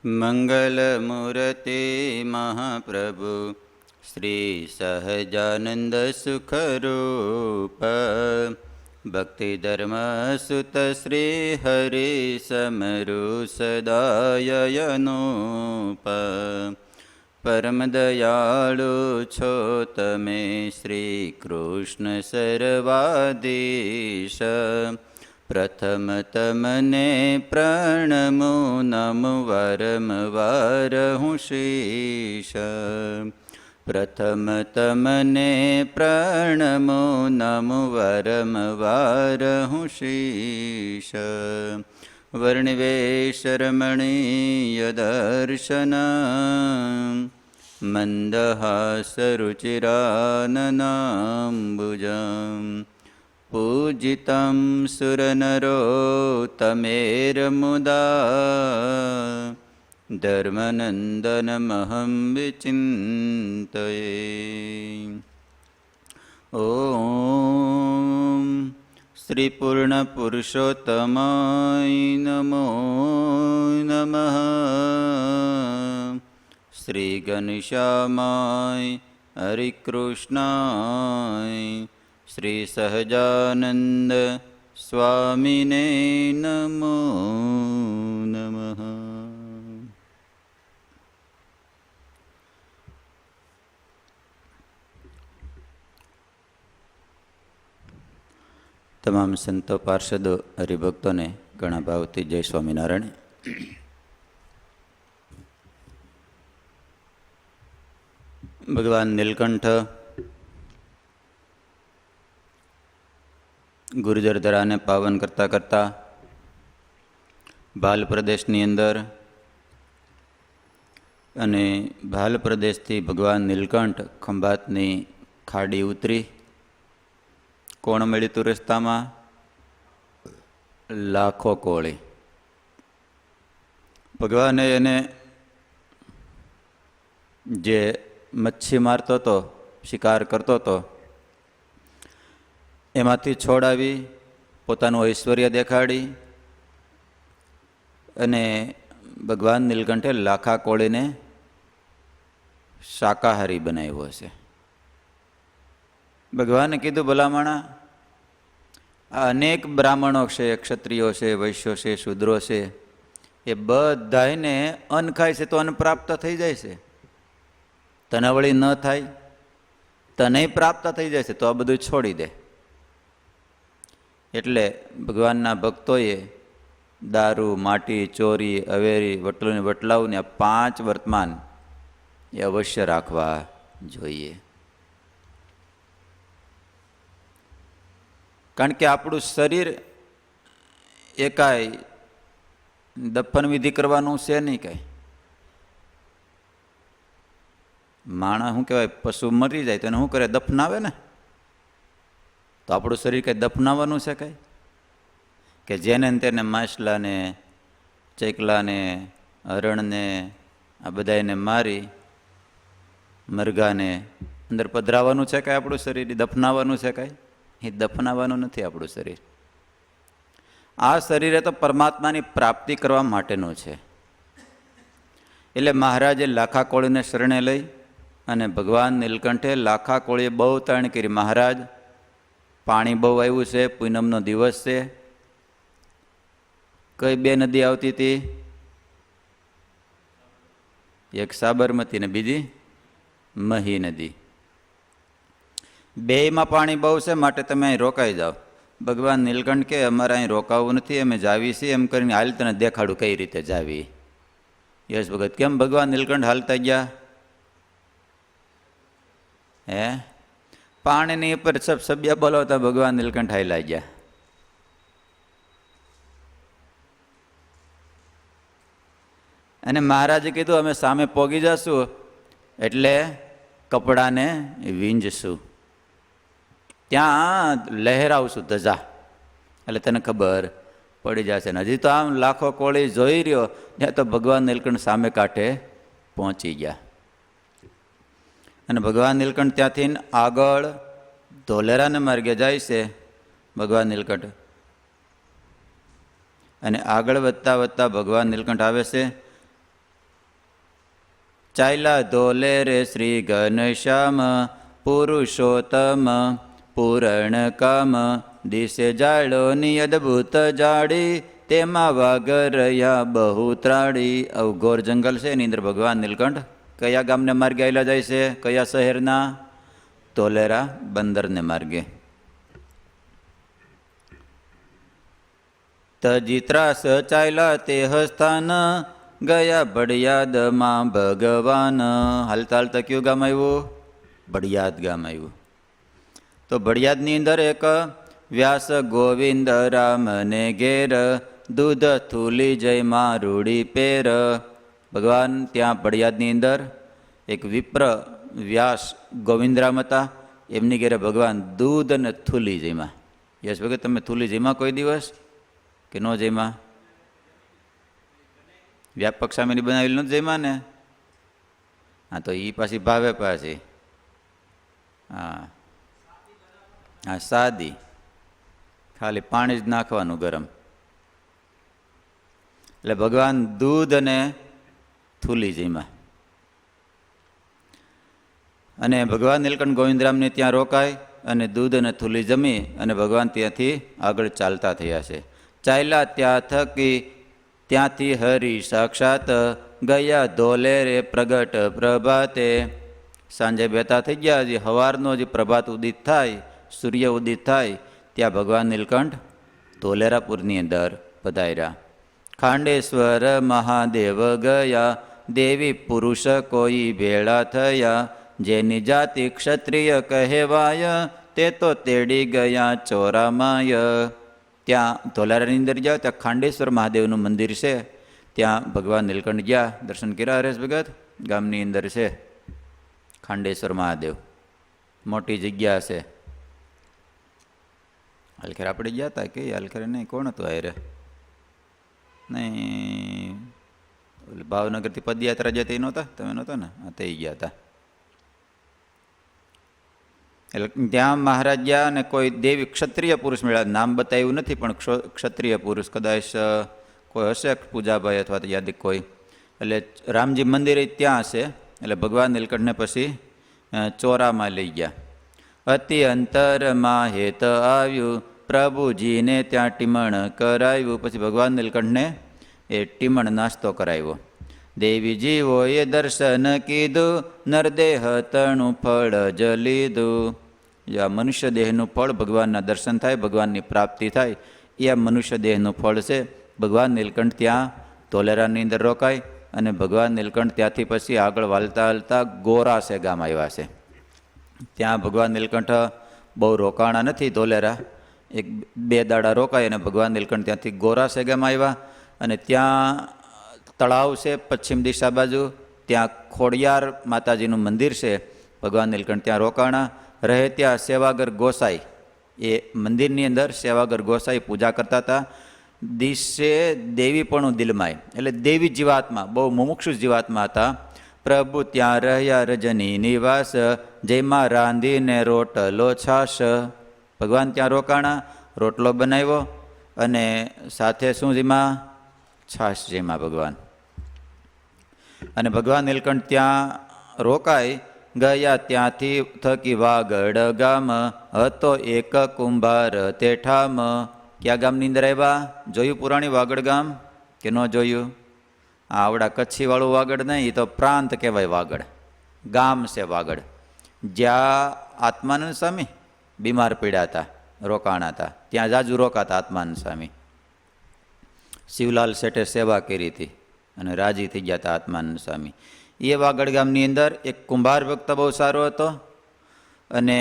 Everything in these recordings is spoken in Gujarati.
મંગલમૂર્તિ મહાપ્રભુ શ્રી સહજાનંદ સુખરૂપ ભક્તિધર્મ સુત શ્રી હરિ સમરુ સદાયનુપ. પરમ દયાળુ છો તમે શ્રી કૃષ્ણ સર્વાધીશ. પ્રથમ તમને પ્રણમો નમો વારંવાર હું શીશ. પ્રથમ તમને પ્રણમો નમો વારંવાર હું શીશ. વર્ણિવેશરમણીય દર્શન મંદહાસરુચિરાનનાંબુજમ પૂજિतं સુરનરોત્તમેર્મુદા ધર્મનંદનમહં વિચિંતયે. ઓમ શ્રી પૂર્ણ પુરુષોત્તમાય નમો નમઃ. શ્રી ઘનશ્યામાય હરિકૃષ્ણાય શ્રી સહજાનંદ સ્વામીને નમો નમઃ. તમામ સંતો પાર્ષદો હરિભક્તોને ઘણા ભાવથી જય સ્વામિનારાયણ. ભગવાન નીલકંઠ ગુર્જર ધરાને પાવન કરતાં કરતાં ભાલ પ્રદેશની અંદર અને ભાલ પ્રદેશથી ભગવાન નીલકંઠ ખંભાતની ખાડી ઉતરી. કોણ મળ્યું તું રસ્તામાં? લાખો કોળી. ભગવાને એને જે મચ્છી મારતો હતો, શિકાર કરતો હતો, એમાંથી છોડાવી પોતાનું ઐશ્વર્ય દેખાડી અને ભગવાન નીલકંઠે લાખા કોળીને શાકાહારી બનાવ્યો હશે. ભગવાને કીધું, ભલામણા આ અનેક બ્રાહ્મણો છે, ક્ષત્રિયો છે, વૈશ્યો છે, શૂદ્રો છે, એ બધાને અન્ન ખાય છે તો અન્ન પ્રાપ્ત થઈ જાય છે. તને વળી ન થાય, તને પ્રાપ્ત થઈ જાય છે તો આ બધું છોડી દે. એટલે ભગવાનના ભક્તોએ દારૂ, માટી, ચોરી, અવેરી, વટલું વટલાવું ને આ 5 વર્તમાન એ અવશ્ય રાખવા જોઈએ. કારણ કે આપણું શરીર એ કાંઈ દફન વિધિ કરવાનું છે નહીં. કાંઈ માણસ શું કહેવાય, પશુ મરી જાય તો એને શું કરે? દફનાવે ને. તો આપણું શરીર કંઈ દફનાવવાનું છે કાંઈ? કે જેને તેને માછલાને, ચૈકલાને, હરણને આ બધાને મારી મરઘાને અંદર પધરાવવાનું છે કાંઈ? આપણું શરીર દફનાવવાનું છે કાંઈ? એ દફનાવવાનું નથી આપણું શરીર. આ શરીરે તો પરમાત્માની પ્રાપ્તિ કરવા માટેનું છે. એટલે મહારાજે લાખા કોળીને શરણે લઈ અને ભગવાન નીલકંઠે લાખા કોળીએ બહુ તાણ કરી. મહારાજ, પાણી બહુ આવ્યું છે, પૂનમનો દિવસ છે. કઈ 2 નદી આવતી હતી? એક સાબરમતી ને બીજી મહી નદી. બેયમાં પાણી બહુ છે, માટે તમે અહીં રોકાઈ જાઓ. ભગવાન નીલકંઠ કે અમારે અહીં રોકાવું નથી, અમે જાવી છીએ. એમ કરીને હાલ તને દેખાડું કઈ રીતે જાવી. યશ ભગત, કેમ ભગવાન નીલકંઠ હાલતા ગયા? હે, પાણીની ઉપર સબ્યા બોલાવતા ભગવાન નીલકંઠ હાલ્યા ગયા. અને મહારાજે કીધું, અમે સામે પોગી જશું એટલે કપડાને વીંજશું, ત્યાં લહેરાવશું ધજા, એટલે તને ખબર પડી જશે. ને હજી તો આમ લાખો કોળી જોઈ રહ્યો, ત્યાં તો ભગવાન નીલકંઠ સામે કાંઠે પહોંચી ગયા. અને ભગવાન નીલકંઠ ત્યાંથી આગળ ધોલેરાને માર્ગે જાય છે ભગવાન નીલકંઠ. અને આગળ વધતા વધતા ભગવાન નીલકંઠ આવે છે ચાલ્યા ધોલે રે શ્રી ઘનશ્યામ પુરુષોત્તમ પૂરણ કામ દિશે જાળોની અદભુત જાડી તેમાં વાગરયા બહુ ત્રાડી. આવું ઘોર જંગલ છે એની અંદર ભગવાન નીલકંઠ કયા ગામને માર્ગે આવેલા જાય છે? કયા શહેરના? ધોલેરા બંદરને માર્ગે. તજિત્રાસ ચાલ્યા તે હસ્તાન ગયા ભડિયાદમાં ભગવાન. હાલતા હાલતા કયું ગામ આવ્યું? ભડિયાદ ગામ આવ્યું. તો ભડિયાદની અંદર એક વ્યાસ ગોવિંદ રામને ઘેર દૂધ થૂલી જય મારૂડી પેર. ભગવાન ત્યાં ભડિયાદની અંદર એક વિપ્ર વ્યાસ ગોવિંદરામ હતા, એમની ઘેરે ભગવાન દૂધ અને થૂલી જયમાં. યશ ભગત, તમે થૂલી જયમાં કોઈ દિવસ કે ન જયમાં? વ્યાપક સામેની બનાવેલી નથી જયમાં ને? હા, તો એ પાછી ભાવે પાછી. હા હા, સાદી, ખાલી પાણી જ નાખવાનું ગરમ. એટલે ભગવાન દૂધ અને થૂલી જયમાં. અને ભગવાન નીલકંઠ ગોવિંદરામને ત્યાં રોકાય અને દૂધ અને થૂલી જમી અને ભગવાન ત્યાંથી આગળ ચાલતા થયા છે. ચાલ્યા ત્યાં થકી ત્યાંથી હરિ સાક્ષાત ગયા ધોલે રે પ્રગટ પ્રભાતે. સાંજે બેઠા થઈ ગયા, જે સવારનો જે પ્રભાત ઉદિત થાય, સૂર્ય ઉદિત થાય, ત્યાં ભગવાન નીલકંઠ ધોલેરાપુરની અંદર પધાર્યા. ખાંડેશ્વર મહાદેવ ગયા દેવી પુરુષ કોઈ ભેળા થયા. જેની જાતિ ક્ષત્રિય કહેવાય તે તો તેડી ગયા ચોરામાય. ત્યાં ધોલારાની અંદર જાઓ, ત્યાં ખાંડેશ્વર મહાદેવનું મંદિર છે, ત્યાં ભગવાન નીલકંઠ ગયા. દર્શન કર્યા હરેશ ભગત? ગામની અંદર છે ખાંડેશ્વર મહાદેવ, મોટી જગ્યા છે. હાલખેર આપણે ગયા હતા કે? હાલખેર નહીં, કોણ હતું આયરે? નહીં, ભાવનગરથી પદયાત્રા જતી નહોતા? તમે નહોતા ને? હા, તે ગયા હતા. એટલે ત્યાં મહારાજ ગયા અને કોઈ દેવી ક્ષત્રિય પુરુષ મળ્યા. નામ બતાવ્યું નથી, પણ ક્ષત્રિય પુરુષ કદાચ કોઈ હશે, પૂજાભાઈ અથવા તો યાદિક કોઈ. એટલે રામજી મંદિર ત્યાં હશે. એટલે ભગવાન નીલકંઠને પછી ચોરામાં લઈ ગયા. અતિ અંતરમાં હેત આવ્યું પ્રભુજીને ત્યાં ટીમણ કરાવ્યું. પછી ભગવાન નીલકંઠને એ ટીમણ નાસ્તો કરાવ્યો. દેવીજીઓએ દર્શન કીધું નરદેહ તણું ફળ જ લીધું. આ મનુષ્ય દેહનું ફળ ભગવાનના દર્શન થાય, ભગવાનની પ્રાપ્તિ થાય, એ આ મનુષ્ય દેહનું ફળ છે. ભગવાન નીલકંઠ ત્યાં ધોલેરાની અંદર રોકાય અને ભગવાન નીલકંઠ ત્યાંથી પછી આગળ વાલતા હાલતા ગોરાસે ગામ આવ્યા છે. ત્યાં ભગવાન નીલકંઠ બહુ રોકાણા નથી ધોલેરા, એક બે દાડા રોકાય અને ભગવાન નીલકંઠ ત્યાંથી ગોરાસે ગામ આવ્યા. અને ત્યાં તળાવ છે પશ્ચિમ દિશા બાજુ, ત્યાં ખોડિયાર માતાજીનું મંદિર છે. ભગવાન નીલકંઠ ત્યાં રોકાણા. રહે ત્યાં સેવાગર ગોસાઈ, એ મંદિરની અંદર સેવાગર ગોસાઈ પૂજા કરતા હતા. દિશે દેવીપણું દિલમાય, એટલે દેવી જીવાત્મા, બહુ મુમુક્ષુ જીવાત્મા હતા. પ્રભુ ત્યાં રહ્યા રજની નિવાસ, જેમાં રાંધીને રોટલો છાશ. ભગવાન ત્યાં રોકાણા, રોટલો બનાવ્યો અને સાથે શું જેમાં? છાશ જેમાં ભગવાન. અને ભગવાન નીલકંઠ ત્યાં રોકાય ગયા. ત્યાંથી થકી વાગડ ગામ હતો એક કુંભાર તે ઠામ. ક્યાં ગામની અંદર આવ્યા? જોયું પુરાણી વાગડ ગામ કે ન જોયું? આવડા કચ્છીવાળું વાગડ નહીં, એ તો પ્રાંત કહેવાય વાગડ. ગામ છે વાગડ, જ્યાં આત્માનંદ સ્વામી બીમાર પીડ્યા હતા, રોકાણા હતા. ત્યાં જાજુ રોકાતા આત્માનંદ સ્વામી. શિવલાલ શેઠે સેવા કરી હતી અને રાજી થઈ ગયા હતા આત્માનંદ સ્વામી. એ વાગડ ગામની અંદર એક કુંભાર ભક્ત બહુ સારો હતો અને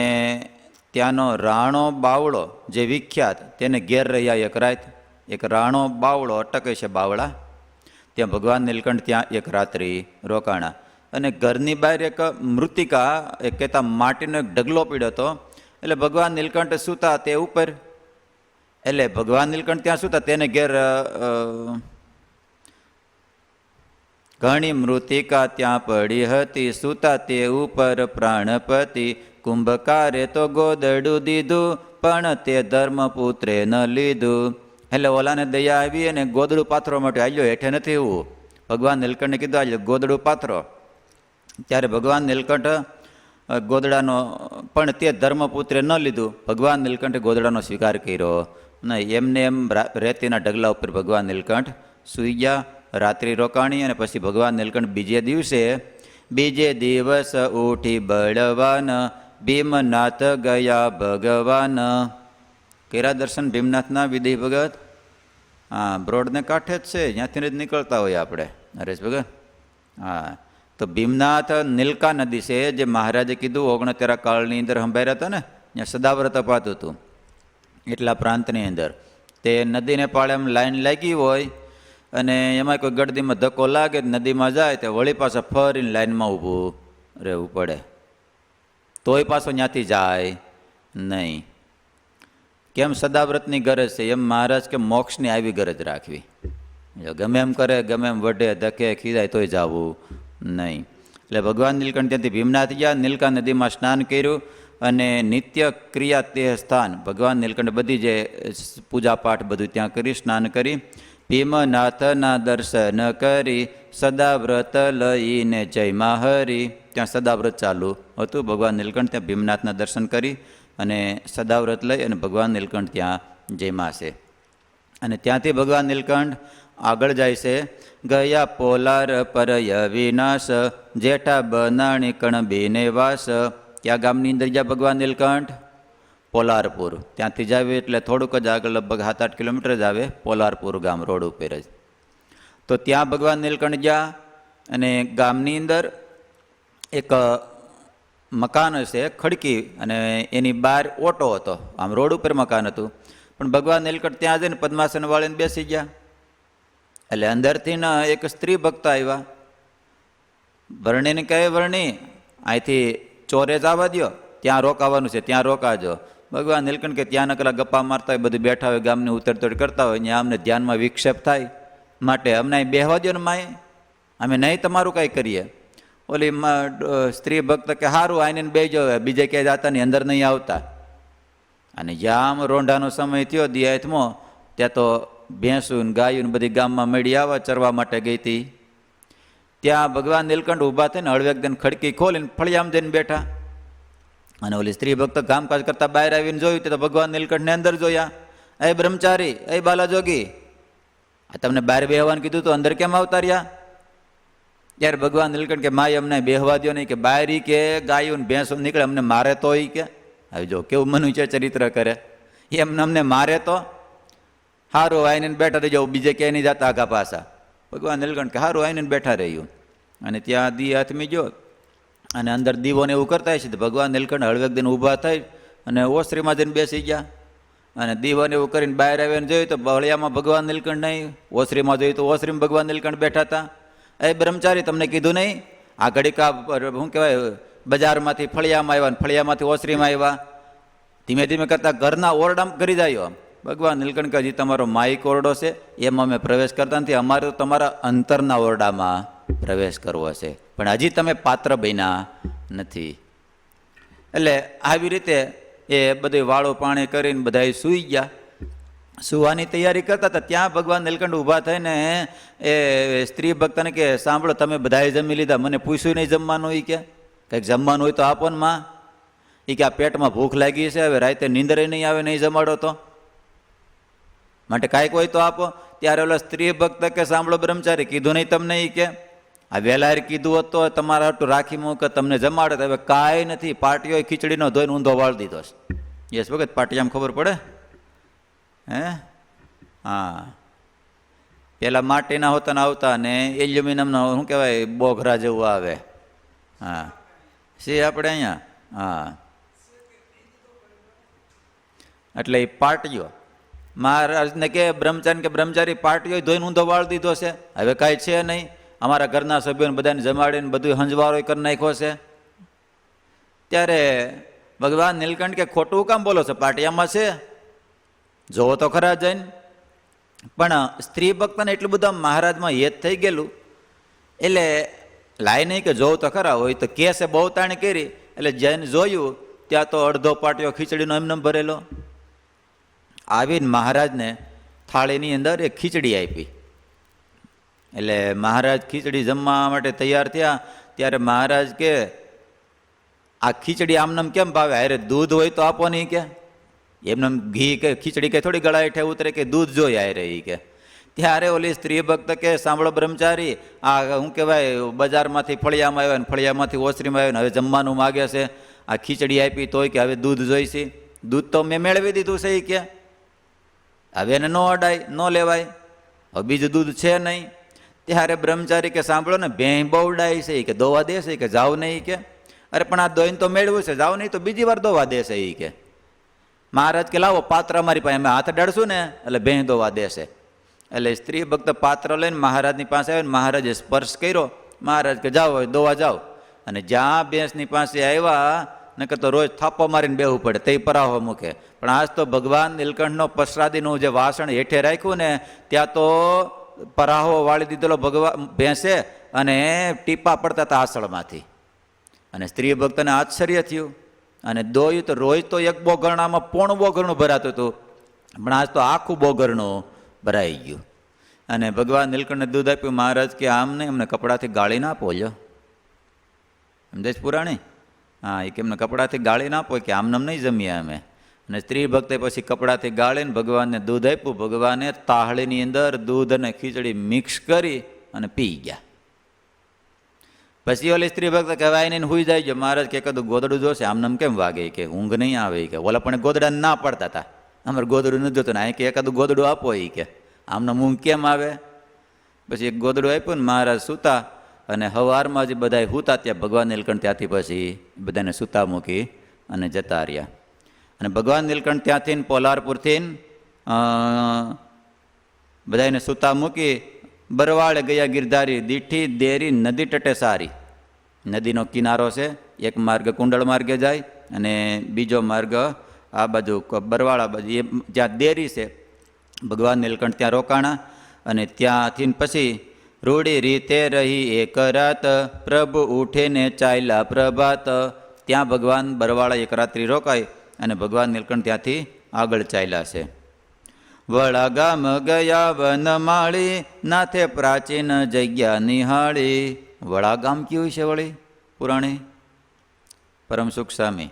ત્યાંનો રાણો બાવળો જે વિખ્યાત, તેને ઘેર રહ્યા એક રાત. એક રાણો બાવળો અટકે છે બાવળા, ત્યાં ભગવાન નીલકંઠ ત્યાં એક રાત્રિ રોકાણા. અને ઘરની બહાર એક મૃતિકા, એક કહેતા માટીનો એક ઢગલો પીડ્યો હતો. એટલે ભગવાન નીલકંઠ સૂતા તે ઉપર, એટલે ભગવાન નીલકંઠ ત્યાં સૂતા, તેને ઘેર ઘણી મૃતિકા ત્યાં પડી હતી. સૂતા તે ઉપર પ્રાણપતિ, કુંભકારે તો ગોદડું દીધું પણ તે ધર્મપુત્રે ન લીધું. એટલે ઓલાને દયા આવી અને ગોદડું પાથરો માટે આલ્યો, હેઠે નથી એવું. ભગવાન નીલકંઠને કીધું આલ્યો ગોદડું પાથરો. ત્યારે ભગવાન નીલકંઠ ગોદડાનો પણ તે ધર્મપુત્રે ન લીધું. ભગવાન નીલકંઠે ગોદડાનો સ્વીકાર કર્યો નહીં. એમને એમ રેતીના ઢગલા ઉપર ભગવાન નીલકંઠ સૂઈ ગયા. રાત્રિ રોકાણી અને પછી ભગવાન નીલકંઠ બીજે દિવસ ઉઠી બળવાન ભીમનાથ ગયા ભગવાન. કર્યા દર્શન ભીમનાથના વિધિ ભગત? હા, બ્રોડને કાંઠે જ છે, ત્યાંથી જ નીકળતા હોય આપણે નરેશ ભગત. હા, તો ભીમનાથ નીલકા નદી છે, જે મહારાજે કીધું 69 કાળની અંદર સંભાળ્યા હતા ને, ત્યાં સદાવ્રત અપાતું હતું એટલા પ્રાંતની અંદર. તે નદીને પાળે એમ લાઈન લાગી હોય અને એમાં કોઈ ગળદીમાં ધક્કો લાગે, નદીમાં જાય તો વળી પાછા ફરીને લાઈનમાં ઊભું રહેવું પડે, તોય પાછો ત્યાંથી જાય નહીં. કેમ? સદાવ્રતની ગરજ છે. એમ મહારાજ કે મોક્ષની આવી ગરજ રાખવી. ગમે એમ કરે, ગમે એમ વઢે ધકે ખીજાય તોય જવું નહીં. એટલે ભગવાન નીલકંઠ ત્યાંથી ભીમનાથ ગયા, નીલકા નદીમાં સ્નાન કર્યું અને નિત્ય ક્રિયા તે સ્થાન ભગવાન નીલકંઠ બધી જે પૂજાપાઠ બધું ત્યાં કરી, સ્નાન કરી, ભીમનાથના દર્શન કરી સદાવ્રત લઈને જયમાં હરી. ત્યાં સદાવ્રત ચાલુ હતું. ભગવાન નીલકંઠ ત્યાં ભીમનાથના દર્શન કરી અને સદાવ્રત લઈ અને ભગવાન નીલકંઠ ત્યાં જયમાં છે. અને ત્યાંથી ભગવાન નીલકંઠ આગળ જાય છે. ગયા પોલાર પરય વિનાશ જેઠા બનાણી કણ બેને વાસ. ક્યાં ગામની અંદર ગયા ભગવાન નીલકંઠ? પોલારપુર. ત્યાંથી જાવ એટલે થોડુંક જ આગળ, લગભગ 7-8 કિલોમીટર જ આવે, પોલારપુર ગામ રોડ ઉપર જ. તો ત્યાં ભગવાન નીલકંઠ ગયા અને ગામની અંદર એક મકાન છે ખડકી, અને એની બહાર ઓટો હતો. આમ રોડ ઉપર મકાન હતું, પણ ભગવાન નીલકંઠ ત્યાં જઈને પદ્માસન વાળીને બેસી ગયા. એટલે અંદરથી એક સ્ત્રી ભક્ત આવ્યા. વર્ણીને કહે, વર્ણી અહીંથી ચોરે જવા દો, ત્યાં રોકાવાનું છે, ત્યાં રોકાજો. ભગવાન નીલકંઠ કે ત્યાં નકરા ગપ્પા મારતા હોય, બધું બેઠા હોય, ગામની ઉતરતોડ કરતા હોય, ત્યાં અમને ધ્યાનમાં વિક્ષેપ થાય, માટે અમને અહીં બેહવા દો ને માય, અમે નહીં તમારું કાંઈ કરીએ. ઓલી સ્ત્રી ભક્ત કે સારું આઈને બેજો, બીજે ક્યાંય જતા નહીં, અંદર નહીં આવતા. અને જ્યાં આમ રોંઢાનો સમય થયો દિયાથમાં, ત્યાં તો ભેંસું ગાયું બધી ગામમાં મળી આવવા ચરવા માટે ગઈ હતી. ત્યાં ભગવાન નીલકંઠ ઊભા થઈને હળવેકદન ખડકી ખોલીને ફળિયામ જઈને બેઠા. અને ઓલી સ્ત્રી ભક્ત કામકાજ કરતા બહાર આવીને જોયું તો ભગવાન નીલકંઠને અંદર જોયા. એ બ્રહ્મચારી, એ બાલાજોગી, આ તમને બહાર બેહવાનું કીધું તો અંદર કેમ આવતા રહ્યા? ત્યારે ભગવાન નીલકંઠ કે માય અમને બેહવા દો નહીં, કે બહાર કે ગાયું ને ભેંસો નીકળે, અમને મારે તો ઈ કે. આવી જો કેવું મનુષ્ય ચરિત્ર કરે, એમને અમને મારે તો સારું આવીને બેઠા રહી જાવ, બીજે ક્યાંય નહીં જતા આગા પાછા. ભગવાન નીલકંઠ કે સારું આવીને બેઠા રહ્યું. અને ત્યાં દી હાથમી જો અને અંદર દીવોને એવું કરતા છે. તો ભગવાન નીલકંઠ હળવેક દિન ઊભા થઈ અને ઓસરીમાં જઈને બેસી ગયા. અને દીવોને એવું કરીને બહાર આવીને જોયું તો બળિયામાં ભગવાન નીલકંઠ નહીં, ઓસરીમાં જોયું તો ઓસરીમાં ભગવાન નીલકંઠ બેઠા હતા. એ બ્રહ્મચારી, તમને કીધું નહીં આ ઘડીકા શું કહેવાય, બજારમાંથી ફળિયામાં આવ્યા, ફળિયામાંથી ઓસરીમાં આવ્યા, ધીમે ધીમે કરતા ઘરના ઓરડામાં કરી જાય. ભગવાન નીલકંઠ કે હજી તમારો માઇક ઓરડો છે, એમાં અમે પ્રવેશ કરતા નથી, અમારે તો તમારા અંતરના ઓરડામાં પ્રવેશ કરવો છે, પણ હજી તમે પાત્ર બન્યા નથી. એટલે આવી રીતે એ બધું વાળું પાણી કરીને બધા સૂઈ ગયા. સુવાની તૈયારી કરતા હતા ત્યાં ભગવાન નીલકંઠ ઊભા થઈને એ સ્ત્રી ભક્તને કે સાંભળો, તમે બધાએ જમી લીધા, મને પૂછ્યું નહીં જમવાનું? એ કે કંઈક જમવાનું હોય તો આપો ને માં. એ કે આ પેટમાં ભૂખ લાગી છે, હવે રાતે નીંદરે નહીં આવે, નહીં જમાડો તો, માટે કાંઈક હોય તો આપો. ત્યારે ઓલા સ્ત્રી ભક્ત કે સાંભળો બ્રહ્મચારી, કીધું નહીં તમને? એ કે આ વહેલા કીધું હોત તો તમારા હાટું રાખી મૂક, તમને જમાડે. હવે કાંઈ નથી, પાટીઓ ખીચડીનો ધોઈને ઊંધો વાળ દીધો છે. યસ ભગત, પાટિયામાં ખબર પડે હે? હા, પેલા માટીના હોતા ને આવતા ને એલ્યુમિનિયમનો શું કહેવાય, બોઘરા જેવું આવે. હા, છે આપણે અહીંયા. હા, એટલે એ પાટીઓ મહારાજને કે બ્રહ્મચારી પાટીઓ ધોઈને ઊંધો વાળ દીધો છે, હવે કાંઈ છે નહીં, અમારા ઘરના સભ્યોને બધાને જમાડીને બધું હંજવારો કરી નાખ્યો છે. ત્યારે ભગવાન નીલકંઠ કે ખોટું કામ બોલો છો, પાટિયામાં છે, જોવો તો ખરા જઈને. પણ સ્ત્રી ભક્તને એટલું બધું મહારાજમાં હેત થઈ ગયેલું, એટલે લાય નહીં કે જોવું તો ખરા, હોય તો કેસે બહુ તાણી કરી. એટલે જઈને જોયું ત્યાં તો અડધો પાટિયો ખીચડીનો એમને ભરેલો. આવીને મહારાજને થાળીની અંદર એક ખીચડી આપી. એટલે મહારાજ ખીચડી જમવા માટે તૈયાર થયા ત્યારે મહારાજ કે આ ખીચડી આમનામ કેમ ભાવે? અરે દૂધ હોય તો આપો નહીં કે એમને ઘી કે ખીચડી કે થોડી ગળા હેઠે ઉતરે કે દૂધ જોઈએ આરે એ કે. ત્યારે ઓલી સ્ત્રી ભક્ત કે સાંભળો બ્રહ્મચારી, આ શું કહેવાય બજારમાંથી ફળિયામાં આવ્યા ને ફળિયામાંથી ઓસરીમાં આવ્યા ને હવે જમવાનું માગે છે, આ ખીચડી આપી તોય કે હવે દૂધ જોઈશે? દૂધ તો મેં મેળવી દીધું છે એ કે હવે એને ન અડાય ન લેવાય, હવે બીજું દૂધ છે નહીં. ત્યારે બ્રહ્મચારી કે સાંભળો ને ભેં બહુ ડાય છે કે દોવા દેશે કે જાવ નહીં કે. અરે પણ આ દોઈને તો મેળવું છે, જાવ નહીં તો બીજી વાર દોવા દેશે એ કે. મહારાજ કે લાવો પાત્ર અમારી પાસે, અમે હાથ અડાડશું ને એટલે ભેં દોવા દેશે. એટલે સ્ત્રી ભક્ત પાત્ર લઈને મહારાજની પાસે આવે ને મહારાજે સ્પર્શ કર્યો. મહારાજ કે જાઓ હવે દોવા જાઓ. અને જ્યાં ભેંસની પાસે આવ્યા નકર તો રોજ થાપો મારીને બેહવું પડે તે પરાહો મૂકે. પણ આજ તો ભગવાન નીલકંઠનો પ્રસાદીનું જે વાસણ હેઠે રાખ્યું ને ત્યાં તો પરાહો વાળી દીધેલો ભગવાન ભેંસે અને ટીપા પડતા હતા આસળમાંથી. અને સ્ત્રી ભક્તને આશ્ચર્ય થયું અને દોયું તો રોજ તો એક બોગરણામાં પોણું બોગરણું ભરાતું હતું, પણ આજ તો આખું બોગરણું ભરાઈ ગયું. અને ભગવાન નીલકંઠને દૂધ આપ્યું. મહારાજ કે આમ નહીં, અમને કપડાથી ગાળી ના આપો લ્યો. સમજાય પુરાણી? હા, એ કે એમને કપડાથી ગાળી ના આપો કે આમને નહીં જમીએ અમે. અને સ્ત્રી ભક્તે પછી કપડાથી ગાળીને ભગવાનને દૂધ આપ્યું. ભગવાને તાહળીની અંદર દૂધ અને ખીચડી મિક્સ કરી અને પી ગયા. પછી ઓલી સ્ત્રી ભક્ત કહેવાય નહીં હુઈ જાય. મહારાજ કે કદું ગોદડું જોશે આમને કેમ વાગે કે ઊંઘ નહીં આવે કે. ઓલા પણ ગોદડાને ના પડતા હતા, અમારે ગોદડું નથી જોતું ને, કે એકાદું ગોદડું આપો એ કે આમને ઊંઘ કેમ આવે. પછી એક ગોદડું આપ્યું ને મહારાજ સૂતા. અને હવારમાં જે બધા સૂતા ત્યાં ભગવાન નીલકંઠ ત્યાંથી પછી બધાને સૂતા મૂકી અને જતા રહ્યા. અને ભગવાન નીલકંઠ ત્યાંથી પોલારપુરથી બધાને સૂતા મૂકી બરવાળે ગયા. ગિરધારી દીઠી દેરી નદી તટે સારી. નદીનો કિનારો છે, એક માર્ગ કુંડળ માર્ગે જાય અને બીજો માર્ગ આ બાજુ બરવાળા બાજુ, એ જ્યાં દેરી છે ભગવાન નીલકંઠ ત્યાં રોકાણા. અને ત્યાંથી પછી રૂડી રીતે રહી એક રાત, પ્રભુ ઉઠીને ચાલ્યા પ્રભાત. ત્યાં ભગવાન બરવાળા એક રાત્રિ રોકાય અને ભગવાન નીલકંઠ ત્યાંથી આગળ ચાલ્યા છે. વળા ગામ ગયા વનમાળી, નાથે પ્રાચીન જગ્યા નિહાળી. વળા ગામ કયું છે વળી પુરાણી? પરમ સુખ સ્વામી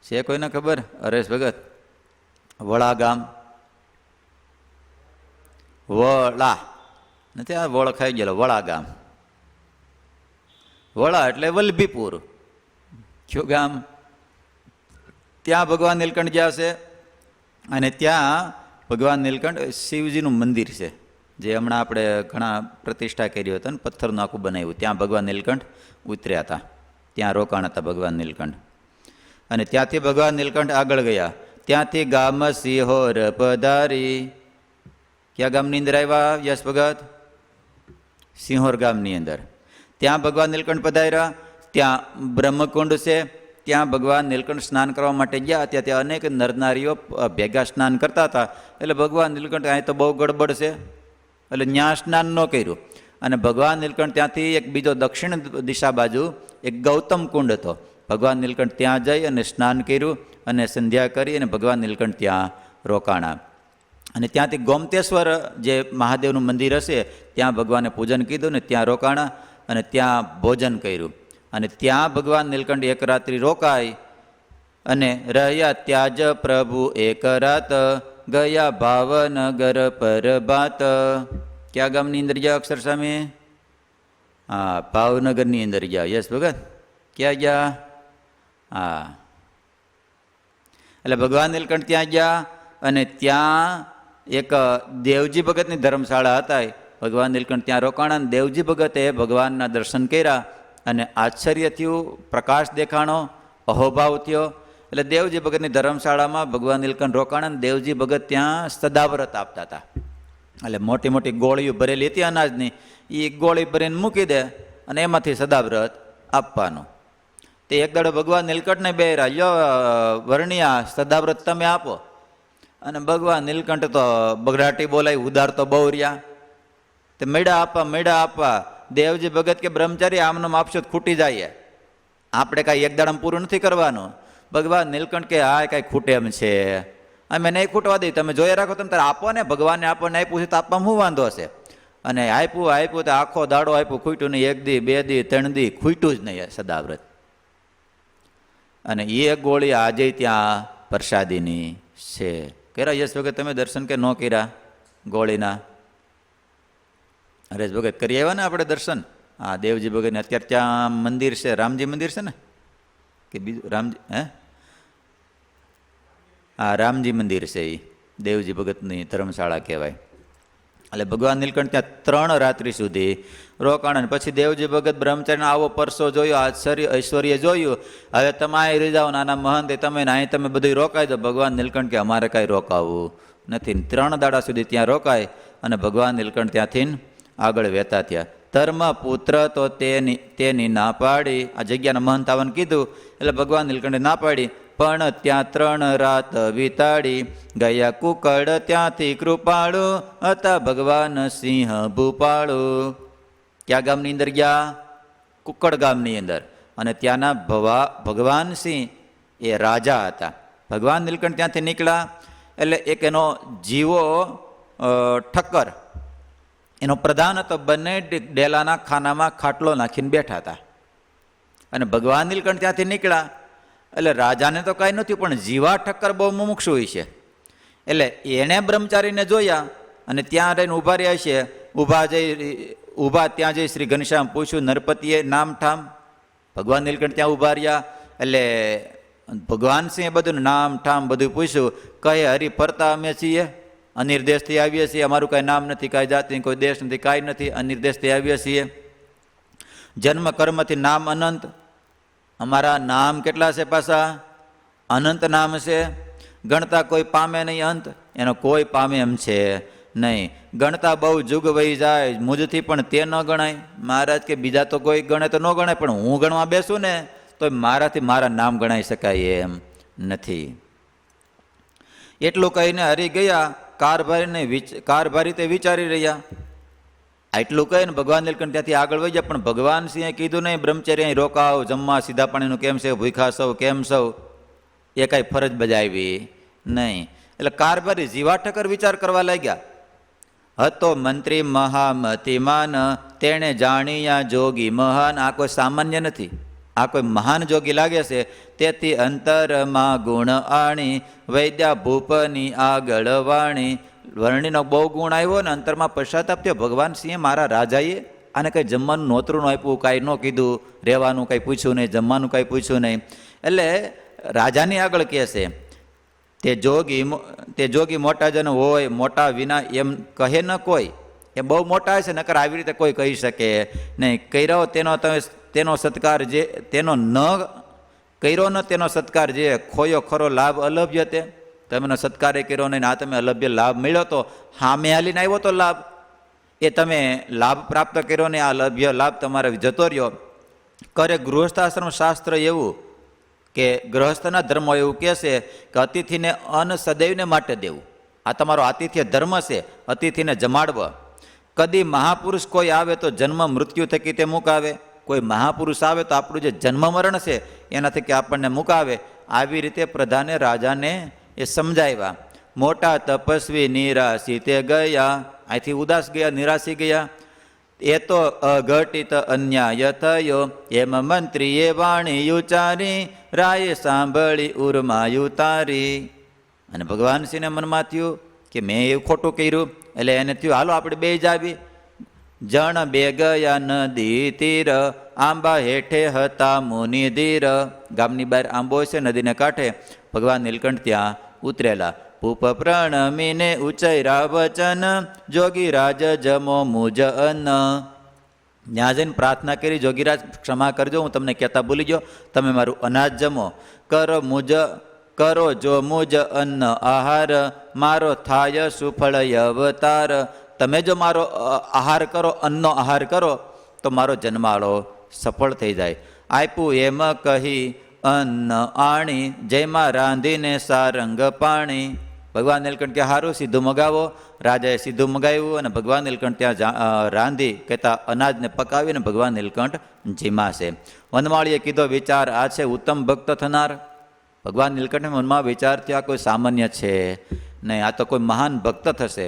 છે, કોઈને ખબર? હરેશ ભગત વળા ગામ વળા નથી, આ વળ ખાઈ ગયેલો. વળા ગામ, વળા એટલે વલ્લભીપુર કયું ગામ? ત્યાં ભગવાન નીલકંઠ ગયા છે. અને ત્યાં ભગવાન નીલકંઠ શિવજીનું મંદિર છે, જે હમણાં આપણે ઘણા પ્રતિષ્ઠા કરી હતી ને પથ્થરનું આખું બનાવ્યું. ત્યાં ભગવાન નીલકંઠ ઉતર્યા હતા, ત્યાં રોકાણ હતા ભગવાન નીલકંઠ. અને ત્યાંથી ભગવાન નીલકંઠ આગળ ગયા. ત્યાંથી ગામ સિંહોર પધારી. ક્યાં ગામની અંદર આવ્યા યશ ભગત? સિંહોર ગામની અંદર. ત્યાં ભગવાન નીલકંઠ પધાર્યા. ત્યાં બ્રહ્મકુંડ છે, ત્યાં ભગવાન નીલકંઠ સ્નાન કરવા માટે ગયા. ત્યાં અનેક નરનારીઓ ભેગા સ્નાન કરતા હતા. એટલે ભગવાન નીલકંઠ અહીં તો બહુ ગડબડ છે એટલે ત્યાં સ્નાન ન કર્યું. અને ભગવાન નીલકંઠ ત્યાંથી એક બીજો દક્ષિણ દિશા બાજુ એક ગૌતમ કુંડ હતો. ભગવાન નીલકંઠ ત્યાં જઈ અને સ્નાન કર્યું અને સંધ્યા કરી અને ભગવાન નીલકંઠ ત્યાં રોકાણા. અને ત્યાંથી ગોમતેશ્વર જે મહાદેવનું મંદિર હશે ત્યાં ભગવાને પૂજન કીધું ને ત્યાં રોકાણા અને ત્યાં ભોજન કર્યું. અને ત્યાં ભગવાન નીલકંઠ એક રાત્રિ રોકાય અને રહ્યા. ત્યાં જ પ્રભુ એક રાત, ગયા ભાવનગર પરભાત. ક્યાં ગામની અંદર ગયા અક્ષર સ્વામી? હા, ભાવનગરની અંદર ગયા. યસ ભગત ક્યાં ગયા? હા, એટલે ભગવાન નીલકંઠ ત્યાં ગયા. અને ત્યાં એક દેવજી ભગતની ધર્મશાળા હતા. ભગવાન નીલકંઠ ત્યાં રોકાણા. દેવજી ભગતે ભગવાનના દર્શન કર્યા અને આશ્ચર્ય થયું, પ્રકાશ દેખાણો, અહોભાવ થયો. એટલે દેવજી ભગતની ધર્મશાળામાં ભગવાન નીલકંઠ રોકાણા. દેવજી ભગત ત્યાં સદાવ્રત આપતા હતા. એટલે મોટી મોટી ગોળીઓ ભરેલી હતી અનાજની, એ ગોળી ભરીને મૂકી દે અને એમાંથી સદાવ્રત આપવાનું. તે એક દાડો ભગવાન નીલકંઠને બે લ્યો વર્ણિયા સદાવ્રત તમે આપો. અને ભગવાન નીલકંઠ તો બગડાટી બોલાય, ઉદાર તો બહુ રહ્યા. તે મેળા આપવા. દેવજી ભગત કે બ્રહ્મચારી આમનો આપશો તો ખૂટી જાય, આપણે કાંઈ એક દાડામાં પૂરું નથી કરવાનું. ભગવાન નીલકંઠ કે હા કાંઈ ખૂટે એમ છે, અમે નહીં ખૂટવા દઈએ, તમે જોઈ રાખો તમે તારે આપો ને. ભગવાનને આપણને આપ્યું છે તો આપવામાં શું વાંધો હશે? અને આપ્યું તો આખો દાડો આપ્યું, ખૂટ્યું નહીં. 1 દી 2 દી 3 દી ખૂટ્યું જ નહીં સદાવ્રત. અને એ ગોળી આજે ત્યાં પ્રસાદીની છે. કર્યા યશ ભગત તમે દર્શન કે ન કર્યા ગોળીના? હરેશ ભગત કરી આવ્યા ને આપણે દર્શન? હા, દેવજી ભગતને અત્યારે ત્યાં મંદિર છે, રામજી મંદિર છે ને કે બીજું? રામજી, હે? હા, રામજી મંદિર છે. એ દેવજી ભગતની ધર્મશાળા કહેવાય. એટલે ભગવાન નીલકંઠ ત્યાં 3 રાત્રિ સુધી રોકાણ. અને પછી દેવજી ભગત બ્રહ્મચારીનો આવો પરસો જોયો, ઐશ્વર્ય જોયું. હવે તમે અહીં રહી જાઓ, નાના મહંત તમે અહીં તમે બધું રોકાઈ દો. ભગવાન નીલકંઠ કે અમારે કાંઈ રોકાવું નથી. 3 દાડા સુધી ત્યાં રોકાય અને ભગવાન નીલકંઠ ત્યાંથી આગળ વહેતા થયા. ધર્મ પુત્ર તો તેની ના પાડી. આ જગ્યાના મહંત આવવાનું કીધું એટલે ભગવાન નીલકંઠે ના પાડી. પણ ત્યાં 3 રાત વિતાડી. ગયા કુકડ ત્યાંથી કૃપાળુ, હતા ભગવાન સિંહ ભૂપાળુ. ક્યાં ગામની અંદર ગયા? કુકડ ગામની અંદર. અને ત્યાંના ભગવાન સિંહ એ રાજા હતા. ભગવાન નીલકંઠ ત્યાંથી નીકળ્યા એટલે એક એનો જીવો ઠક્કર એનો પ્રધાન હતો. બંને ડેલાના ખાનામાં ખાટલો નાખીને બેઠા હતા. અને ભગવાન નીલકંઠ ત્યાંથી નીકળ્યા એટલે રાજાને તો કાંઈ નથી, પણ જીવા ઠક્કર બહુ મુમુક્ષુ હોય છે. એટલે એણે બ્રહ્મચારીને જોયા અને ત્યાં રહીને ઊભા રહ્યા છે. ઊભા ત્યાં જઈ શ્રી ઘનશ્યામ પૂછ્યું, નરપતિએ નામ ઠામ? ભગવાન નીલકંઠ ત્યાં ઊભા રહ્યા એટલે ભગવાન સિંહે બધું નામ ઠામ બધું પૂછ્યું. કહે, હરી ફરતા અમે છીએ, અનિર્દેશથી આવીએ છીએ, અમારું કાંઈ નામ નથી, કાંઈ જાતિ, કોઈ દેશ નથી, કાંઈ નથી, અનિર્દેશથી આવીએ છીએ. જન્મ કર્મથી નામ અનંત. અમારા નામ કેટલા છે? પાછા અનંત નામ છે. ગણતા કોઈ પામે નહીં અંત, એનો કોઈ પામે એમ છે નહીં. ગણતા બહુ જુગ વહી જાય, મુજથી પણ તે ન ગણાય. મહારાજ કે બીજા તો કોઈ ગણે તો ન ગણાય, પણ હું ગણવા બેસું ને તો મારાથી મારા નામ ગણાઈ શકાય એમ નથી. એટલું કહીને હરી ગયા. કારભારી તે વિચારી રહ્યા. એટલું કહીને ભગવાન નીલકંઠ ત્યાંથી આગળ વહી ગયા. પણ ભગવાન સિંહે કીધું નહીં, બ્રહ્મચર્ય અહીં રોકાવ, જમવા સીધા પાણીનું કેમ છે, ભૂખા સૌ કેમ સૌ, એ કાંઈ ફરજ બજાવી નહીં. એટલે કારભારી જીવા ઠક્કર વિચાર કરવા લાગ્યા. હતો મંત્રી મહામતિમાન, તેણે જાણ્યા જોગી મહાન. આ કોઈ સામાન્ય નથી, આ કોઈ મહાન જોગી લાગે છે. તેથી અંતરમાં ગુણ આણી, વૈદ્યા ભૂપની આગળ વાણી. વર્ણિનો બહુ ગુણ આવ્યો ને અંતરમાં પશ્ચાતાપ થયો. ભગવાન સિંહે મારા રાજાએ આને કંઈ જમવાનું નોતરું ન આપ્યું, કાંઈ ન કીધું, રહેવાનું કંઈ પૂછ્યું નહીં, જમવાનું કંઈ પૂછ્યું નહીં. એટલે રાજાની આગળ કહે છે, તે જોગી મોટા જન હોય, મોટા વિના એમ કહે ન કોઈ. એ બહુ મોટા છે, નકર આવી રીતે કોઈ કહી શકે નહીં. કર્યો તેનો સત્કાર જે, તેનો ન કર્યો ન તેનો સત્કાર જે, ખોયો ખરો લાભ અલભ્ય તે. તમે સત્કારે કર્યો નહીં, આ તમે અલભ્ય લાભ મળ્યો તો હામે હાલીને આવ્યો તો લાભ, એ તમે લાભ પ્રાપ્ત કર્યો ને આ અલભ્ય લાભ તમારે જતો રહ્યો. કરે ગૃહસ્થાશ્રમ શાસ્ત્ર એવું કે ગૃહસ્થના ધર્મો એવું કહે છે કે અતિથિને અન્ન સદૈવને માટે દેવું. આ તમારો આતિથ્ય ધર્મ છે, અતિથિને જમાડવા. કદી મહાપુરુષ કોઈ આવે તો જન્મ મૃત્યુ થકી તે મુકાવે. કોઈ મહાપુરુષ આવે તો આપણું જે જન્મ મરણ છે એનાથી કે આપણને મુકાવે. આવી રીતે પ્રધાને રાજાને એ સમજાવ્યા. મોટા તપસ્વી નિરાશી તે ગયા. અહીંથી ઉદાસ ગયા, નિરાશી ગયા. એ તો અઘટિત અન્યાય થયો, એમ મંત્રીએ વાણી ઉચ્ચારી, રાયે સાંભળી ઉર્માયું તારી. અને ભગવાન સિંહને મનમાં થયું કે મેં એવું ખોટું કર્યું. એટલે એને થયું હાલો આપણે બે જ આવી. જણ બે ગયા નદી તીર, આંબા હેઠે હતા મુનિ ધીર. ગામની બહાર આંબો છે નદીને કાંઠે. ભગવાન નીલકંઠ ત્યાં ઉતરેલા. પૂપ પ્રણમીને ઉચ્ચૈરા વચન, જોગીરાજ જમો મુજ અન્ન. ત્યાં જઈને પ્રાર્થના કરી, જોગીરાજ ક્ષમા કરજો, હું તમને કહેતા ભૂલી ગયો, તમે મારું અનાજ જમો. કરો જો મુજ અન્ન આહાર, મારો થાય સુફળ અવતાર. તમે જો મારો આહાર કરો, અન્નનો આહાર કરો તો મારો જન્માળો સફળ થઈ જાય. આપ્યું એમ કહી અન્ન આણી, જેમાં રાંધીને સારંગ પાણી. ભગવાન નીલકંઠ કે સારું સીધું મગાવો. રાજાએ સીધું મગાવ્યું અને ભગવાન નીલકંઠ ત્યાં રાંધી કહેતા અનાજને પકાવીને ભગવાન નીલકંઠ જીમાશે. વનમાળીએ કીધો વિચાર આ છે ઉત્તમ ભક્ત થનાર. ભગવાન નીલકંઠના મનમાં વિચાર થયો આ કોઈ સામાન્ય છે નહીં, આ તો કોઈ મહાન ભક્ત થશે.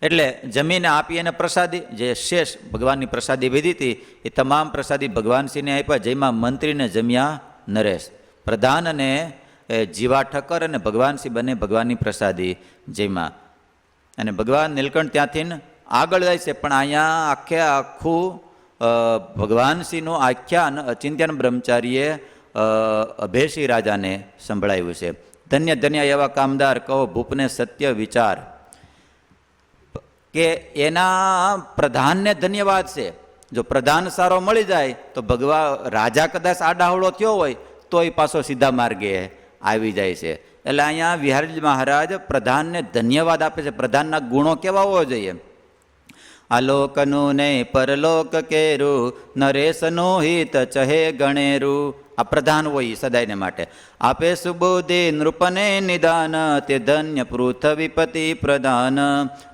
એટલે જમીને આપી એને પ્રસાદી, જે શેષ ભગવાનની પ્રસાદી વિધી હતી એ તમામ પ્રસાદી ભગવાનશ્રીને આપ્યા, જેમાં મંત્રીને જમ્યા નરેશ, પ્રધાન અને જીવા ઠક્કર અને ભગવાનશ્રી બંને ભગવાનની પ્રસાદી જેમાં. અને ભગવાન નીલકંઠ ત્યાંથી આગળ જાય છે, પણ અહીંયા આખું ભગવાનશ્રીનું આખ્યાન અચિંત્યન બ્રહ્મચારીએ અભેશી રાજાને સંભળાવ્યું છે. ધન્ય ધન્ય એવા કામદાર કહો ભૂપને સત્ય વિચાર, કે એના પ્રધાનને ધન્યવાદ છે. જો પ્રધાન સારો મળી જાય તો રાજા કદાચ આડાહવળો થયો હોય તો એ પાછો સીધા માર્ગે આવી જાય છે. એટલે અહીંયા વિહારજી મહારાજ પ્રધાનને ધન્યવાદ આપે છે. પ્રધાનના ગુણો કેવા હોવા જોઈએ? આલોકનું ને પરલોક કેરું, નરેશનું હિત ચહે ગણેરું. આ પ્રધાન હોય સદાયને માટે. આપે સુબુદ્ધિ નૃપને નિદાન, તે ધન્ય પૃથ્વીપતિ પ્રધાન.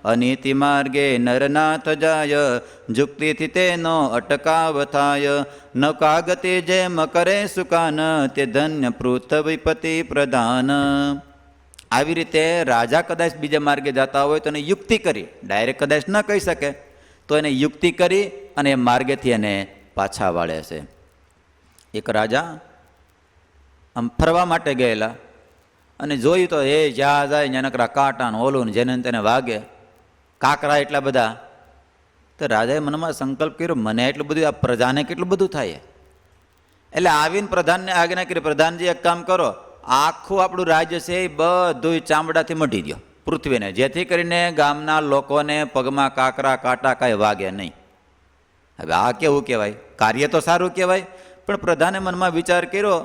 અનીતિ માર્ગે નરનાથ જાય, જુક્તિથી તેનો અટકાવ થાય. ન કાગતે જેમ કરે સુકાન, તે ધન્ય પૃથ્વીપતિ પ્રધાન. આવી રીતે રાજા કદાચ બીજા માર્ગે જતા હોય તો એને યુક્તિ કરી, ડાયરેક્ટ કદાચ ન કહી શકે તો એને યુક્તિ કરી અને એ માર્ગેથી એને પાછા વાળે છે. એક રાજા આમ ફરવા માટે ગયેલા અને જોયું તો એ જ્યાં જાય ત્યાં નકરા કાંટા ને ઓલું ને જેને તેને વાગે, કાંકરા એટલા બધા. તો રાજાએ મનમાં સંકલ્પ કર્યો, મને એટલું બધું, આ પ્રજાને કેટલું બધું થાય. એટલે આવીને પ્રધાનને આજ્ઞા કરી, પ્રધાનજી એક કામ કરો, આખું આપણું રાજ્ય છે એ બધું ચામડાથી મઢી દો પૃથ્વીને, જેથી કરીને ગામના લોકોને પગમાં કાંકરા કાંટા કાંઈ વાગે નહીં. હવે આ કેવું કહેવાય? કાર્ય તો સારું કહેવાય, પણ પ્રધાને મનમાં વિચાર કર્યો,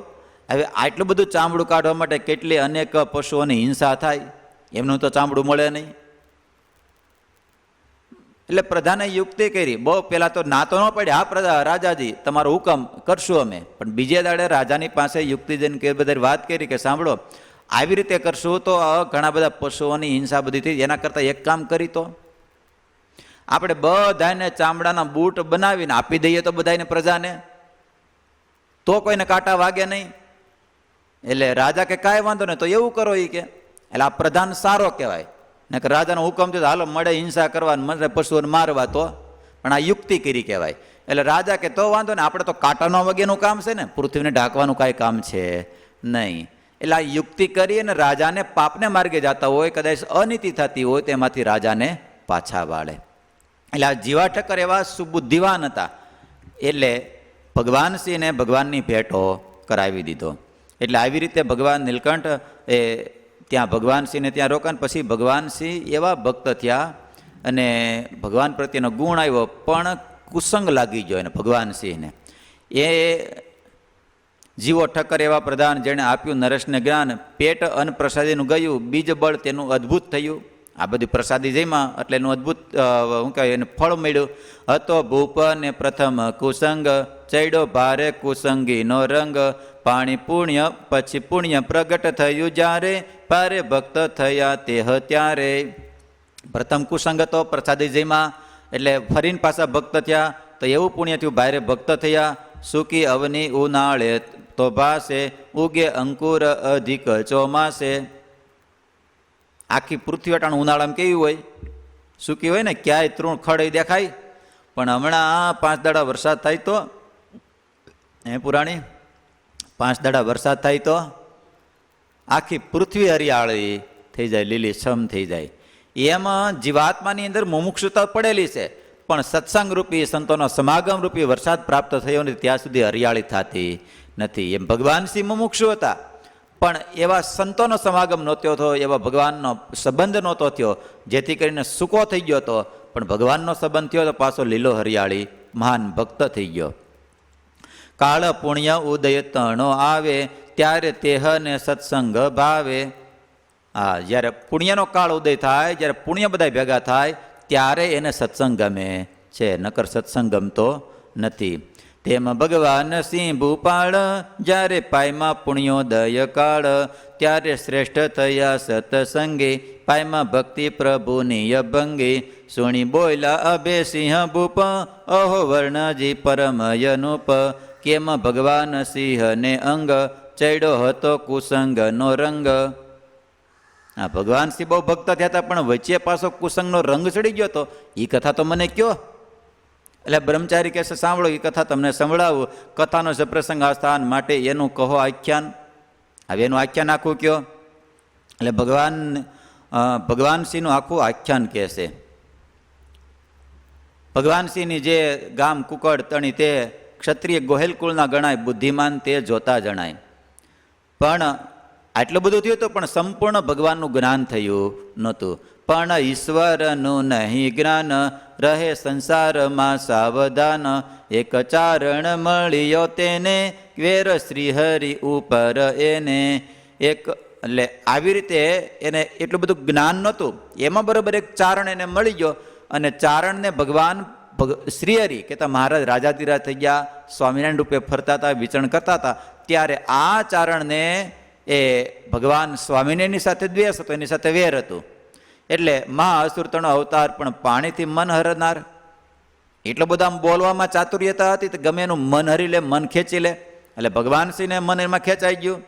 હવે આટલું બધું ચામડું કાઢવા માટે કેટલી અનેક પશુઓની હિંસા થાય, એમનું તો ચામડું મળે નહીં. એટલે પ્રધાને યુક્તિ કરી. બહુ પહેલાં તો ના તો ન પડે, હા રાજાજી તમારો હુકમ કરશું અમે, પણ બીજે દાડે રાજાની પાસે યુક્તિ જઈને કે બધી વાત કરી કે સાંભળો, આવી રીતે કરશું તો ઘણા બધા પશુઓની હિંસા બધી થઈ, એના કરતાં એક કામ કરી તો આપણે બધાને ચામડાના બૂટ બનાવીને આપી દઈએ તો બધાને પ્રજાને, તો કોઈને કાંટા વાગે નહીં. એટલે રાજા કે કાંઈ વાંધો નહીં, તો એવું કરો એ કે. એટલે આ પ્રધાન સારો કહેવાય ને કે રાજાનો હુકમ થયો હાલો મળે હિંસા કરવા, મને પશુઓને મારવા, તો પણ આ યુક્તિ કરી કહેવાય. એટલે રાજા કે તો વાંધો ને, આપણે તો કાંટાનો વગેરેનું કામ છે ને, પૃથ્વીને ઢાંકવાનું કાંઈ કામ છે નહીં. એટલે આ યુક્તિ કરી અને રાજાને પાપને માર્ગે જતા હોય, કદાચ અનીતિ થતી હોય તેમાંથી રાજાને પાછા વાળે. એટલે આ જીવા ઠક્કર એવા સુબુદ્ધિવાન હતા, એટલે ભગવાનશ્રીને ભગવાનની ભેટો કરાવી દીધો. એટલે આવી રીતે ભગવાન નીલકંઠ એ ત્યાં ભગવાનશ્રીને ત્યાં રોકાણ. પછી ભગવાનશ્રી એવા ભક્ત થયા અને ભગવાન પ્રત્યેનો ગુણ આવ્યો, પણ કુસંગ લાગી ગયો એને ભગવાનશ્રીને. એ જીવો ઠક્કર એવા પ્રધાન જેણે આપ્યું નરેશને જ્ઞાન, પેટ અન્ન પ્રસાદીનું ગયું, બીજ બળ તેનું અદ્ભુત થયું. આ બધી પ્રસાદી જેમાં એટલે એનું અદ્ભુત શું કહેવાય એને ફળ મળ્યું. હતો ભૂપ ને પ્રથમ કુસંગ, ચડ્યો ભારે કુસંગીનો રંગ. પાણી પુણ્ય પછી પુણ્ય પ્રગટ થયું જ્યારે, ભારે ભક્ત થયા તે ત્યારે. પ્રથમ કુસંગ હતો પ્રસાદી જેમાં, એટલે ફરીને પાછા ભક્ત થયા તો એવું પુણ્ય થયું, ભારે ભક્ત થયા. સૂકી અવની ઉનાળે તો ભાસે, ઉગે અંકુર અધિક ચોમાસે. આખી પૃથ્વી અટાણ ઉનાળામાં કેવી હોય? સૂકી હોય ને, ક્યાંય તૃણ ખડ દેખાય. પણ હમણાં 5 દાડા વરસાદ થાય તો પુરાણી 5 દાડા વરસાદ થાય તો આખી પૃથ્વી હરિયાળી થઈ જાય, લીલી છમ થઈ જાય. એમાં જીવાત્માની અંદર મુમુક્ષુતા પડેલી છે, પણ સત્સંગ રૂપી સંતોનો સમાગમ રૂપી વરસાદ પ્રાપ્ત થયો નથી ત્યાં સુધી હરિયાળી થતી નથી. એમ ભગવાન શ્રી મુમુક્ષુ હતા, પણ એવા સંતોનો સમાગમ નહોતો થયો, એવા ભગવાનનો સંબંધ નહોતો થયો, જેથી કરીને સૂકો થઈ ગયો હતો. પણ ભગવાનનો સંબંધ થયો તો પાછો લીલો હરિયાળી મહાન ભક્ત થઈ ગયો. કાળ પુણ્ય ઉદય તણો આવે, ત્યારે તેહને સત્સંગ ભાવે. હા, જ્યારે પુણ્યનો કાળ ઉદય થાય, જ્યારે પુણ્ય બધા ભેગા થાય ત્યારે એને સત્સંગ ગમે છે, નકર સત્સંગ ગમતો નથી. તેમ ભગવાન સિંહ ભૂપાળ, જ્યારે પાયમાં પુણ્યોદય કાળ, ત્યારે શ્રેષ્ઠ થયા સત્સંગી, પાયમાં ભક્તિ પ્રભુની અભંગી. સુણી બોયલા અભે સિંહ ભૂપ, અહો વર્ણજી પરમયનુપ. કેમ ભગવાન સિંહને અંગ, ચડ્યો હતો કુસંગનો રંગ. હા, ભગવાન શ્રી બહુ ભક્ત થયા હતા, પણ વચ્ચે પાછો કુસંગનો રંગ ચડી ગયો તો એ કથા તો મને કયો. એટલે બ્રહ્મચારી કહેશે સાંભળો, એ કથા તમને સંભળાવું, કથાનો છે પ્રસંગ આસ્થાન માટે, એનું કહો આખ્યાન. હવે એનું આખ્યાન આખું કયો. એટલે ભગવાનસિંહનું આખું આખ્યાન કહે છે. ભગવાનસિંહની જે ગામ કુકડ તણી તે ક્ષત્રિય ગોહેલ કુળના ગણાય, બુદ્ધિમાન તે જોતા જણાય. પણ આટલું બધું થયું હતું, પણ સંપૂર્ણ ભગવાનનું જ્ઞાન થયું નહોતું. પણ ઈશ્વરનું નહીં જ્ઞાન, રહે સંસારમાં સાવધાન. એક ચારણ મળ્યો તેને, વેર શ્રીહરિ ઉપર એને. એક એટલે આવી રીતે એને એટલું બધું જ્ઞાન નહોતું, એમાં બરોબર એક ચારણ એને મળી ગયો. અને ચારણને ભગવાન શ્રીહરિ કહેતા મહારાજ રાજાધીરાજ થઈ ગયા, સ્વામિનારાયણ રૂપે ફરતા હતા, વિચરણ કરતા હતા. ત્યારે આ ચારણને એ ભગવાન સ્વામિનારાયણની સાથે દ્વેષ હતો, એની સાથે વેર હતું. એટલે મહાઅસુરતણો અવતાર, પણ પાણીથી મન હરનાર. એટલો બધા આમ બોલવામાં ચાતુર્યતા હતી, તો ગમે એનું મન હરી લે, મન ખેંચી લે. એટલે ભગવાનશ્રીને મન એમાં ખેંચાઈ ગયું.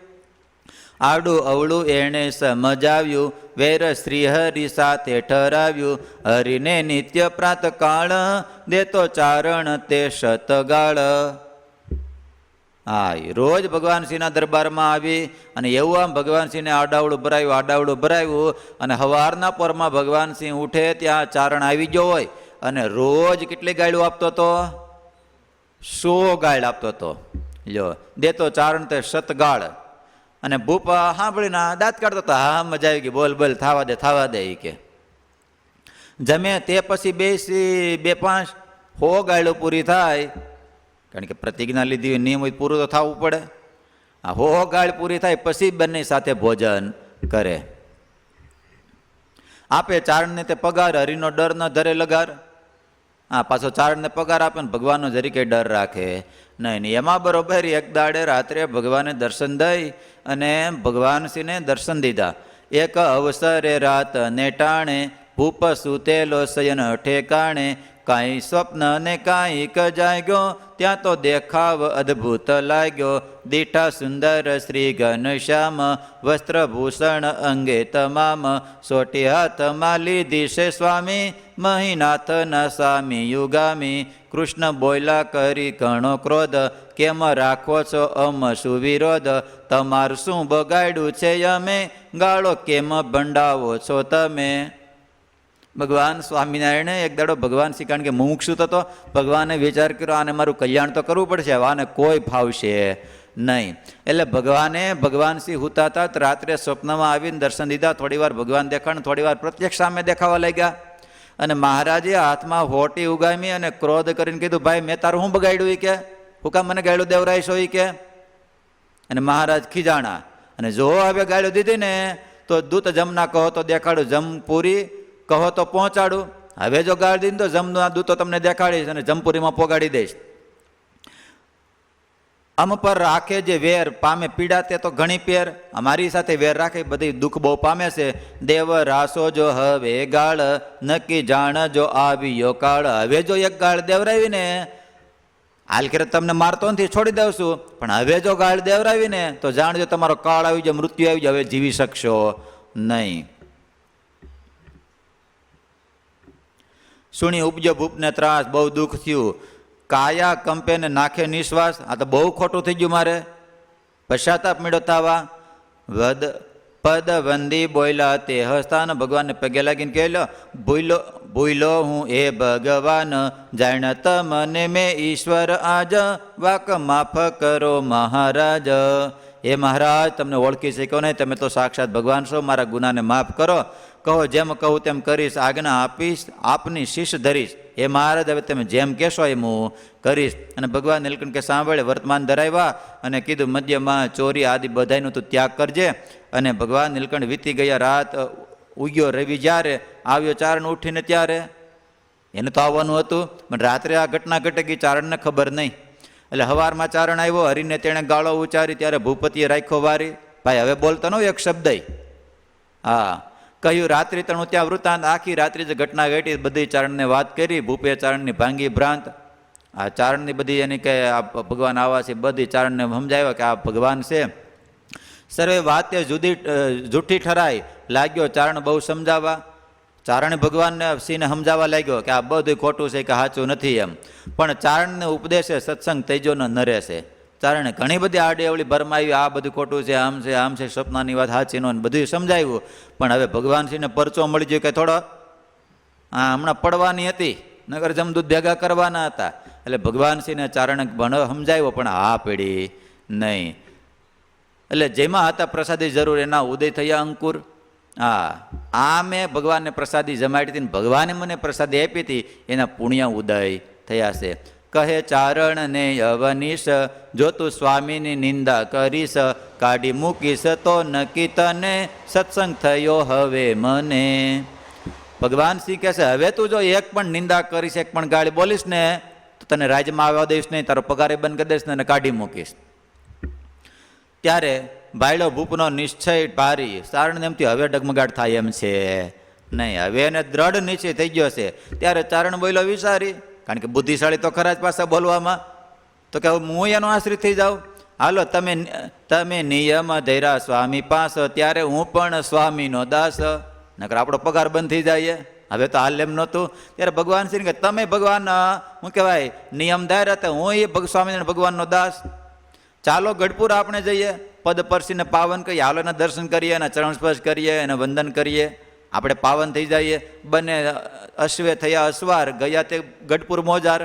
આડું અવળું એણે સમજાવ્યું, વેર શ્રીહરિ સાથે ઠરાવ્યું. હરિને નિત્ય પ્રાતકાળ, દેતો ચારણ તે શતગાળ. હા, રોજ ભગવાનસિંહના દરબારમાં આવી અને એવું આમ ભગવાનસિંહને આડાવડું ભરાવ્યું. અને સવારના પોરમાં ભગવાનસિંહ ઉઠે ત્યાં ચારણ આવી ગયો હોય, અને રોજ કેટલી ગાળો આપતો હતો? 100 ગાળ આપતો હતો. લ્યો, દેતો ચારણ તે શતગાળ. અને ભૂપા સાંભળીને દાંત કાઢતો હતો. હા, મજા આવી ગઈ, બોલ બોલ, થાવા દે એ કે. જમે તે પછી બેસી 2-5 100 ગાળો પૂરી થાય, કારણ કે પ્રતિજ્ઞા લીધી નિયમ હોય, પૂરું તો થવું પડે. આ 100 ગાળ પૂરી થાય પછી બંને સાથે ભોજન કરે. આપે ચારણને તે પગાર, હરિનો ડર ન ધરે લગાર. હા, પાછો ચારણને પગાર આપે ને ભગવાનનો જરી કંઈ ડર રાખે નહીં. એમાં બરોબર એક દાડે રાત્રે ભગવાને દર્શન દઈ અને ભગવાનશ્રીને દર્શન દીધા. એક અવસરે રાત ને ટાણે, ભૂપ સૂતેલો શયન ઠેકાણે. કાંઈ સ્વપ્ન ને કાંઈક જાગ્યો, ત્યાં તો દેખાવ અદ્ભુત લાગ્યો. દીઠા સુંદર શ્રી ઘનશ્યામ, વસ્ત્રભૂષણ અંગે તમામ. સોટી હાથમાં લીધી છે સ્વામી, મહીનાથના સ્વામી યુગામી. કૃષ્ણ બોલ્યા કરી ઘણો ક્રોધ, કેમ રાખો છો અમ સુવિરોધ. તમારું શું બગાડ્યું છે અમે, ગાળો કેમ ભંડાવો છો તમે. ભગવાન સ્વામિનારાયણે એક દાડો ભગવાન શ્રી, કારણ કે મુમુક્ષુ હતો, ભગવાને વિચાર કર્યો આને મારું કલ્યાણ તો કરવું પડશે, આને કોઈ ફાવશે નહીં. એટલે ભગવાન શ્રી હુતા હતા, રાત્રે સ્વપ્નમાં આવીને દર્શન દીધા. થોડી વાર ભગવાન દેખાણ, થોડી વાર પ્રત્યક્ષ સામે દેખાવા લાગ્યા. અને મહારાજે હાથમાં હોટી ઉગામી અને ક્રોધ કરીને કીધું, ભાઈ મેં તારું શું બગાડ્યું? એ કે હું કામ મને ગાળું દેવરાઈશો? એ કે. અને મહારાજ ખીજાણા. અને જો હવે ગાળું દીધી ને તો દૂત જમના કહો તો દેખાડું, જમ પૂરી કહો તો પહોંચાડું. હવે જો ગાળ દીધી તો જમના દૂતો તમને દેખાડીશ અને જમપુરીમાં પોગાડી દઈશ. અમ પર રાખે જે વેર, પામે પીડા તે તો ઘણી પેર. અમારી સાથે વેર રાખે, બધી દુઃખ બહુ પામે છે. દેવ રાસો જો હવે ગાળ, નક્કી જાણ જો આવ્યો કાળ. હવે જો એક ગાળ દેવરાવીને, હાલ કરે તમને મારતો નથી, છોડી દઉં છું, પણ હવે જો ગાળ દેવરાવીને તો જાણજો તમારો કાળ આવી જાય, મૃત્યુ આવી જાય, હવે જીવી શકશો નહીં. સુણી ઉપજો ભૂપને ત્રાસ, બહુ દુઃખ થયું. કાયા કંપે ને નાખે નિશ્વાસ. આ તો બહુ ખોટું થઈ ગયું મારે, પશ્ચાતાપ મેળો થવા. પદ વંદી બોલ્યા તે હસ્તાન, ભગવાનને પગે લાગીને કહેલો, ભૂલો હું એ ભગવાન, જાણત મને મેં ઈશ્વર આજ, વાક માફ કરો મહારાજ. હે મહારાજ, તમને ઓળખી શક્યો નહીં, તમે તો સાક્ષાત ભગવાન છો, મારા ગુનાને માફ કરો. કહો જેમ કહું તેમ કરીશ, આજ્ઞા આપીશ, આપની શીશ ધરીશ. હે મહારાજ, હવે તમે જેમ કહેશો એમ હું કરીશ. અને ભગવાન નીલકંઠ કે સાંભળે, વર્તમાન ધરાવ્યા અને કીધું મધ્યમાં ચોરી આદિ બધાયનું તું ત્યાગ કરજે. અને ભગવાન નીલકંઠ વીતી ગયા. રાત ઉગ્યો રવિ જ્યારે આવ્યો ચારણ ઉઠીને, ત્યારે એને તો આવવાનું હતું, પણ રાત્રે આ ઘટના ઘટે ગઈ, ચારણને ખબર નહીં. એટલે સવારમાં ચારણ આવ્યો, હરીને તેણે ગાળો ઉચ્ચારી. ત્યારે ભૂપતિએ રાખ્યો વારી, ભાઈ હવે બોલતો ન એક શબ્દ. હા, કહ્યું રાત્રિ તણું ત્યાં વૃત્તાંત. આખી રાત્રિ જે ઘટના ઘટી બધી ચારણને વાત કરી. ભૂપે ચારણની ભાંગી ભ્રાંત. આ ચારણની બધી એની કે આ ભગવાન આવા છે, બધી ચારણને સમજાવ્યા કે આ ભગવાન છે. સર્વે વાતે જૂઠી ઠરાઈ લાગ્યો ચારણ બહુ સમજાવવા. ચારણ ભગવાનને સિંહને સમજાવવા લાગ્યો કે આ બધું ખોટું છે કે સાચું નથી એમ. પણ ચારણને ઉપદેશે સત્સંગ તેજો ન નરે છે. ચારણે ઘણી બધી આડેવળી ભરમાવી, આ બધું ખોટું છે, આમ છે, સપનાની વાત સાચી નો, બધું સમજાવ્યું. પણ હવે ભગવાન સિંહને પરચો મળી ગયો કે થોડો હમણાં પડવાની હતી, નગર જમદૂત ભેગા કરવાના હતા. એટલે ભગવાન સિંહને ચારણે સમજાવ્યો પણ હા પડી નહીં. એટલે જેમાં હતા પ્રસાદી જરૂર એના ઉદય થયા અંકુર. આ મેં ભગવાનને પ્રસાદી જમાડી હતી, ભગવાને મને પ્રસાદી આપી હતી, એના પુણ્ય ઉદય થયા છે. કહે ચારણ ને અવનીશ, જો તું સ્વામીની નિંદા કરીશ, કાઢી મૂકીશ તો નક્કી તને, સત્સંગ થયો હવે મને. ભગવાન શ્રી કહે છે હવે તું જો એક પણ નિંદા કરીશ, એક પણ ગાળી બોલીશ ને તો તને રાજ્યમાં આવવા દઈશ નહીં, તારો પગારે બંધ કરી દઈશ ને કાઢી મૂકીશ. ત્યારે ભાઈડો ભૂપનો નિશ્ચય ભારી, ચારણને એમથી હવે ડગમગાટ થાય એમ છે નહીં, હવે એને દ્રઢ નિશ્ચય થઈ ગયો છે. ત્યારે ચારણ બોલ્યો વિચારી, કારણ કે બુદ્ધિશાળી તો ખરા જ પાછા બોલવામાં, તો કે હું એનો આશ્રિત થઈ જાઉં. હાલો તમે નિયમ ધૈરા સ્વામી પાસ, ત્યારે હું પણ સ્વામીનો દાસ, નકર આપણો પગાર બંધ થઈ જાય. હવે તો હાલ એમ નહોતું. ત્યારે ભગવાન શ્રી કે તમે ભગવાન શું કહેવાય નિયમ ધાર્યા હતા, હું એ સ્વામિનારાયણ ભગવાનનો દાસ. ચાલો ગઢપુર આપણે જઈએ, પદ પરસીને પાવન કરીએ, હાલો એના દર્શન કરીએ, એના ચરણ સ્પર્શ કરીએ, એને વંદન કરીએ, આપણે પાવન થઈ જઈએ. બંને અશ્વે થયા અસવાર, ગયા તે ગઢપુર મોજાર.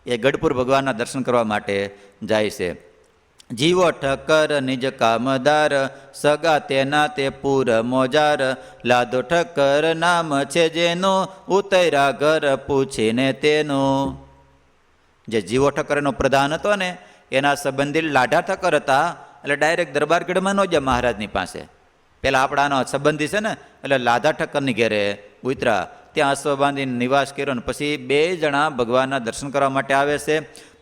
એ ગઢપુર ભગવાનના દર્શન કરવા માટે જાય છે. જીવો ઠક્કર નિજ કામદાર, સગા તેના તે પૂર મોજાર, લાદો ઠક્કર નામ છે જેનું, ઉતર્યા ઘર પૂછીને તેનું. જે જીવો ઠક્કરનો પ્રધાન હતો ને એના સંબંધી લાઢા ઠક્કર હતા. એટલે ડાયરેક્ટ દરબારગઢમાં ન ગયા મહારાજની પાસે, પેલા આપણાનો સંબંધી છે ને, એટલે લાધા ઠક્કરની ઘેરે ઉતરા, ત્યાં અશ્વ બાંધીને નિવાસ કર્યો. ને પછી બે જણા ભગવાનના દર્શન કરવા માટે આવે છે.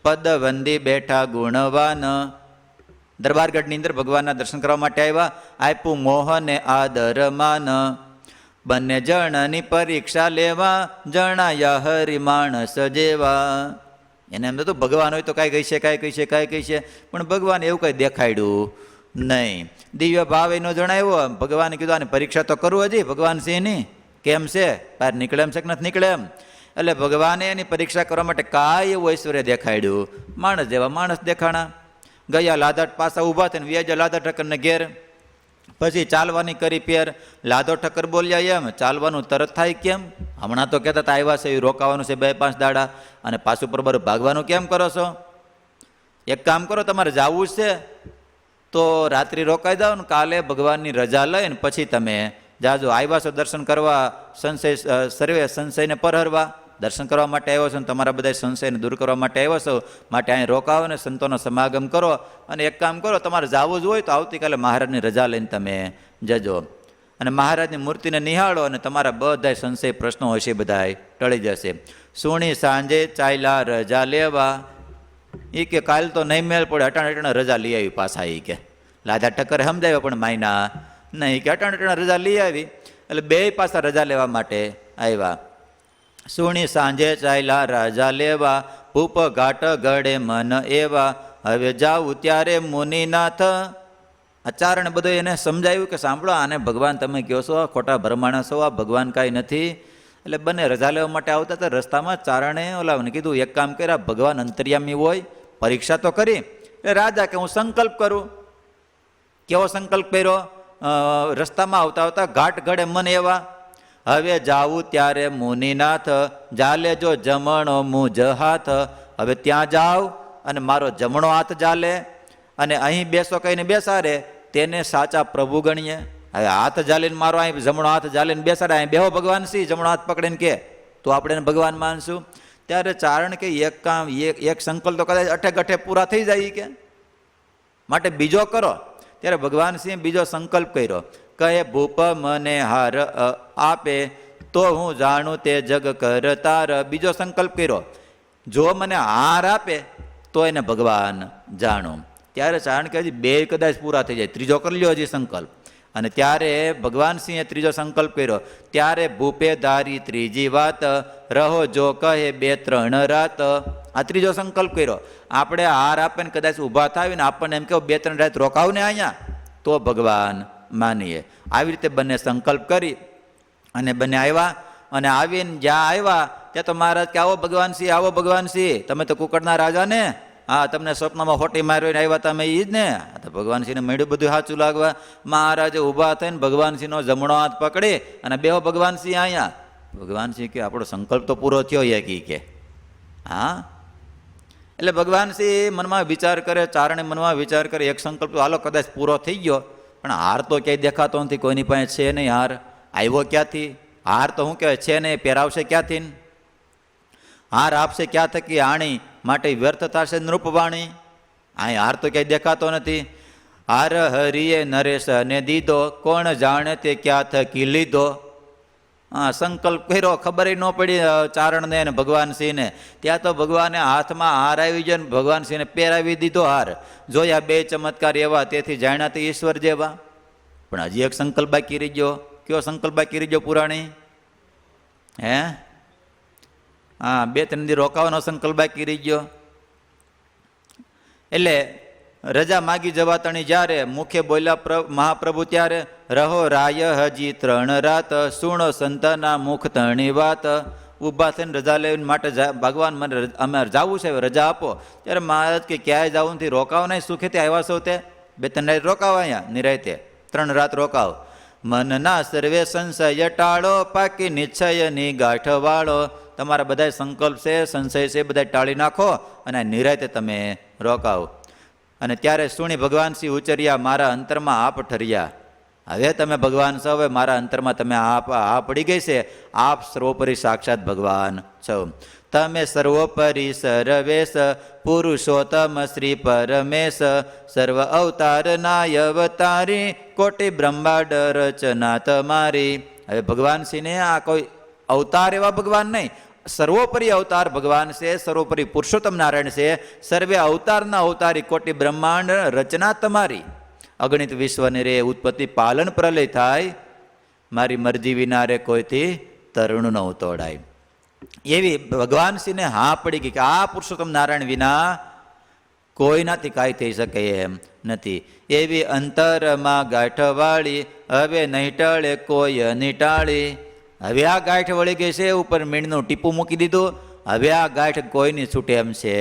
પદવંદી બેઠા ગુણવાન, દરબારગઢની અંદર ભગવાનના દર્શન કરવા માટે આવ્યા. આપ્યું મોહને આદરમાન, બંને જણની પરીક્ષા લેવા, જણાયા હરિ માણસ જેવા. એને એમ તો ભગવાન હોય તો કાંઈ કહી છે, કાંઈ કહી છે, કાંઈ કહી છે, પણ ભગવાન એવું કંઈ દેખાડ્યું નહીં. દિવ્ય ભાવ એનો જણાવ્યો. ભગવાને કીધું આને પરીક્ષા તો કરવું હજી ભગવાન સિંહની, કેમ છે બહાર નીકળે એમ છે કે નથી નીકળે એમ. એટલે ભગવાને એની પરીક્ષા કરવા માટે કાંઈ એવું ઐશ્વર્ય દેખાડ્યું, માણસ જેવા માણસ દેખાણા. ગયા લાધા પાછા ઊભા થઈને વ્યાજ લાધા ઠક્કરને ઘેર. પછી ચાલવાની કરી પેર. લાધો ઠક્કર બોલ્યા એમ ચાલવાનું તરત થાય કેમ, હમણાં તો કહેતા હતા આવ્યા છે એ રોકાવાનું છે 2-5 દાડા, અને પાછું બરોબર ભાગવાનું કેમ કરો છો? એક કામ કરો, તમારે જવું જ છે તો રાત્રિ રોકાઈ જાઓ ને, કાલે ભગવાનની રજા લઈને પછી તમે જાજો. આવ્યા છો દર્શન કરવા, સંશય સર્વે સંશયને પરહરવા, દર્શન કરવા માટે આવ્યો છો ને તમારા બધા સંશયને દૂર કરવા માટે આવ્યો છો, માટે અહીં રોકાવો ને સંતોનો સમાગમ કરો. અને એક કામ કરો, તમારે જવું જ હોય તો આવતીકાલે મહારાજની રજા લઈને તમે જજો, અને મહારાજની મૂર્તિને નિહાળો, અને તમારા બધા સંશય પ્રશ્નો હશે બધા ટળી જશે. સુણી સાંજે ચાલ્યા રજા લેવા, એ કે કાલ તો નહીં મેળ પડે, અટાણા રજા લઈ આવી પાછા. એ કે લાધા ઠક્કરે સમજાવ્યો પણ માયના નહીં, કે અટાણા રજા લઈ આવી. એટલે બે પાછા રજા લેવા માટે આવ્યા. સુણી સાંજે ચાલ્યા રાજા લેવા, ભૂપ ઘાટ ગળે મન એવા, હવે જાઉં ત્યારે મુનિનાથ. આચાર્યને બધું એને સમજાવ્યું કે સાંભળો, આને ભગવાન તમે કહો છો, ખોટા ભરમાણા છો, આ ભગવાન કાંઈ નથી. એટલે બંને રજા લેવા માટે આવતા હતા. રસ્તામાં ચારણે ઓલાને કીધું એક કામ કર્યા, ભગવાન અંતર્યામી હોય, પરીક્ષા તો કરી. એટલે રાજા કે હું સંકલ્પ કરું. કેવો સંકલ્પ કર્યો? રસ્તામાં આવતા આવતા ઘાટ ગળે મન એવા, હવે જાવું ત્યારે મુનિનાથ, જાલે જો જમણો મુજ હાથ. હવે ત્યાં જાઓ અને મારો જમણો હાથ જાલે, અને અહીં બેસો કહીને બેસાડે તેને સાચા પ્રભુ ગણીએ. હવે હાથ જાલીને મારો અહીં જમણો હાથ જાલીને બેસાડે, અહીં બેહો ભગવાન શ્રી, જમણો હાથ પકડીને કે તો આપણે એને ભગવાન માનશું. ત્યારે ચારણ કે એક કામ, એક સંકલ્પ તો કદાચ અઠે ગઠે પૂરા થઈ જાય કે, માટે બીજો કરો. ત્યારે ભગવાન સિંહ બીજો સંકલ્પ કર્યો. કહે ભૂપ મને હાર આપે, તો હું જાણું તે જગ કર તાર. બીજો સંકલ્પ કર્યો, જો મને હાર આપે તો એને ભગવાન જાણું. ત્યારે ચારણ કે હજી બે કદાચ પૂરા થઈ જાય, ત્રીજો કરી લ્યો હજી સંકલ્પ. અને ત્યારે ભગવાન સિંહે ત્રીજો સંકલ્પ કર્યો. ત્યારે ભૂપે ધારી ત્રીજી વાત, રહો જો કહે 2-3 રાત. આ ત્રીજો સંકલ્પ કર્યો. આપણે હાર આપે ને કદાચ ઊભા થાવીને આપણને એમ કહો 2-3 રાત રોકાવ ને અહીંયા, તો ભગવાન માનીએ. આવી રીતે બંને સંકલ્પ કરી અને બંને આવ્યા. અને આવીને જ્યાં આવ્યા ત્યાં તો મહારાજ કે આવો ભગવાનસિંહ, આવો ભગવાનસિંહ, તમે તો કુકડના રાજા ને, હા તમને સ્વપ્નમાં હોટી માર્યો ને આવ્યા તમે એ જ ને. તો ભગવાનસિંહને મળ્યું બધું સાચું લાગવા. મહારાજે ઊભા થઈને ભગવાનસિંહનો જમણો હાથ પકડી અને બેહો ભગવાનસિંહ અહીંયા. ભગવાનસિંહ કે આપણો સંકલ્પ તો પૂરો થયો યકી કે હા. એટલે ભગવાનસિંહ મનમાં વિચાર કરે, ચારણે મનમાં વિચાર કરે, એક સંકલ્પ તો હાલો કદાચ પૂરો થઈ ગયો, પણ હાર તો ક્યાંય દેખાતો નથી, કોઈની પાસે છે નહીં હાર. આવ્યો ક્યાંથી? હાર તો શું કહેવાય છે નહીં, પહેરાવશે ક્યાંથી? હાર આપશે ક્યાં થકી આણી, માટે વ્યર્થ થશે નૃપવાણી. અહીં હાર તો ક્યાંય દેખાતો નથી. હાર હરિએ નરેશ ને દીધો, કોણ જાણે તે ક્યાં થકી લીધો. હા, સંકલ્પ કર્યો, ખબર ન પડી ચારણને અને ભગવાનસિંહને. ત્યાં તો ભગવાને હાથમાં હાર આવી ગયો ને ભગવાનસિંહને પહેરાવી દીધો હાર. જોયા બે ચમત્કાર એવા, તેથી જાણ્યા તે ઈશ્વર જેવા. પણ હજી એક સંકલ્પ બાકી રહી ગયો. કયો સંકલ્પ બાકી રહી ગયો પુરાણી? હે? હા, 2-3 દી રોકાવાનો સંકલ્પ બાકી રહી ગયો. એટલે રજા માગી જવા તણી જ્યારે મુખે બોલ્યા મહાપ્રભુ ત્યારે, રહો રાય હજી 3 રાત, સુણો સંતના મુખ તણી વાત. ઊભા થઈને રજા લેવા માટે ભગવાન મને અમે જવું છે, રજા આપો. ત્યારે મહારાજ કે ક્યાંય જવું નથી, રોકાવ નહીં, સુખેથી આવ્યા છો તે 2-3 રાત રોકાવ, અહીંયા નિરાયતે 3 રાત રોકાવ. મનના સર્વે સંશય ટાળો, પાકી નિશ્ચયની ગાંઠ વાળો. તમારા બધા સંકલ્પ છે, સંશય છે, બધા ટાળી નાખો અને નિરાયતે તમે રોકાવ. અને ત્યારે સુણી ભગવાનસિંહ ઉચર્યા, મારા અંતરમાં આપ ઠર્યા. હવે તમે ભગવાન છો, હવે મારા અંતરમાં તમે આ પડી ગઈ છે. આપ સર્વોપરી સાક્ષાત ભગવાન છો. તમે સર્વોપરી સર્વેશ, પુરુષોત્તમ શ્રી પરમેશ. સર્વ અવતાર નાય અવતારી, કોટી બ્રહ્માંડ રચના તમારી. હવે ભગવાનસિંહને આ કોઈ અવતાર એવા ભગવાન નહીં, સર્વોપરી અવતાર ભગવાન છે, સર્વોપરી પુરુષોત્તમ નારાયણ છે. સર્વે અવતારના અવતારી, કોટી બ્રહ્માંડ રચના તમારી. અગણિત વિશ્વની રે ઉત્પત્તિ પાલન પ્રલય થાય, મારી મરજી વિના રે કોઈથી તરુણ ન તોડાય. એવી ભગવાનસિંહને હા પડી ગઈ કે આ પુરુષોત્તમ નારાયણ વિના કોઈનાથી કાંઈ થઈ શકે એમ નથી. એવી અંતરમાં ગાંઠવાળી, હવે નહીં ટળે કોઈ નિટાળી. હવે આ ગાંઠ વળી ગઈ છે, ઉપર મીણનું ટીપું મૂકી દીધું. હવે આ ગાંઠ કોઈની છૂટે એમ છે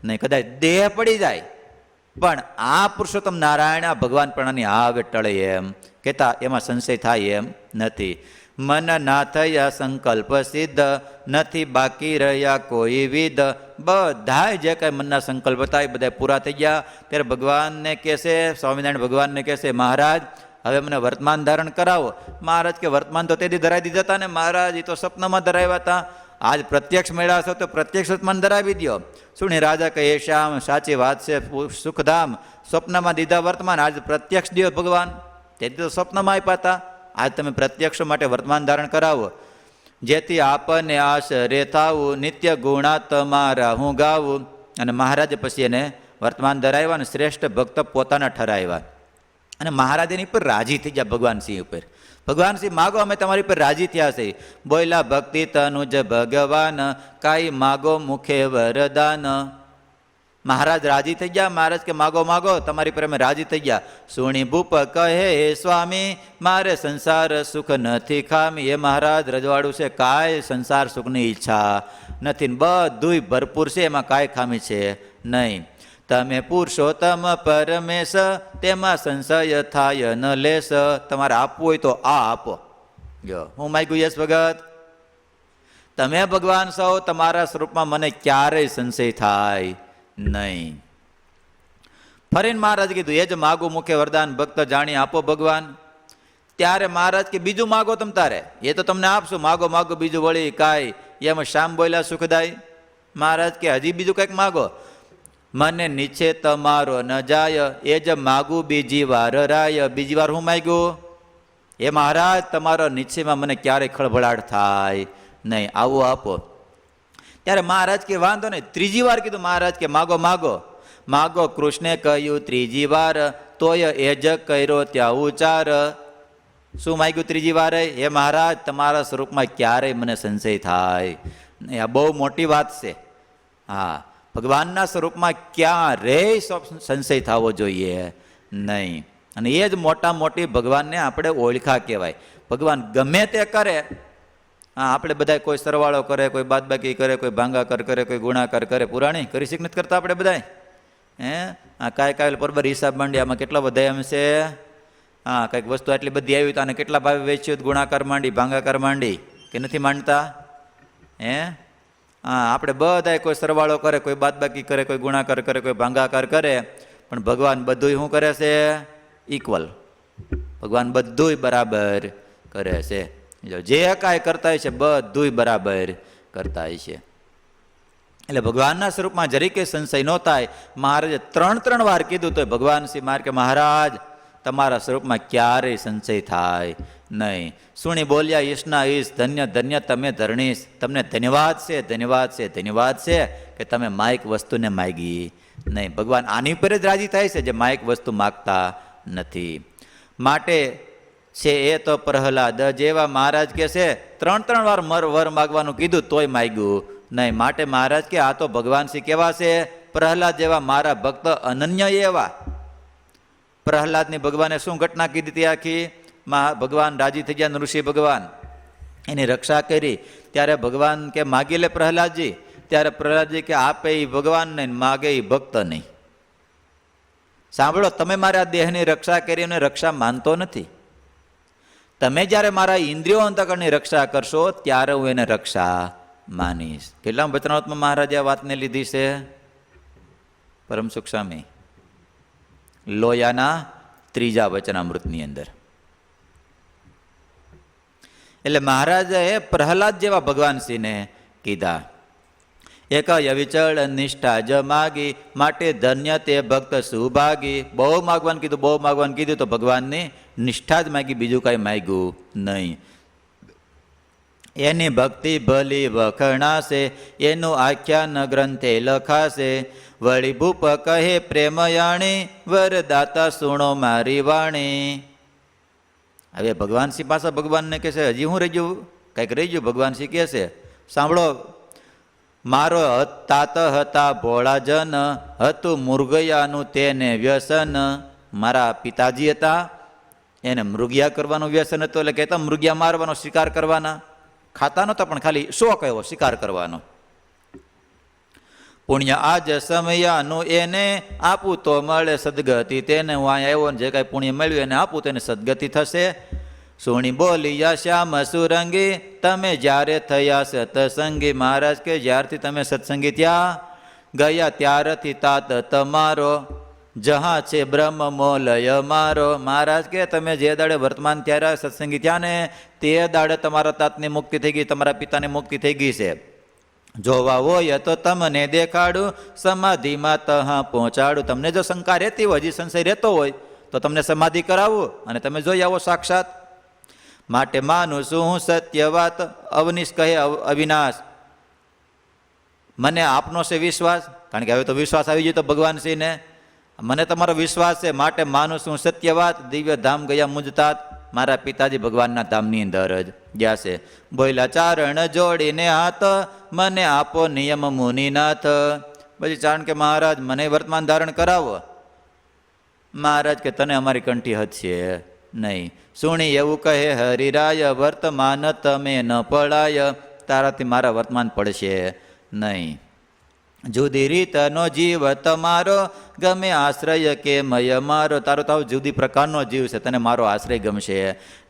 નહીં. કદાચ દેહ પડી જાય પણ આ પુરુષોત્તમ નારાયણ આ ભગવાન પ્રણાની હા હવે ટળે એમ કહેતા એમાં સંશય થાય એમ નથી. મન ના થયા સંકલ્પ સિદ્ધ, નથી બાકી રહ્યા કોઈ વિધ. બધા જે કાંઈ મનના સંકલ્પ હતા એ બધા પૂરા થઈ ગયા. ત્યારે ભગવાનને કહેશે, સ્વામિનારાયણ ભગવાનને કહેશે, મહારાજ હવે મને વર્તમાન ધારણ કરાવો. મહારાજ કે વર્તમાન તો તેથી ધરાવી દીધા હતા ને મહારાજ, એ તો સ્વપ્નમાં ધરાવ્યા હતા. આજ પ્રત્યક્ષ મેળા છો તો પ્રત્યક્ષ વર્તમાન ધરાવી દો. સુણી રાજા કહે, શ્યામ સાચી વાત છે સુખધામ, સ્વપ્નમાં દીધા વર્તમાન, આજ પ્રત્યક્ષ દો ભગવાન. તેથી તો સ્વપ્નમાં આપ્યા હતા, આજ તમે પ્રત્યક્ષ માટે વર્તમાન ધારણ કરાવો. જેથી આપણને આશરે થાવું, નિત્ય ગુણા તમારા હું ગાવું. અને મહારાજે પછી એને વર્તમાન ધરાવ્યા અને શ્રેષ્ઠ ભક્ત પોતાના ઠરાવ્યા. અને મહારાજ એની પર રાજી થઈ ગયા ભગવાનસિંહ ઉપર. ભગવાનસિંહ માગો અમે તમારી પર રાજી થયા છે. બોલ્યા ભક્તિ તનુજ ભગવાન, કાંઈ માગો મુખે વરદાન. મહારાજ રાજી થઈ ગયા. મહારાજ કે માગો માગો, તમારી પર અમે રાજી થઈ ગયા. સુણી ભૂપ કહે, હે સ્વામી મારે સંસાર સુખ નથી ખામી. એ મહારાજ રજવાડું છે, કાંઈ સંસાર સુખની ઈચ્છા નથી, બધુંય ભરપૂર છે, એમાં કાંઈ ખામી છે નહીં. તમે પુરુષોત્તમ પરમેશ, તેમાં સંશય થાય ન લેશ. તમારે આપવું હોય તો આ આપો. જો હું માગ્યું યશ ભગત, તમે ભગવાન છો, તમારા સ્વરૂપમાં મને ક્યારેય સંશય થાય નહીં. ફરીને મહારાજ કીધું, એ જ માગું મુખે વરદાન, ભક્ત જાણી આપો ભગવાન. ત્યારે મહારાજ કે બીજું માગો તમ તારે, એ તો તમને આપશું, માગો માગો બીજું વળી કાંઈ. એમાં શ્યામ બોલ્યા સુખદાય. મહારાજ કે હજી બીજું કંઈક માગો. મને નીચે તમારો ન જાય, એ જ માગું બીજી વાર રાય. બીજી વાર હું માગ્યું? એ મહારાજ તમારો નિશ્ચયમાં મને ક્યારેય ખળભળાટ થાય નહીં, આવું આપો. ત્યારે મહારાજ કે વાંધો નહીં. ત્રીજી વાર કીધું મહારાજ કે માગો માગો. માગો કૃષ્ણે કહ્યું ત્રીજી વાર, તોય એ જ કર્યો ત્યાં ઉચાર. શું માગ્યું ત્રીજી વાર? એ મહારાજ તમારા સ્વરૂપમાં ક્યારેય મને સંશય થાય. આ બહુ મોટી વાત છે. હા, ભગવાનના સ્વરૂપમાં ક્યારેય સંશય થવો જોઈએ નહીં. અને એ જ મોટા મોટી ભગવાનને આપણે ઓળખા કહેવાય. ભગવાન ગમે તે કરે, હા, આપણે બધા કોઈ સરવાળો કરે, કોઈ બાદબાકી કરે, કોઈ ભાંગાકાર કરે, કોઈ ગુણાકાર કરે, પુરાણી કરી શીખ નથી કરતા આપણે બધા. આ કાંઈ બરોબર હિસાબ માંડી, આમાં કેટલા બધા એમ છે, હા, કંઈક વસ્તુ આટલી બધી આવી તો આને કેટલા ભાવે વેચ્યું, ગુણાકાર માંડી, ભાંગાકાર માંડી, કે નથી માંડતા? હા, આપણે બધા કોઈ સરવાળો કરે, કોઈ બાદબાકી કરે, કોઈ ગુણાકાર કરે, કોઈ ભાંગાકાર કરે, પણ ભગવાન બધુંય શું કરે છે? ઇક્વલ. ભગવાન બધુંય બરાબર કરે છે. જે કાંઈ કરતા હોય છે બધુંય બરાબર કરતા હોય છે. એટલે ભગવાનના સ્વરૂપમાં જરીકે સંશય ન થાય. મહારાજે 3 વાર કીધું તો ભગવાન શ્રી માર કે મહારાજ તમારા સ્વરૂપમાં ક્યારેય સંશય થાય નહીં. સુણી બોલ્યા ઈશના ઈશ, ધન્ય ધન્ય તમે ધરણીશ. તમને ધન્યવાદ છે, ધન્યવાદ છે, ધન્યવાદ છે કે તમે માયક વસ્તુને માગી નહીં. ભગવાન આની પર જ રાજી થાય છે જે માયક વસ્તુ માગતા નથી. માટે છે એ તો પ્રહલાદ જેવા. મહારાજ કે છે 3 વાર વર માગવાનું કીધું તોય માગ્યું નહીં. માટે મહારાજ કે આ તો ભગવાન શ્રી કેવા છે? પ્રહલાદ જેવા મારા ભક્ત અનન્ય એવા. પ્રહલાદની ભગવાને શું ઘટના કીધી હતી આખી? ભગવાન રાજી થઈ ગયા, ઋષિ ભગવાન એની રક્ષા કરી. ત્યારે ભગવાન કે માગી લે પ્રહલાદજી. ત્યારે પ્રહલાદજી કે આપે એ ભગવાન નહીં, માગે એ ભક્ત નહીં. સાંભળો, તમે મારા દેહની રક્ષા કરી અને રક્ષા માનતો નથી. તમે જ્યારે મારા ઇન્દ્રિયો અંતકરણની રક્ષા કરશો ત્યારે હું એને રક્ષા માનીશ. કેટલા વચનામૃતમાં મહારાજે આ વાતને લીધી છે? પરમ સુખ સ્વામી લોયાના 3જા વચનામૃતની અંદર. એટલે મહારાજે પ્રહલાદ જેવા ભગવાનશ્રીને કીધા એક અવિચળ નિષ્ઠા જ માગી, માટે ધન્ય તે ભક્ત સુભાગી. બહુ માગવાનું કીધું, બહુ માગવાનું કીધું તો ભગવાનની નિષ્ઠા જ માગી, બીજું કાંઈ માગ્યું નહીં. એની ભક્તિ ભલી વખણાશે, એનું આખ્યાન ગ્રંથે લખાશે. વળી ભૂપ કહે પ્રેમયાણી, વરદાતા સુણો મારી વાણી. હવે ભગવાનશ્રી પાસે ભગવાનને કહે છે હજી હું રહી ગયું, કંઈક રહી ગયું. ભગવાનશ્રી કહે છે સાંભળો, મારો તાત હતા ભોળા જન, હતું મૃગયાનું તેને વ્યસન. મારા પિતાજી હતા, એને મૃગયા કરવાનું વ્યસન હતું. એટલે કહેતા મૃગયા મારવાનો, શિકાર કરવાના. ખાતા નહોતા પણ ખાલી શોખ એવો શિકાર કરવાનો. પુણ્ય આજ સમયાનું એને આપું તો મળે સદગતિ તેને. હું અહીંયા આવ્યો ને જે કાંઈ પુણ્ય મળ્યું એને આપું તો એને સદગતિ થશે. સુણી બોલિયા શ્યામ સુરંગી, તમે જ્યારે થયા સત્સંગી. મહારાજ કે જ્યારથી તમે સત્સંગી ત્યાં ગયા ત્યારથી તાત તમારો, જહા છે બ્રહ્મ મોલય મારો. મહારાજ કે તમે જે દાડે વર્તમાન ત્યારે સત્સંગી થયા ને તે દાડે તમારા તાતની મુક્તિ થઈ ગઈ, તમારા પિતાની મુક્તિ થઈ ગઈ છે. જોવા હોય તો તમને દેખાડું, સમાધિમાં તહ પહોંચાડું. તમને જો શંકા રહેતી હોય, હજી સંશય રહેતો હોય તો તમને સમાધિ કરાવું અને તમે જોઈ આવો સાક્ષાત. માટે માનું છું હું સત્ય વાત, અવનિશ કહે અવિનાશ. મને આપનો છે વિશ્વાસ, કારણ કે હવે તો વિશ્વાસ આવી ગયો તો ભગવાનશ્રીને. મને તમારો વિશ્વાસ છે માટે માનું છું સત્ય વાત. દિવ્ય ધામ ગયા મુજતાત. મારા પિતાજી ભગવાનના ધામની અંદર જ ગયા છે. બોલ્યા ચારણ જોડીને હાથ, મને આપો નિયમ મુનિનાથ. પછી ચારણ કે મહારાજ મને વર્તમાન ધારણ કરાવો. મહારાજ કે તને અમારી કંઠી હદ છે નહીં. સુણી એવું કહે હરિરાય, વર્તમાન તમે ન પડાય. તારાથી મારા વર્તમાન પડશે નહીં. જુદી રીતનો જીવ તમારો, ગમે આશ્રય કે મય મારો. તારો તો જુદી પ્રકારનો જીવ છે, તને મારો આશ્રય ગમશે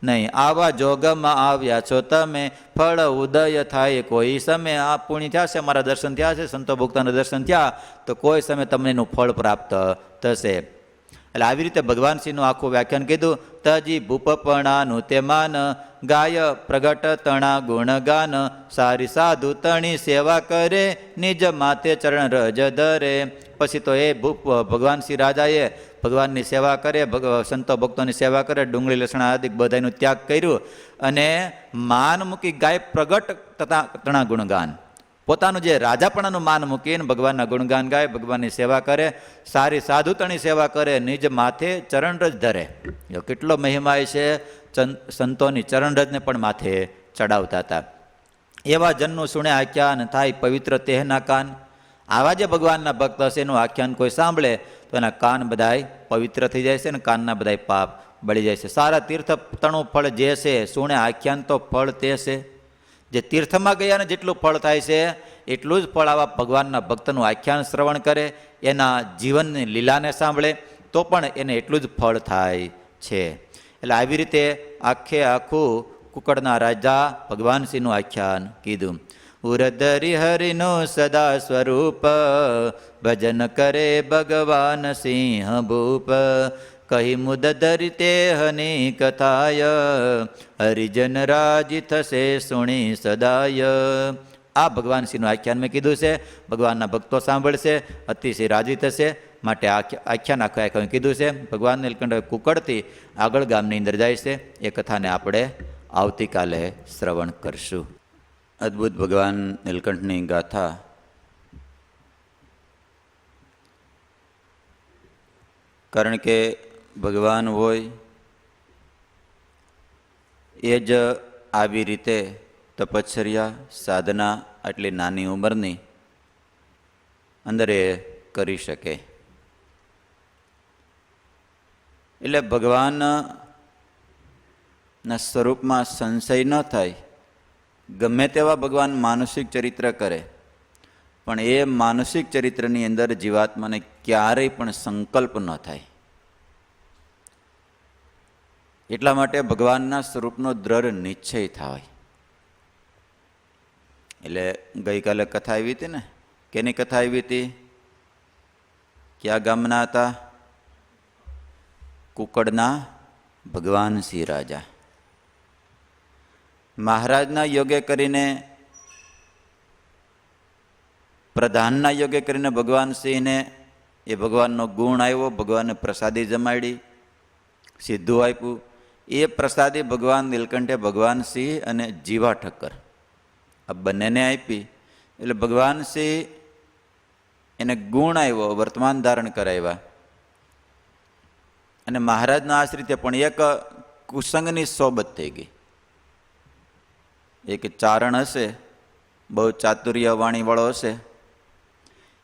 નહીં. આવા જોગમાં આવ્યા છો તમે, ફળ ઉદય થાય કોઈ સમય. આ પુણ્ય થયા છે, મારા દર્શન થયા છે, સંતો ભક્તોના દર્શન થયા તો કોઈ સમય તમને એનું ફળ પ્રાપ્ત થશે. એટલે આવી રીતે ભગવાનશ્રીનું આખું વ્યાખ્યાન કીધું. તજી ભૂપપણાનું તે માન, ગાય પ્રગટ તણા ગુણગાન. સારી સાધુ તણી સેવા કરે, નિજ માતે ચરણ રજ ધરે. પછી તો એ ભગવાન શ્રી રાજાએ ભગવાનની સેવા કરે, સંતો ભક્તોની સેવા કરે, ડુંગળી લસણા આદિ બધાનું ત્યાગ કર્યું અને માન મૂકી ગાય પ્રગટ તથા તણા ગુણગાન. પોતાનું જે રાજાપણાનું માન મૂકીને ભગવાનના ગુણગાન ગાય, ભગવાનની સેવા કરે, સારી સાધુતણી સેવા કરે, નિજ માથે ચરણરજ ધરે. કેટલો મહિમા છે. સંતોની ચરણરજને પણ માથે ચડાવતા હતા. એવા જનનું સુણે આખ્યાન થાય પવિત્ર તેહના કાન. આવા જે ભગવાનના ભક્ત હશે એનું આખ્યાન કોઈ સાંભળે તો એના કાન બધાય પવિત્ર થઈ જાય છે ને કાનના બધાય પાપ બળી જાય છે. સારા તીર્થ તણું ફળ જે છે સુણે આખ્યાન તો ફળ તે છે. જે તીર્થમાં ગયા ને જેટલું ફળ થાય છે એટલું જ ફળ આવા ભગવાનના ભક્તનું આખ્યાન શ્રવણ કરે, એના જીવનની લીલાને સાંભળે તો પણ એને એટલું જ ફળ થાય છે. એટલે આવી રીતે આખે આખું કુકડના રાજા ભગવાનસિંહનું આખ્યાન કીધું. ઉરધરી હરિનું સદા સ્વરૂપ, ભજન કરે ભગવાન સિંહ ભૂપ, કહી મુદ ધરી તે હની કથાય, હરિજન રાજી થશે સુણી સદાય. આ ભગવાન સિંહનું આખ્યાન મેં કીધું છે. ભગવાનના ભક્તો સાંભળશે, અતિશય રાજી થશે, માટે આખ્યાન આખું કીધું છે. ભગવાન નીલકંઠ કુકડથી આગળ ગામની અંદર જાય છે. એ કથાને આપણે આવતીકાલે શ્રવણ કરશું. અદ્ભુત ભગવાન નીલકંઠની ગાથા. કારણ કે ભગવાન હોય એ જ આવી રીતે તપશ્ચર્યા સાધના આટલી નાની ઉંમરની અંદર એ કરી શકે. એટલે ભગવાનના સ્વરૂપમાં સંશય ન થાય. ગમે તેવા ભગવાન માનસિક ચરિત્ર કરે પણ એ માનસિક ચરિત્રની અંદર જીવાત્માને ક્યારેય પણ સંકલ્પ ન થાય. એટલા માટે ભગવાનના સ્વરૂપનો દ્રઢ નિશ્ચય થાય. એટલે ગઈકાલે કથા આવી હતી ને, કેની કથા આવી હતી? ક્યાં ગામના હતા? કુકડના ભગવાનસિંહ રાજા. મહારાજના યોગે કરીને, પ્રધાનના યોગે કરીને ભગવાનસિંહને એ ભગવાનનો ગુણ આવ્યો, ભગવાનને પ્રસાદી જમાડી, સીધું આપ્યું. એ પ્રસાદી ભગવાન નીલકંઠે ભગવાનસિંહ અને જીવા ઠક્કર આ બંનેને આપી. એટલે ભગવાનસિંહ એને ગુણ આવ્યો, વર્તમાન ધારણ કરાવ્યા. અને મહારાજના આશ્રિત પણ એક કુસંગની સોબત થઈ ગઈ. એક ચારણ હશે, બહુ ચાતુર્ય વાણીવાળો હશે,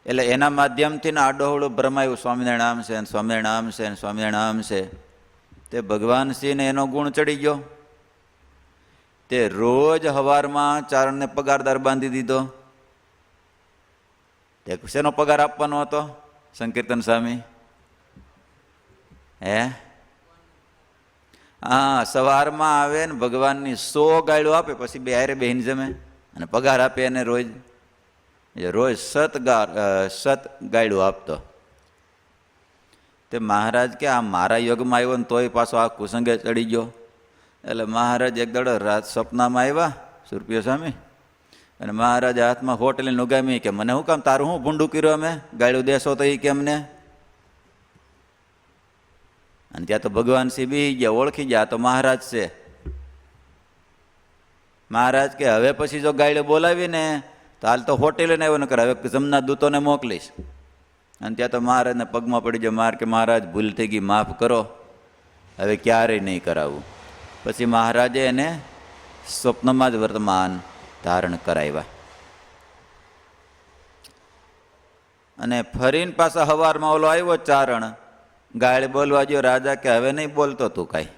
એટલે એના માધ્યમથી ને આડોહળું ભ્રમાયું સ્વામિનારાયણ આમ છે, સ્વામિનારાયણ આમ છે, સ્વામિનારાયણ આમ છે. તે ભગવાનસિંહને એનો ગુણ ચડી ગયો. તે રોજ હવારમાં ચારણને પગારદાર બાંધી દીધો. તે શેનો પગાર આપવાનો હતો? સંકીર્તન સ્વામી હા, સવારમાં આવે ને ભગવાનની 100 ગાયડો આપે, પછી બે હારે બેહીને જમે અને પગાર આપે એને રોજ. રોજ 7 ગાયડું આપતો. તે મહારાજ કે આ મારા યોગમાં આવ્યો ને તોય પાછો આ કુસંગે ચડી ગયો. એટલે મહારાજ એક દાડો રાત સપનામાં આવ્યા સુરપીય સ્વામી, અને મહારાજ હાથમાં હોટલે નુગામી કે મને શું કામ તારું શું ભૂંડું કર્યું, અમે ગાયડું દેશો તો એ કેમને? અને ત્યાં તો ભગવાનસિંહ બી ગયા, ઓળખી ગયા તો મહારાજ છે. મહારાજ કે હવે પછી જો ગાયડે બોલાવીને તો હાલ તો હોટેલે ને આવ્યો, ન કરે હવે જમના દૂતોને મોકલીશ. અને ત્યાં તો મહારાજને પગમાં પડી જાય. માર કે મહારાજ ભૂલ થઈ ગઈ, માફ કરો, હવે ક્યારેય નહીં કરાવું. પછી મહારાજે એને સ્વપ્નમાં જ વર્તમાન ધારણ કરાવ્યા. અને ફરીને પાછા હવારમાં ઓલો આવ્યો ચારણ, ગાળ બોલવા ગયો. રાજા કે હવે નહીં બોલતો તું કાંઈ,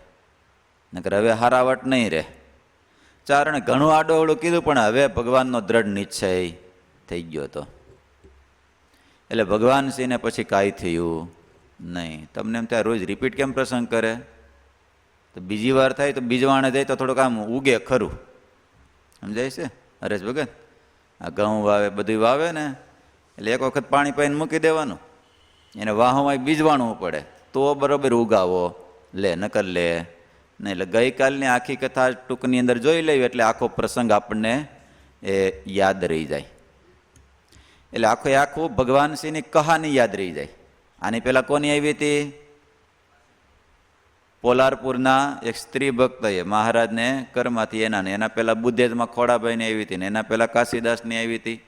નકર હવે હારાવટ નહીં રહે. ચારણે ઘણું આડોહળું કીધું પણ હવે ભગવાનનો દ્રઢ નિશ્ચય થઈ ગયો હતો. એટલે ભગવાનસિંહને પછી કાંઈ થયું નહીં. તમને એમ ત્યાં રોજ રિપીટ કેમ પ્રસંગ કરે? તો બીજી વાર થાય તો બીજવાણે જાય તો થોડુંક આમ ઉગે ખરું, સમજાય છે? હરેશ ભગત આ ઘઉં વાવે, બધું વાવે ને, એટલે એક વખત પાણી પાઈને મૂકી દેવાનું, એને વાહોમાં બીજવાણવું પડે તો બરાબર ઉગાવો લે, નકર લે નહીં. એટલે ગઈકાલની આખી કથા ટૂંકની અંદર જોઈ લેવી એટલે આખો પ્રસંગ આપણને એ યાદ રહી જાય. એટલે આખું ભગવાનસિંહની કહાની યાદ રહી જાય. આની પહેલાં કોની આવી હતી? પોલારપુરના એક સ્ત્રી ભક્તએ મહારાજને કરમાંથી એના પહેલાં બુદ્ધેજમાં ખોડાભાઈની આવી હતી ને એના પહેલાં કાશીદાસની આવી હતી.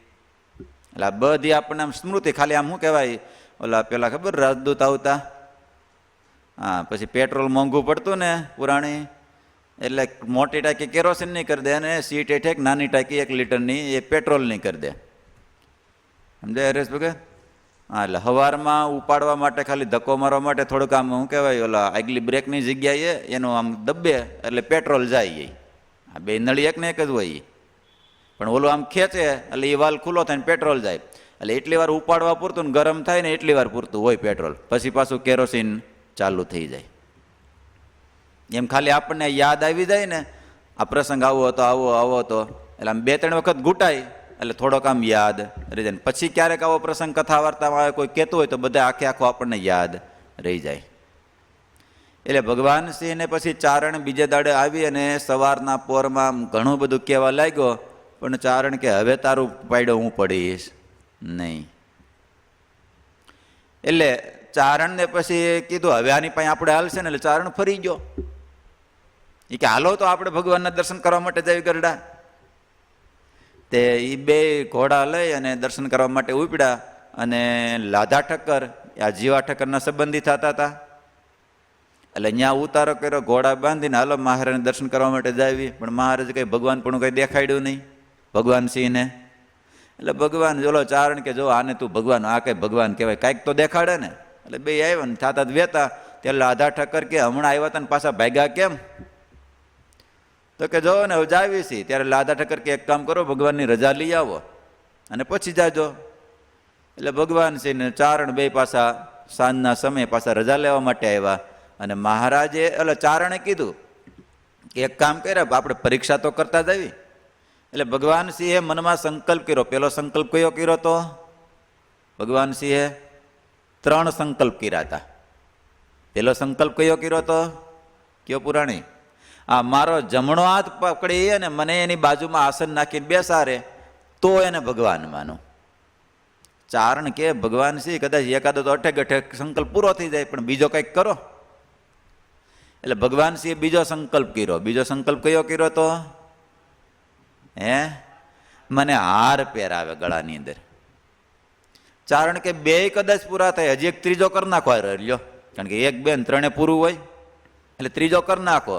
એટલે આ બધી આપણને આમ સ્મૃતિ, ખાલી આમ શું કહેવાય, ઓલા પેલા ખબર રાજદૂત આવતા, હા, પછી પેટ્રોલ મોંઘું પડતું ને પુરાણી, એટલે મોટી ટાંકી કેરોસીનની કરી દે અને સીટ હેઠે નાની ટાંકી 1 લીટરની એ પેટ્રોલની કરી દે. સમજાય હરેશ ભગત? હા, એટલે સવારમાં ઉપાડવા માટે ખાલી ધક્કો મારવા માટે થોડુંક આમ શું કહેવાય, ઓલા આગલી બ્રેકની જગ્યાએ એનું આમ દબે એટલે પેટ્રોલ જાય. આ બે નળી એક ને એક જ હોય, પણ ઓલો આમ ખેંચે એટલે એ વાલ ખુલ્લો થાય ને પેટ્રોલ જાય. એટલે એટલી વાર ઉપાડવા પૂરતું ને ગરમ થાય ને એટલી વાર પૂરતું હોય પેટ્રોલ, પછી પાછું કેરોસીન ચાલુ થઈ જાય. એમ ખાલી આપણને યાદ આવી જાય ને આ પ્રસંગ આવો હતો આવો આવો હતો, એટલે આમ 2-3 વખત ઘૂંટાય એટલે થોડોક આમ યાદ રહી જાય. પછી ક્યારેક આવો પ્રસંગ કથા વાર્તામાં આવે કોઈ કહેતું હોય તો બધા આખે આખો આપણને યાદ રહી જાય. એટલે ભગવાન સિંહને પછી ચારણ બીજે દાડે આવી અને સવારના પોરમાં ઘણું બધું કહેવા લાગ્યો, પણ ચારણ કે હવે તારું પાડ્યો હું પડીશ નહીં. એટલે ચારણને પછી કીધું હવે આની પાસે આપણે હાલશે ને, એટલે ચારણ ફરી ગયો. એ કે હાલો તો આપણે ભગવાનના દર્શન કરવા માટે જઈ ગરડા. તે એ બે ઘોડા લઈ અને દર્શન કરવા માટે ઉપડ્યા, અને લાધા ઠક્કર આ જીવા ઠક્કરના સંબંધી થતા હતા. એટલે અહીંયા ઉતારો કર્યો, ઘોડા બાંધીને હાલો મહારાજને દર્શન કરવા માટે જાવી. પણ મહારાજ કંઈ ભગવાન પણ કંઈ દેખાડ્યું નહીં ભગવાન સિંહને. એટલે ભગવાન ઓલો ચારણ કે જો આને તું ભગવાન, આ કઈ ભગવાન કહેવાય, કાંઈક તો દેખાડે ને. એટલે બે આવ્યા ને થતા વેતા, ત્યારે લાધા ઠક્કર કે હમણાં આવ્યા હતા ને પાછા ભાગ્યા કેમ? તો કે જો ને હવે જાવી છીએ. ત્યારે લાધા ઠક્કર કે એક કામ કરો, ભગવાનની રજા લઈ આવો અને પછી જાજો. એટલે ભગવાન સિંહ ને ચારણ બે પાછા સાંજના સમયે પાછા રજા લેવા માટે આવ્યા. અને મહારાજે એટલે ચારણે કીધું કે એક કામ કર્યા, આપણે પરીક્ષા તો કરતા જ આવી. એટલે ભગવાન સિંહે મનમાં સંકલ્પ કર્યો. પેલો સંકલ્પ કયો કર્યો તો? ભગવાન સિંહે 3 સંકલ્પ કર્યા હતા. પેલો સંકલ્પ કયો કર્યો તો? કયો પુરાણી? આ મારો જમણો હાથ પકડી અને મને એની બાજુમાં આસન નાખીને બેસાડે તો એને ભગવાન માનું. ચારણ કે ભગવાન સિંહ કદાચ એકાદો તો અઠે ગઠે સંકલ્પ પૂરો થઈ જાય, પણ બીજો કંઈક કરો. એટલે ભગવાન સિંહે બીજો સંકલ્પ કર્યો. બીજો સંકલ્પ કયો કર્યો તો? મને હાર પહેરાવે ગળાની અંદર. ચારણ કે બે કદાચ પૂરા થાય, હજી એક ત્રીજો કરી નાખો રહ્યો, કારણ કે 1, 2 ને 3 પૂરું હોય, એટલે ત્રીજો કરી નાખો.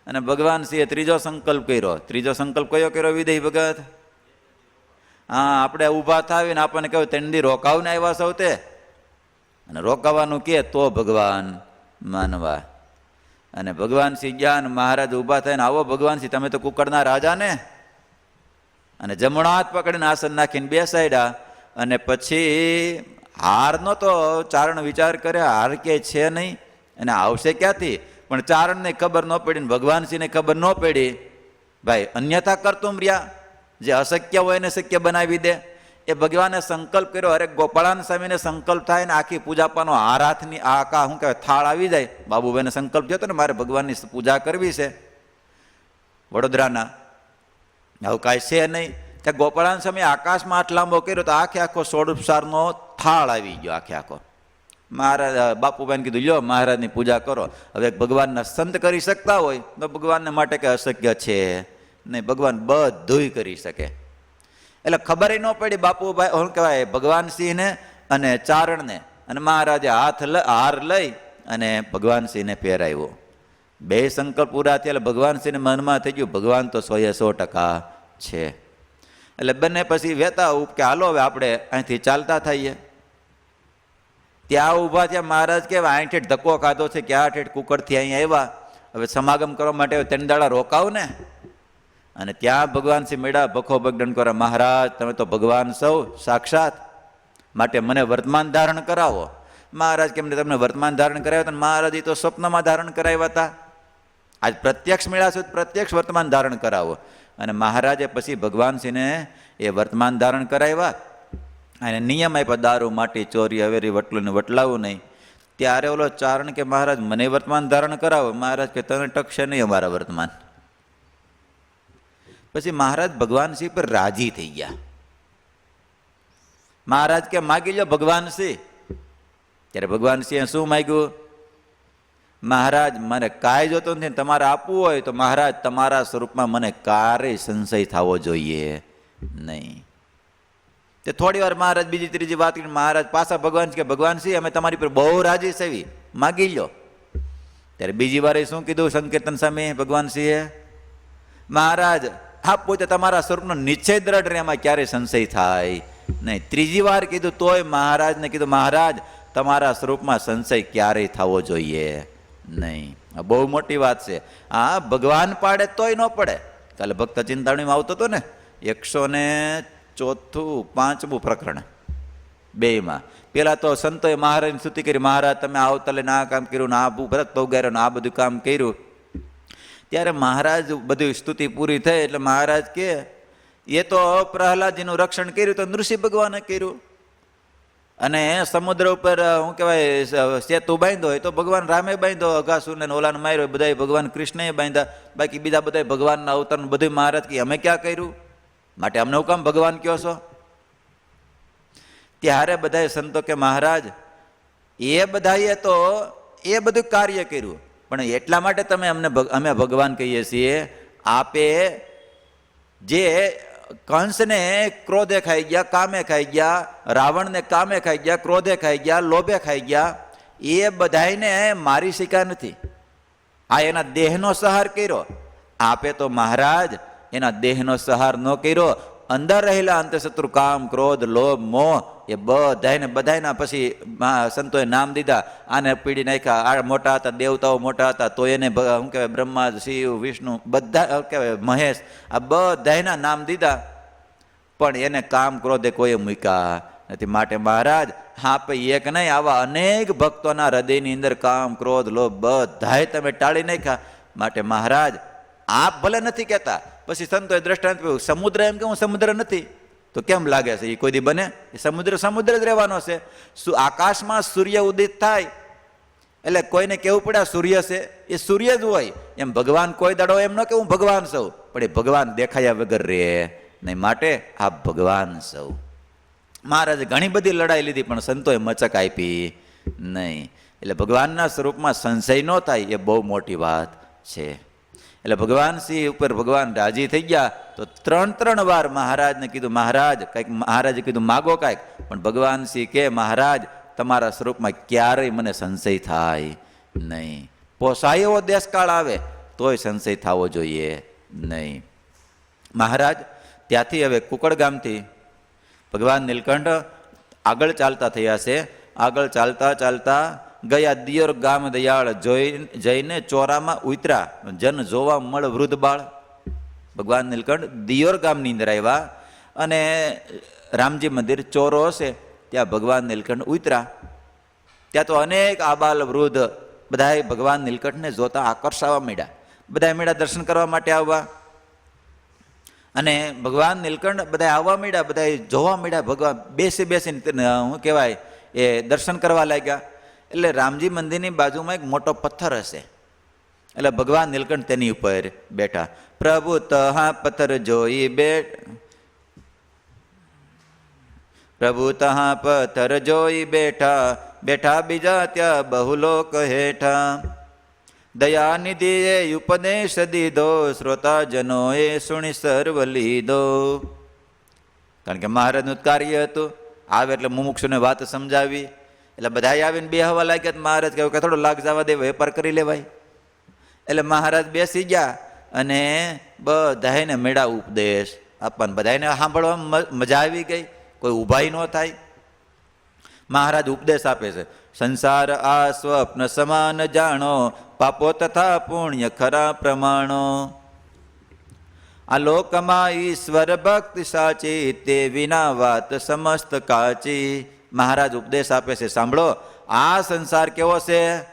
અને ભગવાન સિંહે ત્રીજો સંકલ્પ કર્યો. ત્રીજો સંકલ્પ કયો કર્યો વિદેહી ભગત? હા, આપણે ઊભા થાવીને આપણને કહ્યું 3 દી રોકાવને આવ્યા સૌ તે, અને રોકાવાનું કે તો ભગવાન માનવા. અને ભગવાન સિંહ જ્ઞાન મહારાજ ઊભા થઈને આવો ભગવાન સિંહ, તમે તો કુકડના રાજા ને. અને જમણો હાથ પકડીને આસન નાખીને બેસાડ્યા. અને પછી હારનો તો ચારણ વિચાર કરે, હાર કે છે નહીં અને આવશે ક્યાંથી? પણ ચારણને ખબર ન પડી ને ભગવાન સિંહને ખબર ન પડી. ભાઈ અન્યથા કરતું રહ્યા, જે અશક્ય હોય એને શક્ય બનાવી દે. એ ભગવાને સંકલ્પ કર્યો. અરે ગોપાળાન સ્વામીને સંકલ્પ થાય ને આખી પૂજાપાનો હાર હાથની આકા શું કહેવાય થાળ આવી જાય. બાબુભાઈને સંકલ્પ થયો હતો ને મારે ભગવાનની પૂજા કરવી છે વડોદરાના, આવું કાંઈ છે નહીં. ત્યાં ગોપાળાન સ્વામી આકાશમાં હાથ લાંબો કર્યો તો આખે આખો 16 સારનો થાળ આવી ગયો આખે આખો. મહારાજ બાપુભાઈને કીધું લ્યો મહારાજની પૂજા કરો. હવે ભગવાનના સંત કરી શકતા હોય તો ભગવાનને માટે કે અશક્ય છે નહીં, ભગવાન બધુંય કરી શકે. એટલે ખબર ન પડી બાપુભાઈ શું કહેવાય ભગવાન સિંહને અને ચારણને. અને મહારાજે હાર લઈ અને ભગવાન સિંહને પહેરાવ્યો. 2 સંકલ્પ પૂરા થયા. એટલે ભગવાન સિંહને મનમાં થઈ ગયું ભગવાન તો 100% છે. એટલે બંને પછી વહેતા કે હાલો હવે આપણે અહીંથી ચાલતા થઈએ. ત્યાં ઊભા થયા. મહારાજ કહેવાય અહીં ઠેઠ ધક્કો ખાધો છે, ક્યાં ઠેઠ કુકડથી અહીં આવ્યા, હવે સમાગમ કરવા માટે 3 દાડા રોકાવ ને. અને ત્યાં ભગવાન સિંહ મેળા ભખો બગડન કરે, મહારાજ તમે તો ભગવાન સૌ સાક્ષાત, માટે મને વર્તમાન ધારણ કરાવો. મહારાજ કેમને તમને વર્તમાન ધારણ કરાવ્યા હતા? મહારાજ તો સ્વપ્નમાં ધારણ કરાવ્યા હતા. આજ પ્રત્યક્ષ મેળા છે, પ્રત્યક્ષ વર્તમાન ધારણ કરાવો. અને મહારાજે પછી ભગવાન સિંહને એ વર્તમાન ધારણ કરાવ્યા. અને નિયમ આપ્યા દારૂ માટી ચોરી હવેરી વટલું ને વટલાવું નહીં. ત્યારે ઓલો ચારણ કે મહારાજ મને વર્તમાન ધારણ કરાવો. મહારાજ કે તને ટકશે નહીં અમારા વર્તમાન. પછી મહારાજ ભગવાન સિંહ પર રાજી થઈ ગયા. મહારાજ કે માગી લો ભગવાન સિંહ. ત્યારે ભગવાન સિંહે શું માગ્યું? મહારાજ મને કાંઈ જોતો નથી, તમારે આપવું હોય તો મહારાજ તમારા સ્વરૂપમાં મને ક્યારેય સંશય થવો જોઈએ નહીં. તે થોડી વાર મહારાજ બીજી ત્રીજી વાત કરી. મહારાજ પાછા ભગવાન કે ભગવાન સિંહ અમે તમારી પર બહુ રાજી સેવી, માગી લો. ત્યારે બીજી વાર શું કીધું સંકીર્તન સામે ભગવાન સિંહે? મહારાજ આપ પોતે તમારા સ્વરૂપનો નિશ્ચય દ્રઢ રહે, એમાં ક્યારે સંશય થાય નહીં. ત્રીજી વાર કીધું તોય મહારાજને કીધું, મહારાજ તમારા સ્વરૂપમાં સંશય ક્યારેય થવો જોઈએ નહીં. આ બહુ મોટી વાત છે. હા, ભગવાન પાડે તોય ન પડે. કાલે ભક્ત ચિંતામણીમાં આવતો હતો ને 104 પ્રકરણ, બેમાં પેલા તો સંતોએ મહારાજની સ્તુતિ કરી, મહારાજ તમે આવતા ને આ કામ કર્યું ને આ ભરત પગાર્યો ને આ બધું કામ કર્યું. ત્યારે મહારાજ બધી સ્તુતિ પૂરી થઈ એટલે મહારાજ કે એ તો પ્રહલાદજીનું રક્ષણ કર્યું તો નૃસિંહ ભગવાને કર્યું, અને સમુદ્ર ઉપર શું કહેવાય સેતુ બાંધ્યો હોય તો ભગવાન રામે બાંધ્યો, અઘાસુરને ઓલાને માર્યો બધા ભગવાન કૃષ્ણએ બાંધ્યા, બાકી બીજા બધા ભગવાનના અવતારનું બધું મહારાજ કે અમે ક્યાં કર્યું, માટે અમને હું કામ ભગવાન કહો છો? ત્યારે બધા સંતો કે મહારાજ એ બધાએ તો એ બધું કાર્ય કર્યું, પણ એટલા માટે તમે અમે ભગવાન કહીએ છીએ. આપે જે કંસને ક્રોધે ખાઈ ગયા, કામે ખાઈ ગયા, રાવણને કામે ખાઈ ગયા, ક્રોધે ખાઈ ગયા, લોભે ખાઈ ગયા, એ બધાને મારી શક્યા નથી. આ એના દેહનો સહાર કર્યો. આપે તો મહારાજ એના દેહનો સહાર ન કર્યો, અંદર રહેલા અંતઃશત્રુ કામ, ક્રોધ, લોભ, મોહ એ બધાના પછી સંતોએ નામ દીધા. આને પીડી નાખ્યા, આ મોટા હતા, દેવતાઓ મોટા હતા તો એને શું કહેવાય બ્રહ્મા, શિવ, વિષ્ણુ બધા કહેવાય મહેશ, આ બધાના નામ દીધા, પણ એને કામ ક્રોધે કોઈએ મૂક્યા નથી. માટે મહારાજ આપે એક નહીં, આવા અનેક ભક્તોના હૃદયની અંદર કામ, ક્રોધ, લોભ બધાય તમે ટાળી નાખ્યા. માટે મહારાજ આપ ભલે નથી કહેતા, પછી સંતોએ દ્રષ્ટાંત સમુદ્ર એમ કે હું સમુદ્ર નથી તો કેમ લાગે છે? એ કોઈ દી બને? એ સમુદ્ર સમુદ્ર જ રહેવાનો છે. આકાશમાં સૂર્ય ઉદિત થાય એટલે કોઈને કેવું પડે સૂર્ય છે, એ સૂર્ય જ હોય. એમ ભગવાન કોઈ દાડો એમ ન કે હું ભગવાન સૌ, પણ એ ભગવાન દેખાયા વગર રહે નહીં. માટે આપ ભગવાન સૌ. મહારાજે ઘણી બધી લડાઈ લીધી પણ સંતોએ મચક આપી નહીં. એટલે ભગવાનના સ્વરૂપમાં સંશય ન થાય એ બહુ મોટી વાત છે. એટલે ભગવાન સિંહ ઉપર ભગવાન રાજી થઈ ગયા તો 3 વાર મહારાજને કીધું, મહારાજ કંઈક, મહારાજે કીધું માગો કાંઈક, પણ ભગવાન સિંહ કે મહારાજ તમારા સ્વરૂપમાં ક્યારેય મને સંશય થાય નહીં. પોસાય એવો દેશકાળ આવે તોય સંશય થવો જોઈએ નહીં. મહારાજ ત્યાંથી હવે કુકડ ગામથી ભગવાન નીલકંઠ આગળ ચાલતા થયા છે. આગળ ચાલતા ચાલતા ગયા દિયોર ગામ દયાળ જઈને ચોરામાં ઉતરા, જન જોવા મળ વૃદ્ધ બાળ. ભગવાન નીલકંઠ દિયોર ગામની અંદર આવ્યા અને રામજી મંદિર ચોરો હશે ત્યાં ભગવાન નીલકંઠ ઉતરા. ત્યાં તો અનેક આબાલ વૃદ્ધ બધાએ ભગવાન નીલકંઠને જોતા આકર્ષાવા માંડ્યા. બધા માંડ્યા દર્શન કરવા માટે આવવા, અને ભગવાન નીલકંઠ બધા આવવા માંડ્યા, બધા જોવા માંડ્યા. ભગવાન બેસીને શું કહેવાય એ દર્શન કરવા લાગ્યા. એટલે રામજી મંદિરની બાજુમાં એક મોટો પથ્થર હશે, એટલે ભગવાન નીલકંઠ તેની ઉપર બેઠા. પ્રભુ તહા પથ્થર જોઈ પ્રભુ તહા પથ્થર જોઈ બેઠા, બેઠા બીજા ત્યાં બહુ લોક હેઠા. દયાનિધિએ ઉપદેશ દીધો, શ્રોતાજનોએ સુણી સર્વ લીધો. કારણ કે મહારાજનું કાર્ય હતું, આવે એટલે મુમુક્ષુને વાત સમજાવી, એટલે બધા આવીને બે હવા લાગ્યા. મહારાજ કહ્યું કે થોડો લાગ જવા દે, વેપાર કરી લેવાય. એટલે મહારાજ બેસી ગયા અને બધાને મેળા ઉપદેશ આપવાને, બધાને સાંભળવામાં મજા આવી ગઈ, કોઈ ઊભાઈ ન થાય. મહારાજ ઉપદેશ આપે છે, સંસાર આ સ્વપ્ન સમાન જાણો, પાપો તથા પુણ્ય ખરા પ્રમાણો. આ લોકમાં ઈશ્વર ભક્તિ સાચી, તે વિના વાત સમસ્ત કાચી. મહારાજ ઉપદેશ આપે છે, સાંભળો, આ સંસાર કેવો છે?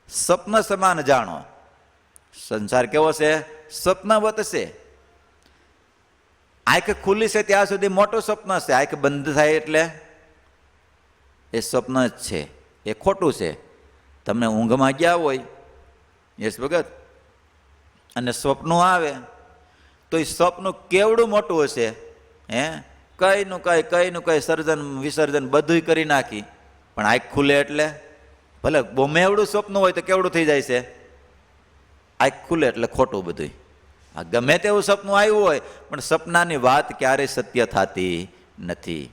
સ્વપ્ન સમાન જાણો. સંસાર કેવો છે? સ્વપ્નવત છે. આંખ ખુલ્લી છે ત્યાં સુધી મોટું સ્વપ્ન છે, આંખ બંધ થાય એટલે એ સ્વપ્ન જ છે, એ ખોટું છે. તમને ઊંઘમાં ગયા હોય યસ ભગત અને સ્વપ્ન આવે તો એ સ્વપ્ન કેવડું મોટું હશે, હે કઈનું કઈ સર્જન વિસર્જન બધું કરી નાખી, પણ આંખ ખુલે એટલે ભલે મેવડું સ્વપ્ન હોય તો કેવડું થઈ જાય છે? આંખ ખુલે એટલે ખોટું બધું. આ ગમે તેવું સપનું આવ્યું હોય પણ સપનાની વાત ક્યારેય સત્ય થતી નથી.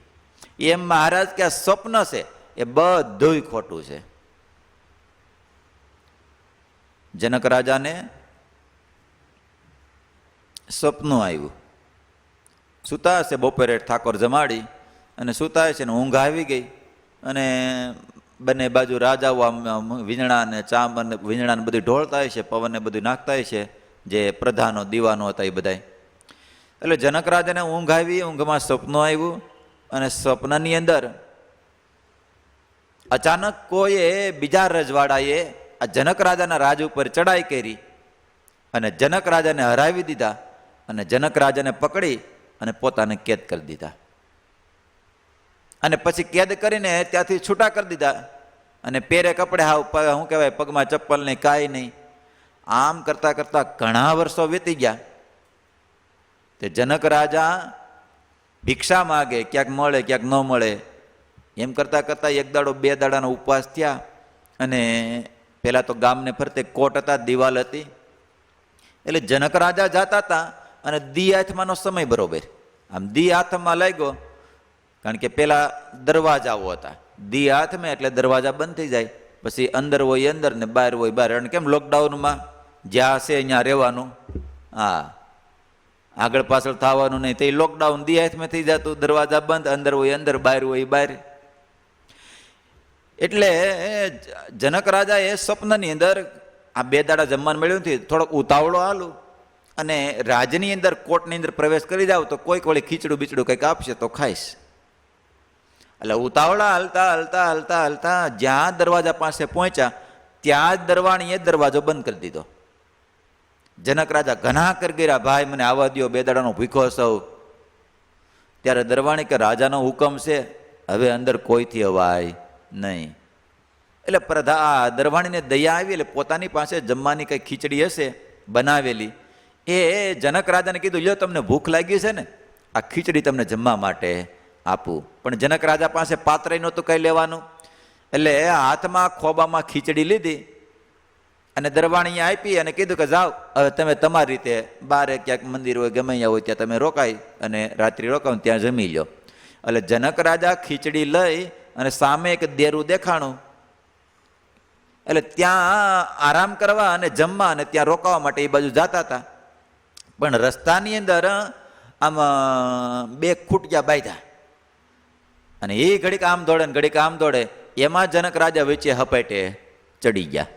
એમ મહારાજ કે આ સ્વપ્ન છે એ બધું ખોટું છે. જનક રાજાને સપનું આવ્યું, સુતા હશે બપોરે ઠાકોર જમાડી અને સૂતા છે ને ઊંઘ આવી ગઈ, અને બંને બાજુ રાજાઓ આમ વીંજણા ને ચામ અને વીંજણાને બધું ઢોળતા હોય છે, પવનને બધું નાખતા હોય છે, જે પ્રધાનો દીવાનો હતા એ બધાય. એટલે જનક રાજાને ઊંઘ આવી, ઊંઘમાં સપનું આવ્યું, અને સ્વપ્નની અંદર અચાનક કોઈએ બીજા રજવાડાએ આ જનક રાજાના રાજ ઉપર ચડાઈ કરી અને જનક રાજાને હરાવી દીધા, અને જનક રાજાને પકડી અને પોતાને કેદ કરી દીધા, અને પછી કેદ કરીને ત્યાંથી છૂટા કરી દીધા, અને પેરે કપડે હાવ શું કહેવાય પગમાં ચપ્પલ નહીં, કાંઈ નહીં. આમ કરતાં કરતાં ઘણા વર્ષો વીતી ગયા. તે જનક રાજા ભિક્ષા માગે, ક્યાંક મળે ક્યાંક ન મળે, એમ કરતાં કરતાં એક દાડો બે દાડાનો ઉપવાસ થયા. અને પહેલાં તો ગામને ફરતે કોટ હતા, દિવાલ હતી, એટલે જનક રાજા જતા હતા, અને દી હાથમાંનો સમય બરોબર આમ દી હાથમાં લાગ્યો, કારણ કે પેલા દરવાજાઓ હતા, દી હાથમાં એટલે દરવાજા બંધ થઈ જાય, પછી અંદર હોય અંદર ને બહાર હોય બહાર. અને કેમ લોકડાઉનમાં જ્યાં હશે અહીંયા રહેવાનું, હા, આગળ પાછળ થવાનું નહીં, તે લોકડાઉન દી હાથમાં થઈ જતું, દરવાજા બંધ, અંદર હોય અંદર બહાર હોય બહાર. એટલે જનક રાજા એ સ્વપ્નની અંદર આ બે દાડા જમવાનું મળ્યું નથી, થોડોક ઉતાવળો હાલું, અને રાજની અંદર કોટની અંદર પ્રવેશ કરી જાવ તો કોઈક વળી ખીચડું બીચડું કંઈક આપશે તો ખાઈશ. એટલે ઉતાવળા હલતા હલતા હલતા હલતા જ્યાં દરવાજા પાસે પહોંચ્યા ત્યાં જ દરવાણીએ દરવાજો બંધ કરી દીધો. જનક રાજા ઘણા કરી ગયા, ભાઈ મને આવવા દો, બે દાડાનો ભૂખો સૌ. ત્યારે દરવાણી કે રાજાનો હુકમ છે, હવે અંદર કોઈથી અવાય નહીં. એટલે દરવાણીને દયા આવી, એટલે પોતાની પાસે જમવાની કંઈ ખીચડી હશે બનાવેલી, એ જનક રાજાને કીધું, લ્યો તમને ભૂખ લાગી છે ને, આ ખીચડી તમને જમવા માટે આપું. પણ જનક રાજા પાસે પાત્ર નહોતું કંઈ લેવાનું, એટલે હાથમાં ખોબામાં ખીચડી લીધી અને દરવાણીએ આપી અને કીધું કે જાઓ હવે તમે તમારી રીતે બારે ક્યાંક મંદિર હોય ગમે ત્યાં હોય ત્યાં તમે રોકાઈ અને રાત્રિ રોકાવ ત્યાં જમી લો. એટલે જનક રાજા ખીચડી લઈ અને સામે એક દેરું દેખાણું, એટલે ત્યાં આરામ કરવા અને જમવા અને ત્યાં રોકાવા માટે એ બાજુ જતા હતા. પણ રસ્તાની અંદર આમ બે ખૂટિયા બાંધ્યા, અને એ ઘડીક આમ દોડે ને ઘડીક આમ દોડે, એમાં જનક રાજા વચ્ચે હપેટે ચડી ગયા.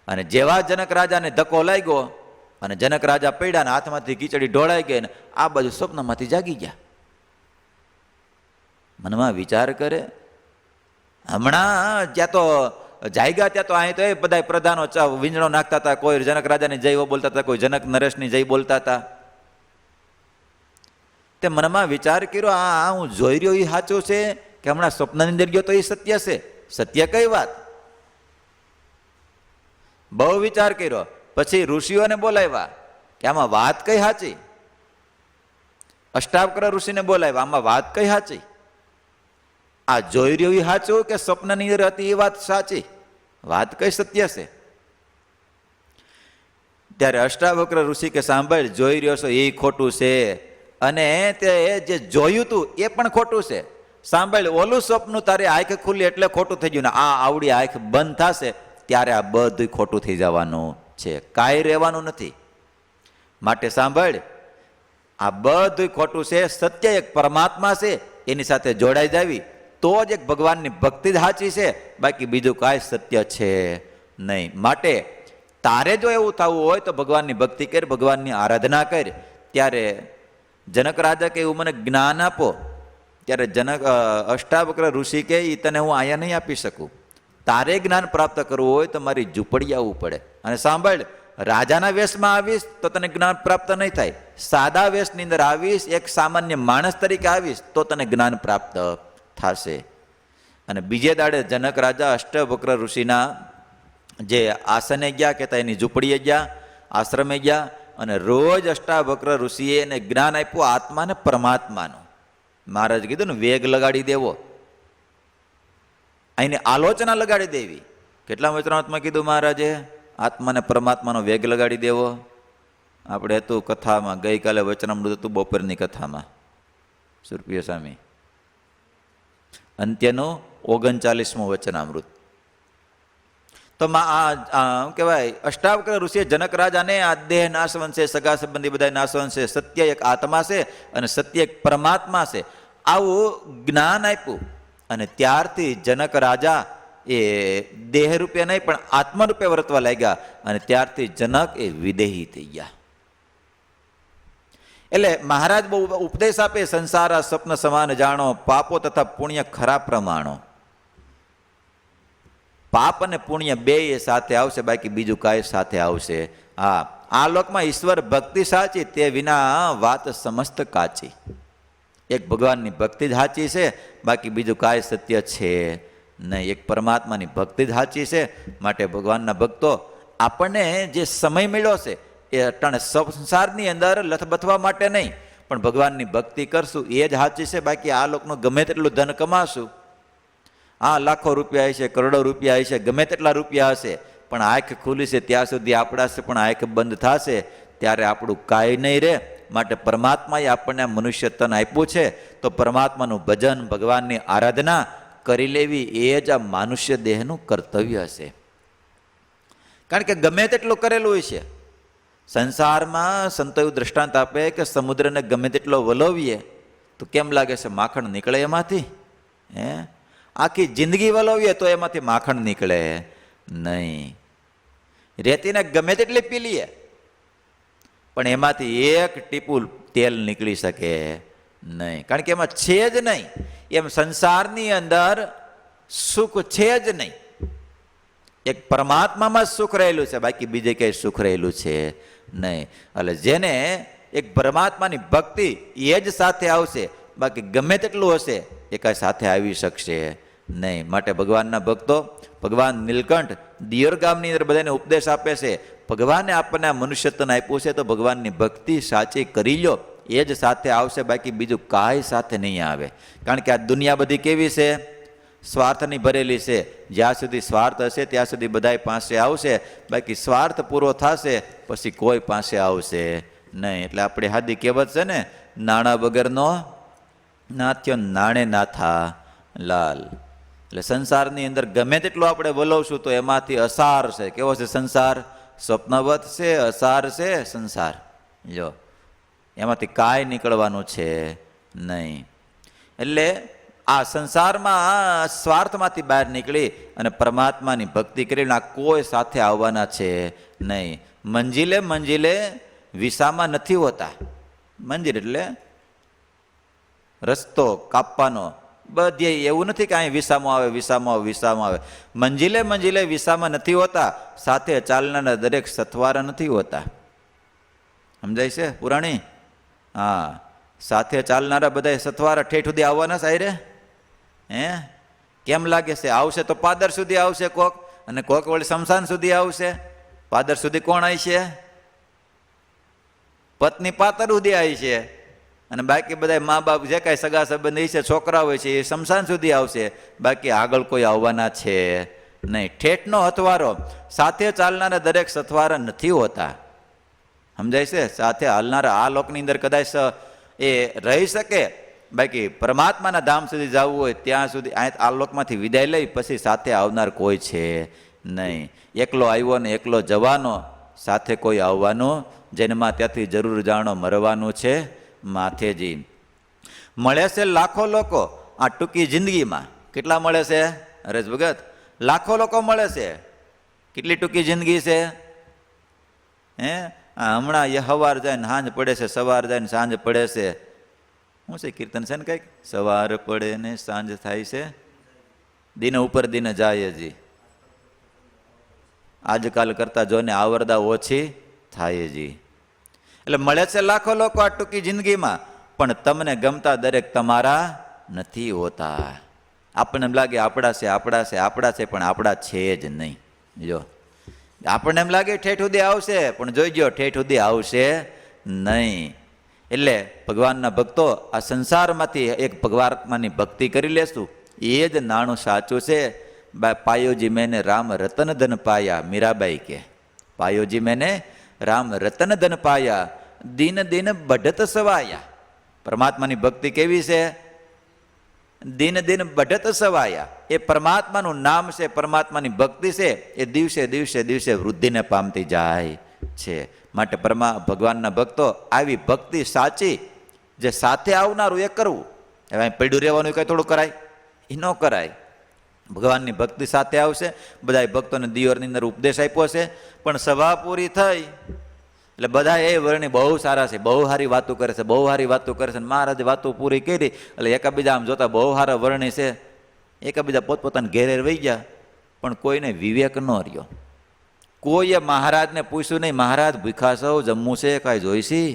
અને જેવા જનક રાજાને ધક્કો લાગ્યો અને જનક રાજા પડ્યા ને હાથમાંથી ખીચડી ઢોળાઈ ગઈ ને આ બાજુ સ્વપ્નમાંથી જાગી ગયા. મનમાં વિચાર કરે, હમણાં જ્યાં તો જાગ્યા ત્યાં તો અહીં તો એ બધા પ્રધાનો વીંજણો નાખતા હતા, કોઈ જનક રાજાની જય બોલતા હતા, કોઈ જનક નરેશની જય બોલતા હતા. તે મનમાં વિચાર કર્યો, આ હું જોઈ રહ્યો એ સાચું છે કે હમણાં સ્વપ્નની અંદર ગયો તો એ સત્ય છે? સત્ય કઈ વાત? બહુ વિચાર કર્યો. પછી ઋષિઓને બોલાવ્યા કે આમાં વાત કઈ સાચી. અષ્ટાવક્ર ઋષિને બોલાવ્યા, આમાં વાત કઈ સાચી? આ જોઈ રહ્યું એ સાચું કે સ્વપ્નની અંદર હતી એ વાત સાચી? વાત કઈ સત્ય છે? ત્યારે અષ્ટાવક્ર ઋષિ કે સાંભળ, જોઈ રહ્યો છો એ ખોટું છે, અને તે જે જોયું તું એ પણ ખોટું છે. સાંભળ, ઓલું સ્વપ્ન તારી આંખ ખુલ્લી એટલે ખોટું થઈ ગયું ને આ આવડી આંખ બંધ થશે ત્યારે આ બધું ખોટું થઈ જવાનું છે, કાંઈ રહેવાનું નથી. માટે સાંભળ, આ બધું ખોટું છે, સત્ય એક પરમાત્મા છે, એની સાથે જોડાઈ જાવી તો જ એક ભગવાનની ભક્તિ જ સાચી છે, બાકી બીજું કાંઈ સત્ય છે નહીં. માટે તારે જો એવું થવું હોય તો ભગવાનની ભક્તિ કર, ભગવાનની આરાધના કર. ત્યારે જનક રાજા કે એવું મને જ્ઞાન આપો. ત્યારે અષ્ટાવક્ર ઋષિ કે એ તને હું અહીંયા નહીં આપી શકું, તારે જ્ઞાન પ્રાપ્ત કરવું હોય તો મારી ઝૂંપડી આવવું પડે. અને સાંભળ, રાજાના વેશમાં આવીશ તો તને જ્ઞાન પ્રાપ્ત નહીં થાય, સાદા વેશની અંદર આવીશ, એક સામાન્ય માણસ તરીકે આવીશ તો તને જ્ઞાન પ્રાપ્ત થશે. અને બીજે દાડે જનક રાજા અષ્ટાવક્ર ઋષિના જે આસને ગયા કહેતા એની ઝૂંપડીએ ગયા, આશ્રમે ગયા, અને રોજ અષ્ટાવક્ર ઋષિએ એને જ્ઞાન આપ્યું આત્માને પરમાત્માનું. મહારાજ કીધું ને વેગ લગાડી દેવો, અહીંની આલોચના લગાડી દેવી. કેટલા વચનાત્મા કીધું મહારાજે? આત્માને પરમાત્માનો વેગ લગાડી દેવો. આપણે હતું કથામાં, ગઈકાલે વચનામૃત હતું બપોરની કથામાં, સુરપ્રિય સ્વામી, અંત્યનું 39મું વચનામૃત. તો શું કહેવાય, અષ્ટાવક્ર ઋષિએ જનક રાજાને આ દેહ નાશવંત છે, સગા સંબંધી બધા નાશવંત છે, સત્ય એક આત્મા છે અને સત્ય એક પરમાત્મા છે, આવું જ્ઞાન આપ્યું અને ત્યારથી જનક રાજા એ દેહ રૂપે નહીં પણ આત્મરૂપે વર્તવા લાગ્યા અને ત્યારથી જનક એ વિદેહી થઈ ગયા. એટલે મહારાજ બહુ ઉપદેશ આપે, સંસાર સ્વપ્ન સમાન જાણો, પાપો તથા પુણ્ય ખરા પ્રમાણો. પાપ અને પુણ્ય બે એ સાથે આવશે, બાકી બીજું કાંઈ સાથે આવશે. હા, આ લોકમાં ઈશ્વર ભક્તિ સાચી, તે વિના વાત સમસ્ત કાચી. એક ભગવાનની ભક્તિ જ સાચી છે, બાકી બીજું કાંઈ સત્ય છે નહીં. એક પરમાત્માની ભક્તિ જ સાચી છે. માટે ભગવાનના ભક્તો, આપણને જે સમય મળ્યો છે એ અટાણે સંસારની અંદર લથબથવા માટે નહીં, પણ ભગવાનની ભક્તિ કરશું એ જ સાચી છે. બાકી આ લોકનું ગમે તેટલું ધન કમાશું, હા લાખો રૂપિયા હશે, કરોડો રૂપિયા હશે, ગમે તેટલા રૂપિયા હશે, પણ આંખ ખુલી છે ત્યાં સુધી આપણા છે, પણ આંખ બંધ થશે ત્યારે આપણું કાંઈ નહીં રહે. માટે પરમાત્માએ આપણને મનુષ્ય તન આપ્યું છે, તો પરમાત્માનું ભજન, ભગવાનની આરાધના કરી લેવી એ જ આ મનુષ્ય દેહનું કર્તવ્ય છે. કારણ કે ગમે તેટલું કરેલું હોય છે સંસારમાં. સંતો એવું દ્રષ્ટાંત આપે કે સમુદ્રને ગમે તેટલો વલોવીએ તો કેમ લાગે છે? માખણ નીકળે એમાંથી? આખી જિંદગી વલોવીએ તો એમાંથી માખણ નીકળે નહીં. રેતીને ગમે તેટલી પી લઈએ પણ એમાંથી એક ટીપું તેલ નીકળી શકે નહીં, કારણ કે એમાં છે જ નહીં. એમ સંસારની અંદર સુખ છે જ નહીં. એક પરમાત્મામાં જ સુખ રહેલું છે, બાકી બીજે ક્યાંય સુખ રહેલું છે નહીં. એટલે જેને એક પરમાત્માની ભક્તિ એ જ સાથે આવશે, બાકી ગમે તેટલું હશે એ કાંઈ સાથે આવી શકશે નહીં. માટે ભગવાનના ભક્તો, ભગવાન નીલકંઠ દિયોર ગામની અંદર બધાને ઉપદેશ આપે છે, ભગવાને આપણને મનુષ્ય તન આપ્યું છે તો ભગવાનની ભક્તિ સાચી કરી લો, એ જ સાથે આવશે, બાકી બીજું કાંઈ સાથે નહીં આવે. કારણ કે આ દુનિયા બધી કેવી છે? સ્વાર્થની ભરેલી છે. જ્યાં સુધી સ્વાર્થ હશે ત્યાં સુધી બધા પાસે આવશે, બાકી સ્વાર્થ પૂરો થશે પછી કોઈ પાસે આવશે નહીં. એટલે આપણે હાદી કહેવત છે ને, નાણાં વગરનો નાથ્યો નાણે નાથા લાલ. એટલે સંસારની અંદર ગમે તેટલું આપણે વલોવશું તો એમાંથી અસાર છે. કેવો છે સંસાર? સ્વપ્નવત છે, અસાર છે સંસાર. જો એમાંથી કાંઈ નીકળવાનું છે નહીં. એટલે આ સંસારમાં સ્વાર્થમાંથી બહાર નીકળી અને પરમાત્માની ભક્તિ કરીને આ કોઈ સાથે આવવાના છે નહીં. મંજિલે મંજિલે વિસામાં નથી હોતા. મંજિલ એટલે રસ્તો કાપવાનો. બધે એવું નથી કે અહીં વિસામો આવે, વિસામો આવે, વિસામો આવે. મંજિલે મંજિલે વિસામાં નથી હોતા. સાથે ચાલનારા દરેક સથવારા નથી હોતા. સમજાય છે પુરાણી? હા, સાથે ચાલનારા બધા સથવારા ઠેઠ સુધી આવવાના સાયરે. કેમ લાગે છે? આવશે તો પાદર સુધી આવશે કોક, અને કોક વળી શમશાન સુધી આવશે. પાદર સુધી કોણ આવી છે? પત્ની પાતર સુધી આવી છે, અને બાકી બધા મા બાપ જે કાંઈ સગા સંબંધી છે, છોકરા હોય છે, એ શમશાન સુધી આવશે, બાકી આગળ કોઈ આવવાના છે નહીં. ઠેઠનો હથવારો. સાથે ચાલનારા દરેક સથવારા નથી હોતા. સમજાય છે? સાથે હાલનારા આ લોકની અંદર કદાચ એ રહી શકે, બાકી પરમાત્માના ધામ સુધી જવું હોય ત્યાં સુધી આ લોકમાંથી વિદાય લઈ પછી સાથે આવનાર કોઈ છે નહીં. એકલો આવ્યો ને એકલો જવાનો, સાથે કોઈ આવવાનું જેનમાં ત્યાંથી જરૂર જાણો મરવાનું છે માથેજી. મળે છે લાખો લોકો આ ટૂંકી જિંદગીમાં. કેટલા મળે છે હરેશ ભગત? લાખો લોકો મળે છે. કેટલી ટૂંકી જિંદગી છે? હમણાં એ સવાર જાય ને સાંજ પડે છે, સવાર જાય ને સાંજ પડે છે. શું છે કીર્તન છે ને કંઈક? સવાર પડે ને સાંજ થાય છે, દિન ઉપર દિન જાય જી, આજકાલ કરતા જોને આવરદા ઓછી થાય જી. એટલે મળે છે લાખો લોકો આ ટૂંકી જિંદગીમાં, પણ તમને ગમતા દરેક તમારા નથી હોતા. આપણને એમ લાગે આપણા છે, આપણા છે, આપણા છે, પણ આપણા છે જ નહીં. જો આપણને એમ લાગે ઠેઠ સુધી આવશે, પણ જોઈજો ઠેઠ સુધી આવશે નહીં. એટલે ભગવાનના ભક્તો, આ સંસારમાંથી એક ભગવાત્માની ભક્તિ કરી લેશું એ જ નાણું સાચું છે. પાયોજી મેને રામ રતન ધન પાયા, મીરાબાઈ કે પાયોજી મેને રામ રતન ધન પાયા, દિન દિન બઢત સવાયા. પરમાત્માની ભક્તિ કેવી છે? દિન દિન બઢત સવાયા. એ પરમાત્માનું નામ છે, પરમાત્માની ભક્તિ છે, એ દિવસે દિવસે દિવસે વૃદ્ધિને પામતી જાય છે. માટે ભગવાનના ભક્તો આવી ભક્તિ સાચી જે સાથે આવનારું એ કરવું. હવે અહીં પડ્યું રહેવાનું કંઈ થોડું કરાય, એ ન કરાય. ભગવાનની ભક્તિ સાથે આવશે, બધા ભક્તોને દિયોરની અંદર ઉપદેશ આપ્યો છે, પણ સભા પૂરી થઈ એટલે બધા એ વર્ણી બહુ સારા છે, બહુ સારી વાતો કરે છે, બહુ સારી વાતો કરે છે. મહારાજે વાતો પૂરી કરી એટલે એકાબીજા આમ જોતા બહુ સારા વર્ણી છે, એકાબીજા પોતપોતાના ઘેરે વહી ગયા, પણ કોઈને વિવેક ન રહ્યો. કોઈએ મહારાજને પૂછ્યું નહીં, મહારાજ ભૂખા સૌ જમવું છે, કાંઈ જોઈશી?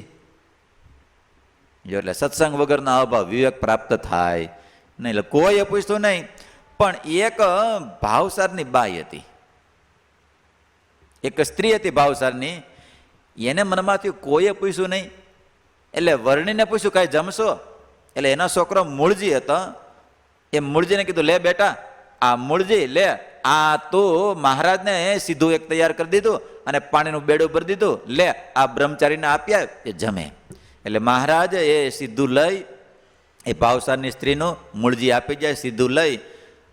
જો એટલે સત્સંગ વગરના અભાવ વિવેક પ્રાપ્ત થાય નહીં. એટલે કોઈએ પૂછતું નહીં. પણ એક ભાવસારની બાઈ હતી, એક સ્ત્રી હતી ભાવસારની, એને મનમાં થયું કોઈએ પૂછ્યું નહીં, એટલે વર્ણીને પૂછ્યું કાંઈ જમશો? એટલે એના છોકરો મૂળજી હતો, એ મૂળજીને કીધું લે બેટા, આ મૂળજી લે, આ તું મહારાજને સીધું એક તૈયાર કરી દીધું અને પાણીનું બેડું ભરી દીધું, લે આ બ્રહ્મચારીને આપ્યા એ જમે. એટલે મહારાજ એ સીધું લઈ, એ ભાવસારની સ્ત્રીનું મૂળજી આપી જાય, સીધું લઈ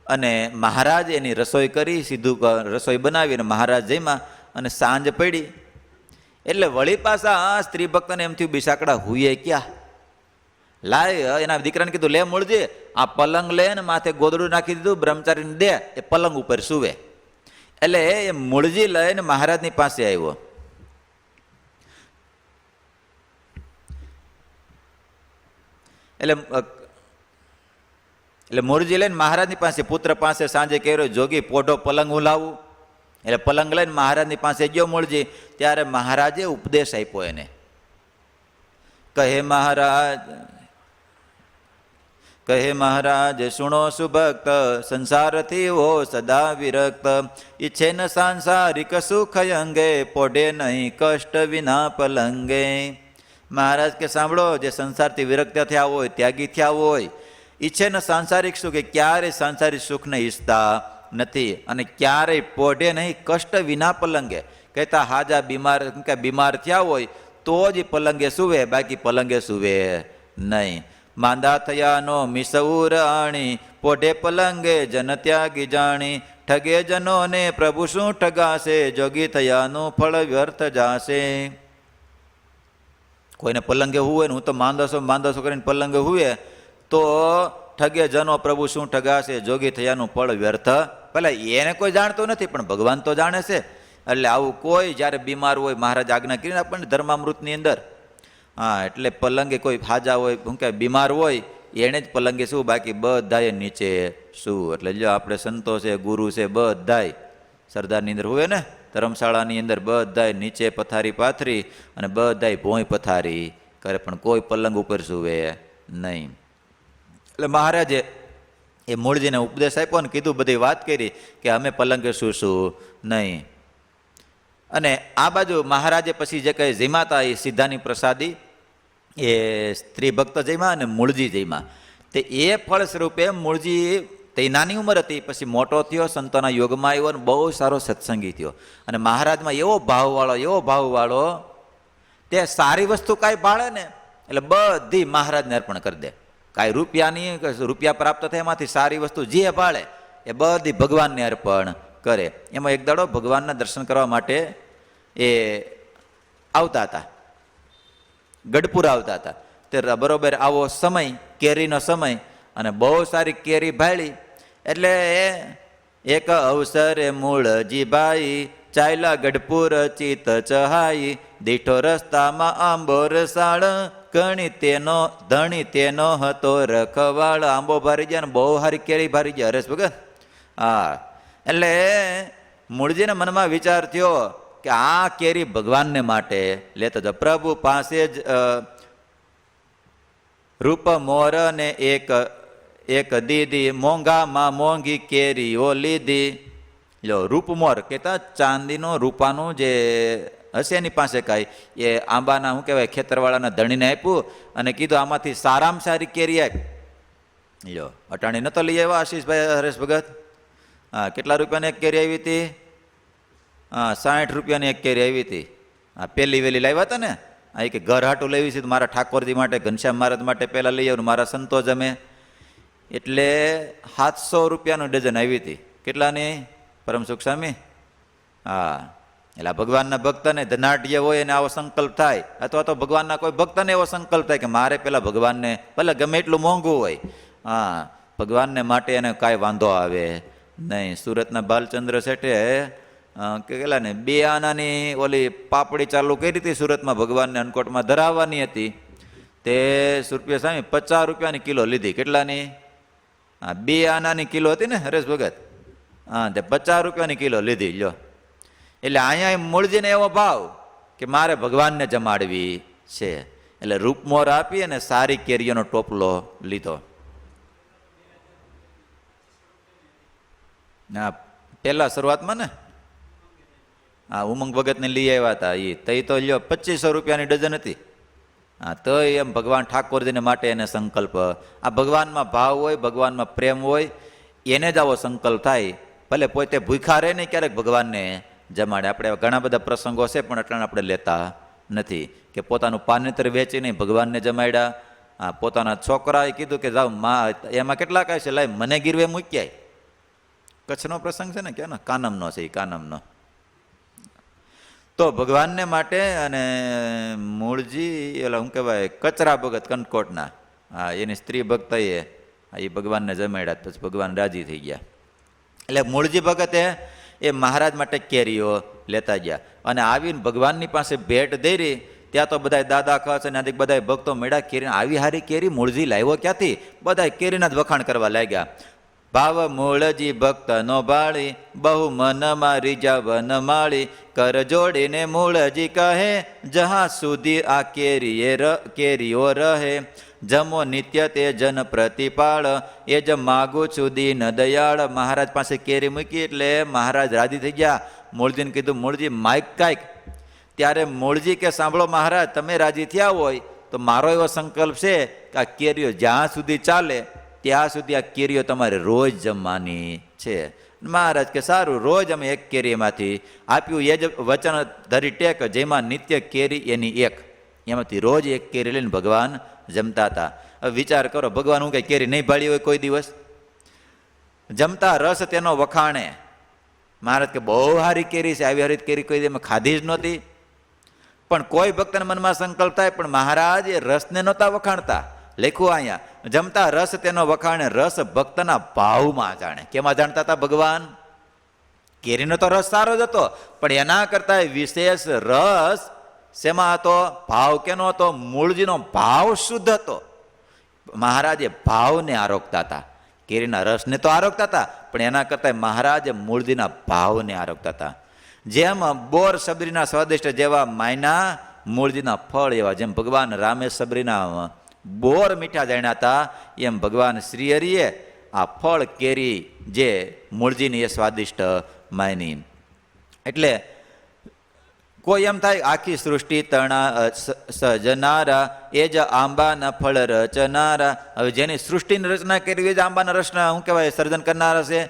અને મહારાજ એની રસોઈ કરી, સીધું રસોઈ બનાવીને મહારાજ જમ્યા અને સાંજ પડી. એટલે વળી પાછા સ્ત્રી ભક્તને એમ થયું બિસાકડા હુએ ક્યાં, લાય એના દીકરાને કીધું લે મૂળજી આ પલંગ લે ને માથે ગોદડું નાખી દીધું, બ્રહ્મચારીને દે, એ પલંગ ઉપર સુવે. એટલે એ મૂળજી લઈને મહારાજની પાસે આવ્યો. એટલે મૂળજી લઈને મહારાજની પાસે, પુત્ર પાસે સાંજે કહેરો જોગી પોઢો પલંગ હું લાવું. એટલે પલંગ લઈને મહારાજની પાસે ગયો મૂળજી. ત્યારે મહારાજે ઉપદેશ આપ્યો એને. કહે મહારાજ સુણો સુભક્ત, સંસારથી હો સદા વિરક્ત, ઈચ્છે ન સાંસારિક સુખ અંગે, પોઢે નહીં કષ્ટ વિના પલંગે. મહારાજ કે સાંભળો, જે સંસારથી વિરક્ત થયા હોય, ત્યાગી થયા હોય, ઈચ્છે ન સાંસારિક સુખ, એ ક્યારેય સાંસારિક સુખને ઈચ્છતા નથી, અને ક્યારેય પોઢે નહીં કષ્ટ વિના પલંગે. કહેતા હાજા બીમાર થયા હોય તો જ પલંગે સુવે, બાકી પલંગે સુવે નહીં. માંદા થયાનો મિસઉર આણી, પોઢે પલંગે જન ત્યાગી જાણી, ઠગે જનોને પ્રભુ શું ઠગાશે, જોગી થયાનું ફળ વ્યર્થ જાશે. કોઈને પલંગે હુવે ને હું તો માંદસો કરીને પલંગે હુવે તો ઠગે જનો પ્રભુ શું ઠગાશે, જોગી થયાનું ફળ વ્યર્થ. પેલા એને કોઈ જાણતું નથી, પણ ભગવાન તો જાણે છે. એટલે આવું કોઈ જ્યારે બીમાર હોય, મહારાજ આજ્ઞા કરીને આપણને ધર્મામૃતની અંદર, હા, એટલે પલંગે કોઈ હાજા હોય, શું કે બીમાર હોય, એને જ પલંગે શું, બાકી બધાએ નીચે શું. એટલે જો આપણે સંતો છે, ગુરુ છે, બધાય સરદારની અંદર હોય ને, ધર્મશાળાની અંદર બધાય નીચે પથારી પાથરી અને બધાય ભોંય પથારી કરે, પણ કોઈ પલંગ ઉપર સુવે નહીં. એટલે મહારાજે એ મૂળજીને ઉપદેશ આપ્યો ને કીધું, બધી વાત કરી કે અમે પલંગે સૂશું નહીં. અને આ બાજુ મહારાજે પછી જે કંઈ જમ્યા હતા એ સીધાની પ્રસાદી એ સ્ત્રી ભક્ત જમ્યા અને મૂળજી જમ્યા. તે એ ફળ સ્વરૂપે મૂળજી તે નાની ઉંમર હતી, પછી મોટો થયો, સંતોના યોગમાં આવ્યો અને બહુ સારો સત્સંગી થયો. અને મહારાજમાં એવો ભાવવાળો તે સારી વસ્તુ કાંઈ ભાળે ને એટલે બધી મહારાજને અર્પણ કરી દે. કાંઈ રૂપિયા પ્રાપ્ત થાય એમાંથી સારી વસ્તુ જે ભાળે એ બધી ભગવાનને અર્પણ કરે. એમાં એક દાડો ભગવાનના દર્શન કરવા માટે એ આવતા હતા, ગઢપુર આવતા હતા. તે બરોબર આવો સમય, કેરીનો સમય, અને બહુ સારી કેરી ભાળી. એટલે એક અવસરે મૂળજી ભાઈ, ચાલ્યા ગઢપુર ચિત ચહાઈ, દીઠો રસ્તામાં આંબો રસાળ, ધણી તેનો હતો રખવાળ. આંબો ભારી ગયા ને બહુ સારી કેરી ભારી ગયા હરેશ ભગત. હા, એટલે મૂળજીના મનમાં વિચાર થયો કે આ કેરી ભગવાનને માટે લેતો જાઓ. પ્રભુ પાસે જ રૂપ મોર ને એક દીદી, મોંઘામાં મોંઘી કેરીઓ લીધી. લો, રૂપમોર કહેતા ચાંદીનો રૂપાનું જે હશે એની પાસે કાંઈ, એ આંબાના શું કહેવાય ખેતરવાળાના ધણીને આપ્યું અને કીધું આમાંથી સારામાં સારી કેરી આપ. લો, અટાણી નતો લઈ આવ્યા આશીષભાઈ હરેશ ભગત. હા, કેટલા રૂપિયાની એક કેરી આવી હતી? હા, 60 રૂપિયાની એક કેરી આવી હતી. હા, પહેલી વેલી લાવ્યા હતા ને. હા, એ કે ઘર હાટું લેવી છે, મારા ઠાકોરજી માટે, ઘનશ્યામ મહારાજ માટે પહેલાં લઈ આવ્યું, મારા સંતો જમે. એટલે 700 રૂપિયાનું ડઝન આવી હતી. કેટલાની પરમ સુખ સ્વામી? હા, એટલે ભગવાનના ભક્તને ધનાઢ્ય હોય એને આવો સંકલ્પ થાય, અથવા તો ભગવાનના કોઈ ભક્તને એવો સંકલ્પ થાય કે મારે પેલા ભગવાનને, ભલે ગમે એટલું મોંઘું હોય, હા ભગવાનને માટે એને કાંઈ વાંધો આવે નહીં. સુરતના બાલચંદ્ર શેઠે કેટલા ને 2 આનાની ઓલી પાપડી ચાલુ કરી હતી સુરતમાં, ભગવાનને અન્નકોટમાં ધરાવવાની હતી. તે રૂપિયા સામે 50 રૂપિયાની કિલો લીધી. કેટલાની? હા 2 આનાની કિલો હતી ને હરેશ ભગત, હા તે 50 રૂપિયાની કિલો લીધી. લ્યો, એટલે અહીંયા મૂળજીને એવો ભાવ કે મારે ભગવાનને જમાડવી છે, એટલે રૂપમોર આપી અને સારી કેરીઓનો ટોપલો લીધો. હા પહેલાં શરૂઆતમાં ને, હા ઉમંગ ભગતને લઈ આવ્યા હતા એ, તઈ તો લ્યો 2500 રૂપિયાની ડઝન હતી. હા તો એમ ભગવાન ઠાકોરજીને માટે એને સંકલ્પ, આ ભગવાનમાં ભાવ હોય, ભગવાનમાં પ્રેમ હોય, એને જ આવો સંકલ્પ થાય. ભલે પોતે ભૂખ્યા રહે ને ક્યારેક ભગવાનને જમાડે. આપણે ઘણા બધા પ્રસંગો છે પણ એટલા આપણે લેતા નથી કે પોતાનું પાનેતર વેચી નહીં ભગવાનને જમાડ્યા. હા પોતાના છોકરાએ કીધું કે જાઓ માં, એમાં કેટલા કહે છે લાય મને ગીરવે મૂક્યાય. કચ્છનો પ્રસંગ છે ને, ક્યાંનો? કાનમનો છે એ, કાનમનો. તો ભગવાનને માટે અને મૂળજી એટલે શું કહેવાય કચરા ભગત કનકોટના, હા એની સ્ત્રી ભક્ત એ ભગવાનને જમાડ્યા, પછી ભગવાન રાજી થઈ ગયા. એટલે મૂળજી ભગતે એ મહારાજ માટે કેરીઓ લેતા ગયા અને આવીને ભગવાનની પાસે ભેટ દઈ. ત્યાં તો બધા દાદા ખસ અને આદિક બધા ભક્તો મળ્યા. કેરી આવી હારી કેરી મૂળજી લાવ્યો ક્યાંથી? બધા કેરીના જ વખાણ કરવા લાગ્યા. ભાવ મૂળજી ભક્ત નો ભાળી, બહુ મનમાં રીઝાવન માળી, કર જોડીને મૂળજી કહે, જહા સુધી આ કેરીઓ રહે, જમો નિત્ય તે જન પ્રતિપાળ, એ જ માગું છું દીન દયાળ. મહારાજ પાસે કેરી મૂકી એટલે મહારાજ રાજી થઈ ગયા. મૂળજીને કીધું મૂળજી માઇક કાંઈક. ત્યારે મૂળજી કે સાંભળો મહારાજ, તમે રાજી થયા હોય તો મારો એવો સંકલ્પ છે કે આ કેરીઓ જ્યાં સુધી ચાલે ત્યાં સુધી આ કેરીઓ તમારે રોજ જમવાની છે. મહારાજ કે સારું, રોજ અમે એક કેરી એમાંથી આપ્યું. એ જ વચન ધરી ટેક, જેમાં નિત્ય કેરી એની એક, એમાંથી રોજ એક કેરી લઈને ભગવાન જમતા હતા. હવે વિચાર કરો, ભગવાન હું કઈ કેરી નહીં ભાળી હોય કોઈ દિવસ? જમતા રસ તેનો વખાણે. મહારાજ કે બહુ સારી કેરી છે, આવી હારી કેરી કોઈ અમે ખાધી જ નહોતી. પણ કોઈ ભક્તના મનમાં સંકલ્પ થાય, પણ મહારાજ એ રસને નહોતા વખાણતા. લખ્યું અહીંયા, જમતા રસ તેનો વખાણે, રસ ભક્તના ભાવમાં જાણે. કેમાં જાણતા હતા ભગવાન? કેરીનો તો રસ સારો જ હતો, પણ એના કરતા વિશેષ રસ શેમાં હતો? ભાવ કેનો હતો? મૂળજીનો ભાવ શુદ્ધ હતો. મહારાજે ભાવને આરોગતા હતા. કેરીના રસને તો આરોગતા હતા, પણ એના કરતા મહારાજે મૂળજીના ભાવને આરોગતા હતા. જેમ બોર સબરીના સ્વાદિષ્ટ જેવા માયના મૂળજીના ફળ એવા, જેમ ભગવાન રામે સબરીના બોર મીઠા જાણ્યા હતા, એમ ભગવાન શ્રી હરિએ આ ફળ કેરી જે મૂળજીની એ સ્વાદિષ્ટ માયની. એટલે કોઈ એમ થાય આખી સૃષ્ટિ તણા સજનારા, એ જ આંબાના ફળ રચનારા. હવે જેની સૃષ્ટિની રચના કરી એ જ આંબાના રસના શું કહેવાય સર્જન કરનારા છે.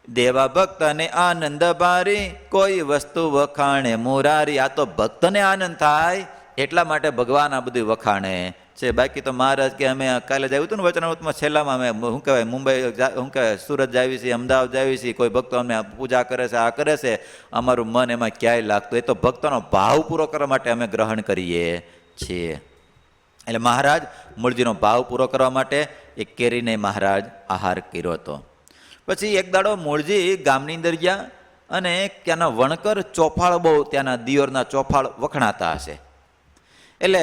દેવા ભક્તને આનંદ બારી, કોઈ વસ્તુ વખાણે મુરારી. આ તો ભક્તને આનંદ થાય એટલા માટે ભગવાન આ બધું વખાણે છે. બાકી તો મહારાજ કે અમે કાલે જ આવ્યું હતું ને વચનામૃતમાં છેલ્લામાં અમે શું કહેવાય મુંબઈ શું કહેવાય સુરત જાવી છીએ, અમદાવાદ જાવી છીએ, કોઈ ભક્તો અમે પૂજા કરે છે, આ કરે છે, અમારું મન એમાં ક્યાંય લાગતું. એ તો ભક્તોનો ભાવ પૂરો કરવા માટે અમે ગ્રહણ કરીએ છીએ. એટલે મહારાજ મૂળજીનો ભાવ પૂરો કરવા માટે એ કેરીને મહારાજ આહાર કર્યો હતો. પછી એક દાડો મૂળજી ગામની અંદર ગયા અને ત્યાંના વણકર ચોફાળ બહુ, ત્યાંના દિયોરના ચોફાળ વખણાતા હશે. એટલે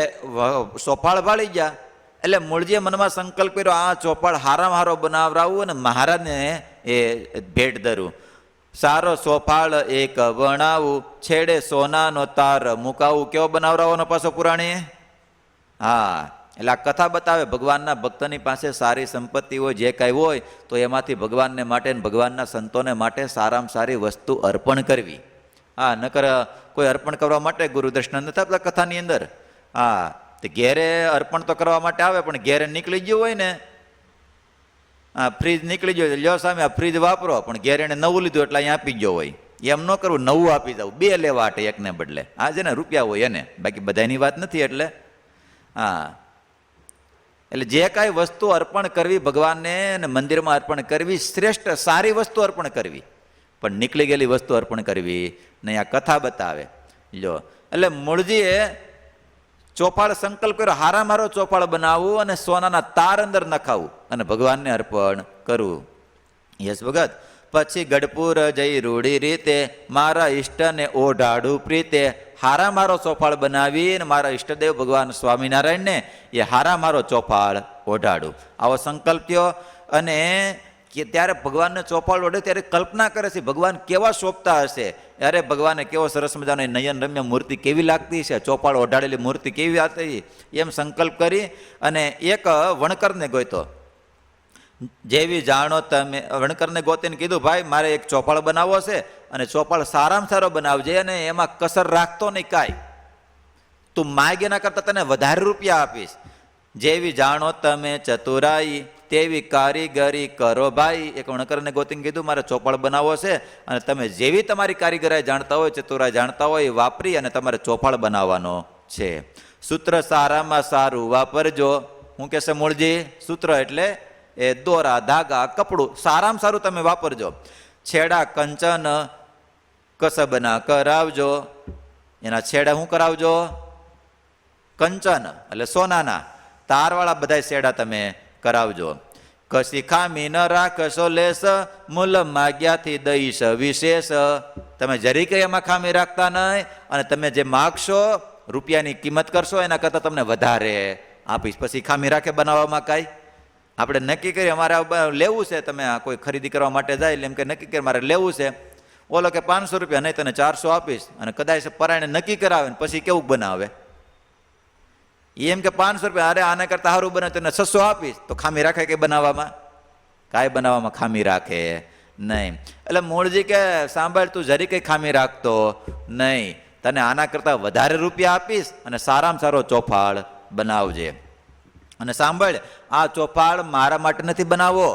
ચોફાળ વાળી ગયા. એટલે મૂળજીએ મનમાં સંકલ્પ કર્યો આ ચોફાળ હારામાં હારો બનાવરાવું અને મહારાજને એ ભેટ ધરું. સારો ચોફાળ એક વણાવું, છેડે સોનાનો તાર મુકાવું. કેવો બનાવરાવાનો પાછો પુરાણી? હા, એટલે આ કથા બતાવે ભગવાનના ભક્તની પાસે સારી સંપત્તિ હોય, જે કાંઈ હોય તો એમાંથી ભગવાનને માટે ભગવાનના સંતોને માટે સારામાં સારી વસ્તુ અર્પણ કરવી. હા, નકર કોઈ અર્પણ કરવા માટે ગુરુ દર્શન નથી આપતા કથાની અંદર. હા, તે ઘેરે અર્પણ તો કરવા માટે આવે, પણ ઘેરે નીકળી ગયું હોય ને, હા ફ્રીજ નીકળી ગયું, લ્યો સામે આ ફ્રીજ વાપરો, પણ ઘેરે એને નવું લીધું એટલે અહીંયા આપી ગયો હોય. એમ ન કરવું, નવું આપી જવું, બે લેવા માટે એકને બદલે. હા છે ને, રૂપિયા હોય એને, બાકી બધાની વાત નથી. એટલે હા, એટલે જે કાંઈ વસ્તુ અર્પણ કરવી ભગવાનને અને મંદિરમાં અર્પણ કરવી શ્રેષ્ઠ, સારી વસ્તુ અર્પણ કરવી. પણ નીકળી ગયેલી વસ્તુ અર્પણ કરવી નહીં. આ કથા બતાવે. લ્યો, એટલે મૂળજીએ ચોપાળ સંકલ્પ કર્યો, હારા મારો ચોપાળ બનાવવું અને સોનાના તાર અંદર નખાવું અને ભગવાનને અર્પણ કરવું. યસ ભગત. પછી ગઢપુર જઈ રૂડી રીતે મારા ઈષ્ટને ઓઢાડું પ્રીતે, હારા મારો ચોપાળ બનાવીને મારા ઈષ્ટદેવ ભગવાન સ્વામિનારાયણને એ હારા મારો ચોપાળ ઓઢાડું. આવો સંકલ્પ થયો. અને કે ત્યારે ભગવાનને ચોપાળ ઓઢે ત્યારે કલ્પના કરે છે ભગવાન કેવા શોભતા હશે. અરે ભગવાને કેવો સરસ મજાનો નયન રમ્ય મૂર્તિ કેવી લાગતી છે, ચોપાળ ઓઢાડેલી મૂર્તિ કેવી હતી, એમ સંકલ્પ કરી અને એક વણકરને ગોઈતો. જેવી જાણો તમે, વણકરને ગોતીને કીધું ભાઈ મારે એક ચોપાળ બનાવવો છે અને ચોપાળ સારામાં સારો બનાવજે અને એમાં કસર રાખતો નહીં કાંઈ, તું માગે ના કરતા તને વધારે રૂપિયા આપીશ. જેવી જાણો તમે ચતુરાઈ તેવી કારીગરી કરો ભાઈ. એક વણકરને ગોતીને કીધું મારે ચોપાળ બનાવવો છે અને તમે જેવી તમારી કારીગરાઈ જાણતા હોય, ચતુરાઈ જાણતા હોય એ વાપરી અને તમારે ચોપાળ બનાવવાનો છે. સૂત્ર સારામાં સારું વાપરજો. હું કહેશે મૂળજી? સૂત્ર એટલે એ દોરા, ધાગા, કપડું સારામાં સારું તમે વાપરજો. છેડા કંચન કસબના કરાવજો. એના છેડા શું કરાવજો? કંચન એટલે સોનાના. તારવાળા બધા છેડા તમે કરાવજો. કશી ખામી ન રાખશો લેસ, મૂલ માગ્યાથી દઈશ વિશેષ. તમે જરી કઈ એમાં ખામી રાખતા નહીં અને તમે જે માગશો રૂપિયાની કિંમત કરશો એના કરતાં તમને વધારે આપીશ. પછી ખામી રાખે બનાવવામાં કાંઈ? આપણે નક્કી કરીએ અમારે લેવું છે, તમે કોઈ ખરીદી કરવા માટે જાય એટલે એમ કે નક્કી કરી મારે લેવું છે, ઓલો કે 500 રૂપિયા, નહીં તને 400 આપીશ. અને કદાચ પરાયણે નક્કી કરાવે ને પછી કેવું બનાવે? એમ કે 500 રૂપિયા, અરે આને કરતા સારું બને તને 600 આપીશ. તો ખામી રાખે કે બનાવવામાં? કાંઈ બનાવવામાં ખામી રાખે નહીં. એટલે મૂળજી કે સાંભળ, તું જરી કંઈ ખામી રાખતો નહીં, તને આના કરતાં વધારે રૂપિયા આપીશ અને સારામાં સારો ચોપાળ બનાવજે. અને સાંભળ, આ ચોપાળ મારા માટે નથી બનાવવો.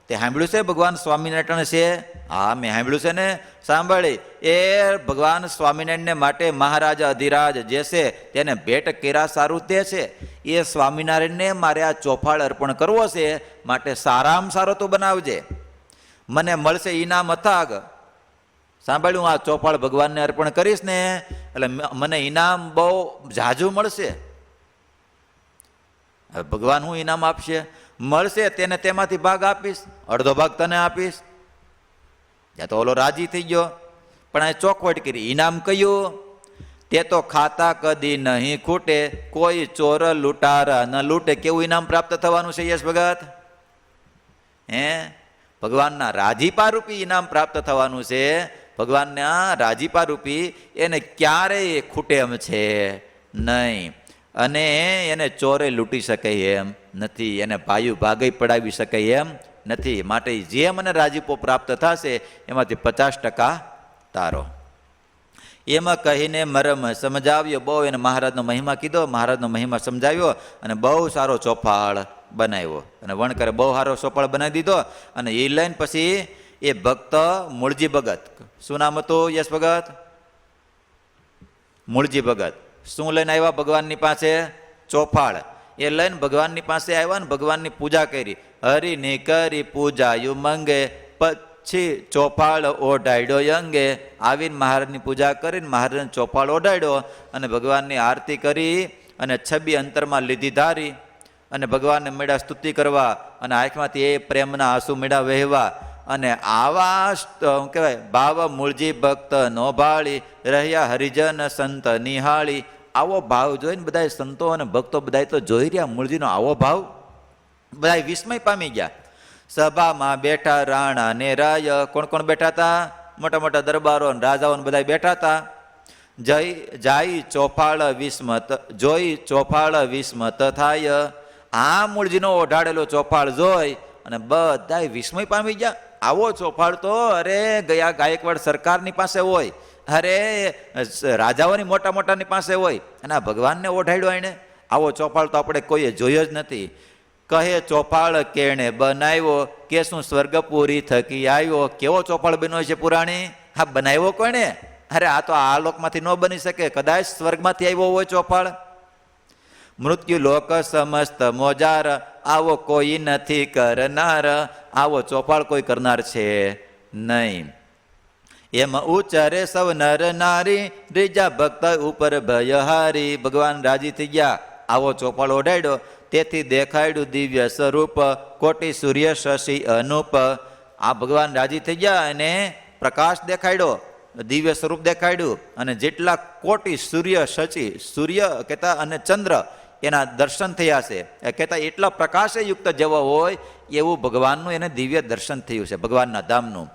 તે સાંભળ્યું છે ભગવાન સ્વામિનારાયણ છે? હા, મેં સાંભળ્યું છે ને. સાંભળી, એ ભગવાન સ્વામિનારાયણને માટે મહારાજા અધિરાજ જે છે તેને ભેટ કર્યા સારું તે છે. એ સ્વામિનારાયણને મારે આ ચોપાળ અર્પણ કરવો છે, માટે સારામાં સારો તું બનાવજે, મને મળશે ઇનામ અથાગ. સાંભળ્યું, આ ચોપાળ ભગવાનને અર્પણ કરીશ ને એટલે મને ઇનામ બહુ ઝાઝું મળશે. ભગવાન હું ઇનામ આપશે? મળશે તેને તેમાંથી ભાગ આપીશ, અડધો ભાગ તને આપીશ. ત્યાં તો ઓલો રાજી થઈ ગયો, પણ આ ચોખવટ કરી. ઇનામ કયું? તે તો ખાતા કદી નહીં ખૂટે, કોઈ ચોર લૂંટારા ન લૂંટે. કેવું ઇનામ પ્રાપ્ત થવાનું છે યશ ભગત? હે, ભગવાનના રાજીપા રૂપી ઇનામ પ્રાપ્ત થવાનું છે. ભગવાનના રાજીપા રૂપી એને ક્યારેય ખૂટે એમ છે નહીં. અને એને ચોરે લૂંટી શકે એમ નથી, એને ભાયું ભાગે પડાવી શકે એમ નથી. માટે જે મને રાજીપો પ્રાપ્ત થશે એમાંથી 50% તારો. એમાં કહીને મરમ સમજાવ્યો. બહુ એને મહારાજનો મહિમા કીધો, મહારાજનો મહિમા સમજાવ્યો અને બહુ સારો ચોપાળ બનાવ્યો. અને વણકરે બહુ સારો ચોપાળ બનાવી દીધો. અને એ લઈને પછી એ ભક્ત મૂળજી ભગત, શું નામ હતું યશ ભગત? મૂળજી ભગત શું લઈને આવ્યા ભગવાનની પાસે? ચોપાળ. એ લઈને ભગવાનની પાસે આવ્યા ને ભગવાનની પૂજા કરી. હરિની કરી પૂજાયું મંગે, પછી ચોપાળ ઓઢાડ્યો અંગે. આવીને મહારાજની પૂજા કરીને મહારાજને ચોપાળ ઓઢાડ્યો અને ભગવાનની આરતી કરી અને છબી અંતરમાં લીધી ધારી અને ભગવાનને મેળા સ્તુતિ કરવા અને આંખમાંથી એ પ્રેમના આંસુ મેળા વહેવા. અને આવા શું કહેવાય, ભાવ મૂળજી ભક્ત નો ભાળી રહ્યા હરિજન સંત નિહાળી. આવો ભાવ જોઈને બધા સંતો અને ભક્તો બધા તો જોઈ રહ્યા મૂળજીનો આવો ભાવ, બધા વિસ્મય પામી ગયા. સભામાં બેઠા રાણા ને રાય. કોણ કોણ બેઠા હતા? મોટા મોટા દરબારો અને રાજાઓ બધા બેઠા હતા. જાય ચોપાળ વિસ્મત જોઈ, ચોપાળ વિસ્મત થાય. આ મૂળજીનો ઓઢાડેલો ચોપાળ જોઈ અને બધા વિસ્મય પામી ગયા. આવો ચોપાળ તો અરે ગયા ગાયકવાડ સરકારની પાસે હોય, અરે રાજાઓની મોટા મોટાની પાસે હોય, અને આ ભગવાનને ઓઢાડ્યો એને. આવો ચોપાળ તો આપણે કોઈએ જોયો જ નથી. કહે ચોપાળ કેણે બનાવ્યો, કે શું સ્વર્ગપુરી થકી આવ્યો. કેવો ચોપાળ બન્યો છે પુરાણી? હા, બનાવ્યો કોણે? અરે આ તો આ લોકમાંથી ન બની શકે, કદાચ સ્વર્ગમાંથી આવ્યો હોય ચોપાળ. મૃત્યુ લોક સમસ્ત મોજાર, આવો કોઈ નથી કરનાર. આવો ચોપાળ કોઈ કરનાર છે નહીં. એમ ઉચ્ચારે સૌ નર નારી, રીજા ભક્ત ઉપર ભયહારી. ભગવાન રાજી થઈ ગયા, આવો ચોપાળ ઓઢાડ્યો, તેથી દેખાડ્યું દિવ્ય સ્વરૂપ, કોટી સૂર્ય શશી અનુપ. આ ભગવાન રાજી થઈ ગયા અને પ્રકાશ દેખાડ્યો, દિવ્ય સ્વરૂપ દેખાડ્યું, અને જેટલા કોટી સૂર્ય શશી, સૂર્ય કહેતા અને ચંદ્ર એના દર્શન થયા છે, કહેતા એટલા પ્રકાશે યુક્ત જેવો હોય એવું ભગવાનનું એને દિવ્ય દર્શન થયું છે, ભગવાનના ધામનું.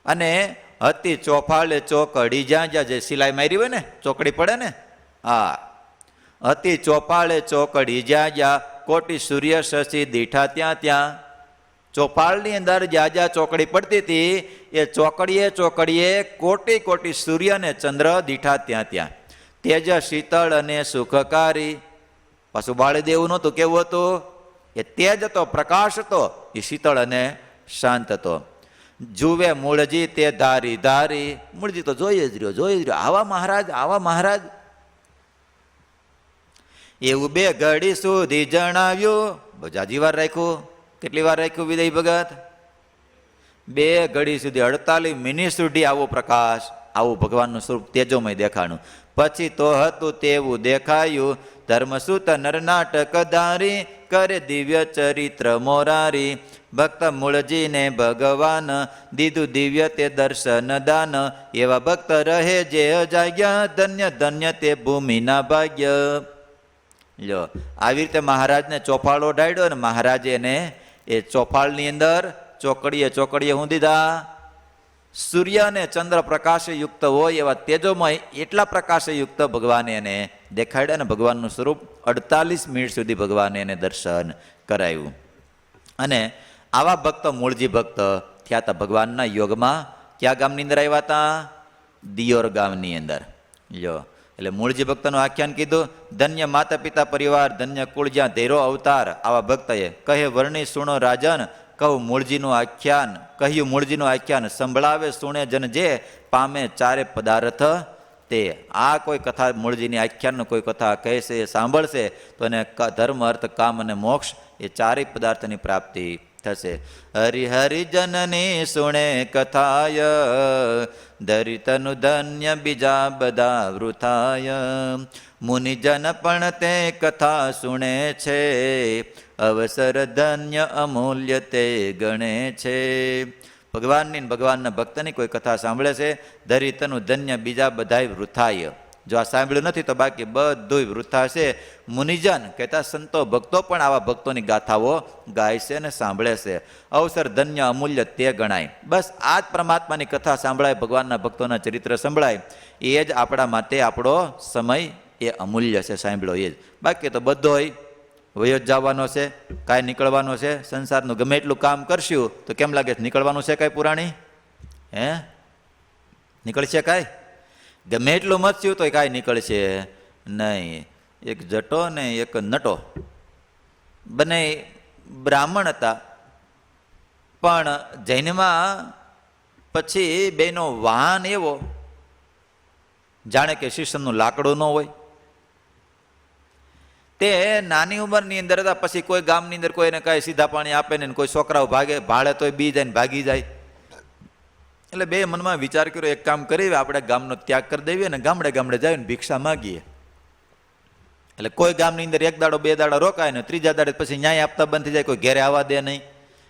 અને અતિ ચોફાળે ચોકડી, જ્યાં જ્યાં જે સિલાઈ મારી હોય ને, ચોકડી પડે ને, હા, અતિ ચોપાળે ચોકડી, જ્યાં જ્યાં કોટી સૂર્ય શશી દીઠા ત્યાં ત્યાં. ચોપાળની અંદર જ્યાં જ્યાં ચોકડી પડતી હતી એ ચોકડીએ ચોકડીએ કોટી કોટી સૂર્ય અને ચંદ્ર દીઠા ત્યાં ત્યાં. તેજ શીતળ અને સુખકારી. પાછું બાળદેવ નહોતું, કેવું હતું? એ તેજ હતો, પ્રકાશ હતો, એ શીતળ અને શાંત હતો. જુએ મૂળજી તે ધારી ધારી. મૂળજી તો જોઈ જ રહ્યો, જોઈ જ રહ્યો, આવા મહારાજ, આવા મહારાજ. એવું બે ઘડી સુધી જણાવ્યું. જાજી વાર રાખ્યું. કેટલી વાર રાખ્યું વિદય ભગત? બે ઘડી સુધી, 48 મિનિટ સુધી આવો પ્રકાશ, આવું ભગવાનનું સ્વરૂપ તેજોમય દેખાણું. પછી તો હતું તેવું દેખાયું, ધર્મસૂત નરનાટક ધારી, કરે દિવ્ય ચરિત્ર મોરારી. ભક્ત મૂળજીને ભગવાન દીધું દિવ્ય તે દર્શન દાન. એવા ભક્ત રહે જે જાગ્યા, ધન્ય ધન્ય તે ભૂમિના ભાગ્ય. લો, આવી રીતે મહારાજને ચોફાળ ઓઢાડ્યો ને મહારાજે એને એ ચોફાળની અંદર ચોકડીએ ચોકડીએ હું દીધા સૂર્ય અને ચંદ્ર પ્રકાશે યુક્ત હોય એવા તેજોમય એટલા પ્રકાશે યુક્ત ભગવાને એને દેખાડ્યા ને ભગવાનનું સ્વરૂપ 48 મિનિટ સુધી ભગવાને એને દર્શન કરાવ્યું. અને આવા ભક્ત મૂળજી ભક્ત થયા હતા ભગવાનના યોગમાં. કયા ગામની અંદર આવ્યા હતા? દિયોર ગામની અંદર. લો, એટલે મૂળજી ભક્તનું આખ્યાન કીધું. ધન્ય માતા પિતા પરિવાર, ધન્ય કુળ જ્યાં ધેરો અવતાર. આવા ભક્તએ કહે વર્ણી સુણો રાજન, કહું મૂળજીનું આખ્યાન, કહ્યું મૂળજીનું આખ્યાન. સંભળાવે સુણે જન જે, પામે ચારે પદાર્થ તે. આ કોઈ કથા મૂળજીની આખ્યાનનું કોઈ કથા કહેશે, સાંભળશે તો એને ધર્મ અર્થ કામ અને મોક્ષ એ ચારેય પદાર્થની પ્રાપ્તિ થશે. હરિહરિ જનની સુણે કથાય, દરિતનું ધન્ય બીજા બધા વૃથાય. મુનિજન પણ તે કથા સુણે છે, અવસર ધન્ય અમૂલ્ય તે ગણે છે. ભગવાનની ભગવાનના ભક્તની કોઈ કથા સાંભળે છે, દરિતનું ધન્ય બીજા બધાય વૃથાય. જો આ સાંભળ્યું નથી તો બાકી બધું વૃથા છે. મુનિજન કહેતા સંતો ભક્તો પણ આવા ભક્તોની ગાથાઓ ગાય છે અને સાંભળે છે. અવસર ધન્ય અમૂલ્ય તે ગણાય. બસ આ જ પરમાત્માની કથા સાંભળાય, ભગવાનના ભક્તોના ચરિત્ર સંભળાય, એ જ આપણા માટે આપણો સમય એ અમૂલ્ય છે, સાંભળો એ જ. બાકી તો બધોય વયો જ જવાનો છે, કાંઈ નીકળવાનો છે. સંસારનું ગમે એટલું કામ કરશું તો કેમ લાગે છે નીકળવાનું છે કાંઈ પુરાણી? હે, નીકળશે કાંઈ? ગમે એટલું મથશું તો કાંઈ નીકળશે નહીં. એક જટો ને એક નટો, બંને બ્રાહ્મણ હતા, પણ જૈનમાં પછી બેનો વાહન એવો જાણે કે શીશમનું લાકડું ન હોય. તે નાની ઉંમરની અંદર હતા, પછી કોઈ ગામની અંદર કોઈને કાંઈ સીધા પાણી આપે ને કોઈ છોકરાઓ ભાડે તોય બી જાય ને ભાગી જાય. એટલે બે મનમાં વિચાર કર્યો, એક કામ કરીએ, આપણે ગામનો ત્યાગ કરી દેવીએ ને ગામડે ગામડે જાય ને ભિક્ષા માગીએ. એટલે કોઈ ગામની અંદર એક દાડો બે દાડા રોકાય ને ત્રીજા દાડે પછી ન્યાય આપતા બંધ થઈ જાય, કોઈ ઘેરે આવવા દે નહીં,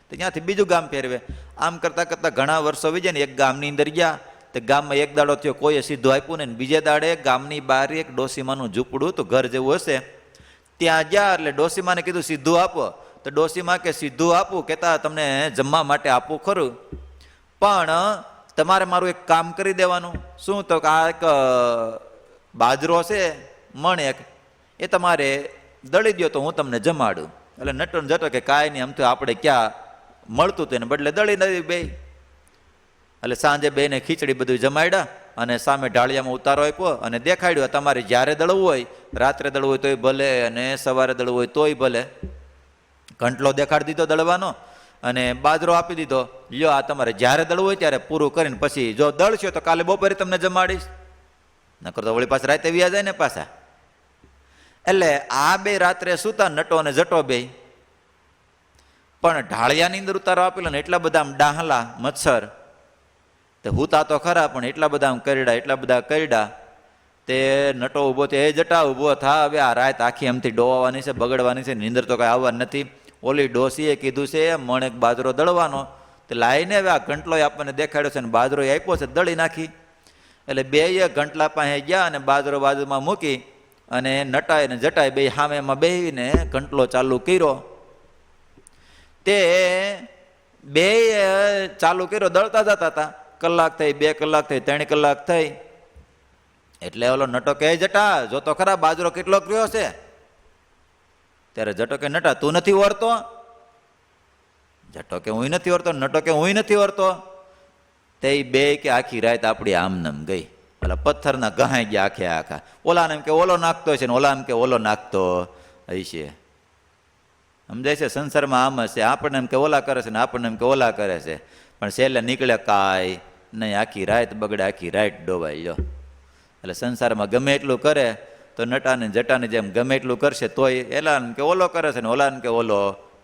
તો ત્યાંથી બીજું ગામ ફેરવે. આમ કરતાં કરતાં ઘણા વર્ષો વી જાય ને એક ગામની અંદર ગયા, તો ગામમાં એક દાડો થયો, કોઈએ સીધું આપ્યું ને બીજે દાડે ગામની બહાર એક ડોસીમાનું ઝૂંપડું તો ઘર જેવું હશે, ત્યાં ગયા. એટલે ડોસીમાને કીધું સીધું આપો, તો ડોસીમા કે સીધું આપું, કહેતા તમને જમવા માટે આપવું ખરું, પણ તમારે મારું એક કામ કરી દેવાનું. શું? તો આ એક બાજરો છે મણ એક, એ તમારે દળી દો તો હું તમને જમાડું. એટલે નટો જતો કે કાંઈ નહીં, આમ તો આપણે ક્યાં મળતું હતું એને બદલે દળી નથી બે. એટલે સાંજે બેને ખીચડી બધું જમાડ્યા અને સામે ઢાળિયામાં ઉતારો આપ્યો અને દેખાડ્યો, તમારે જ્યારે દળવું હોય, રાત્રે દળવું હોય તોય ભલે અને સવારે દળવું હોય તોય ભલે. ઘંટલો દેખાડી દીધો દળવાનો અને બાજરો આપી દીધો, લ્યો આ તમારે જ્યારે દળવું હોય ત્યારે પૂરું કરીને પછી જો દળશો તો કાલે બપોરે તમને જમાડીશ, નકર તો વળી પાછા રાતે વ્યા જાય ને પાછા. એટલે આ બે રાત્રે સૂતા, નટો અને જટો બે. પણ ઢાળિયાની અંદર ઉતારો આપેલો ને એટલા બધા આમ ડાહલા મચ્છર તે હુતા તો ખરા પણ એટલા બધા આમ કરડા તે નટો ઊભો થયો, એ જટા ઊભો થા, હવે આ રાત આખી એમથી ડોવાની છે, બગડવાની છે, નીંદર તો કાંઈ આવવા નથી. ઓલી ડોસીએ કીધું છે મણેક બાજરો દળવાનો, તે લાઈને હવે આ ગંટલો આપણને દેખાડ્યો છે ને બાજરો આપ્યો છે, દળી નાખી. એટલે બેય ગંટલા પાસે ગયા અને બાજરો બાજુમાં મૂકી અને નટાય ને જટાય બે સામે એમાં બેહીને ગંટલો ચાલુ કર્યો. તે બે ચાલુ કર્યો, દળતા જતા હતા. કલાક થઈ, 2 કલાક થઈ, 3 કલાક થઈ. એટલે ઓલો નટો કહે, જટા જો તો ખરા બાજરો કેટલો કર્યો છે. ત્યારે જટો કે, નટા તું નથી ઓરતો? જટો કે હું નથી ઓરતો. નટો કે હું નથી ઓરતો. તે બે કે આખી રાત આપણી આમનમ ગઈ. એટલે પથ્થરના ગહાઈ ગયા આખે આખા. ઓલાને એમ કે ઓલો નાખતો છે ને ઓલા એમ કે ઓલો નાખતો હશે. સમજાય છે? સંસારમાં આમ હશે, આપણને એમ કે ઓલા કરે છે ને આપણને એમ કે ઓલા કરે છે, પણ છેલ્લે નીકળે કાંઈ નહીં. આખી રાત બગડે, આખી રાત ડોબાઈ લો. એટલે સંસારમાં ગમે એટલું કરે તો નટાને જટાને જેમ ગમે એટલું કરશે તોય એલાને કે ઓલો કરે છે ને ઓલાને કે ઓલો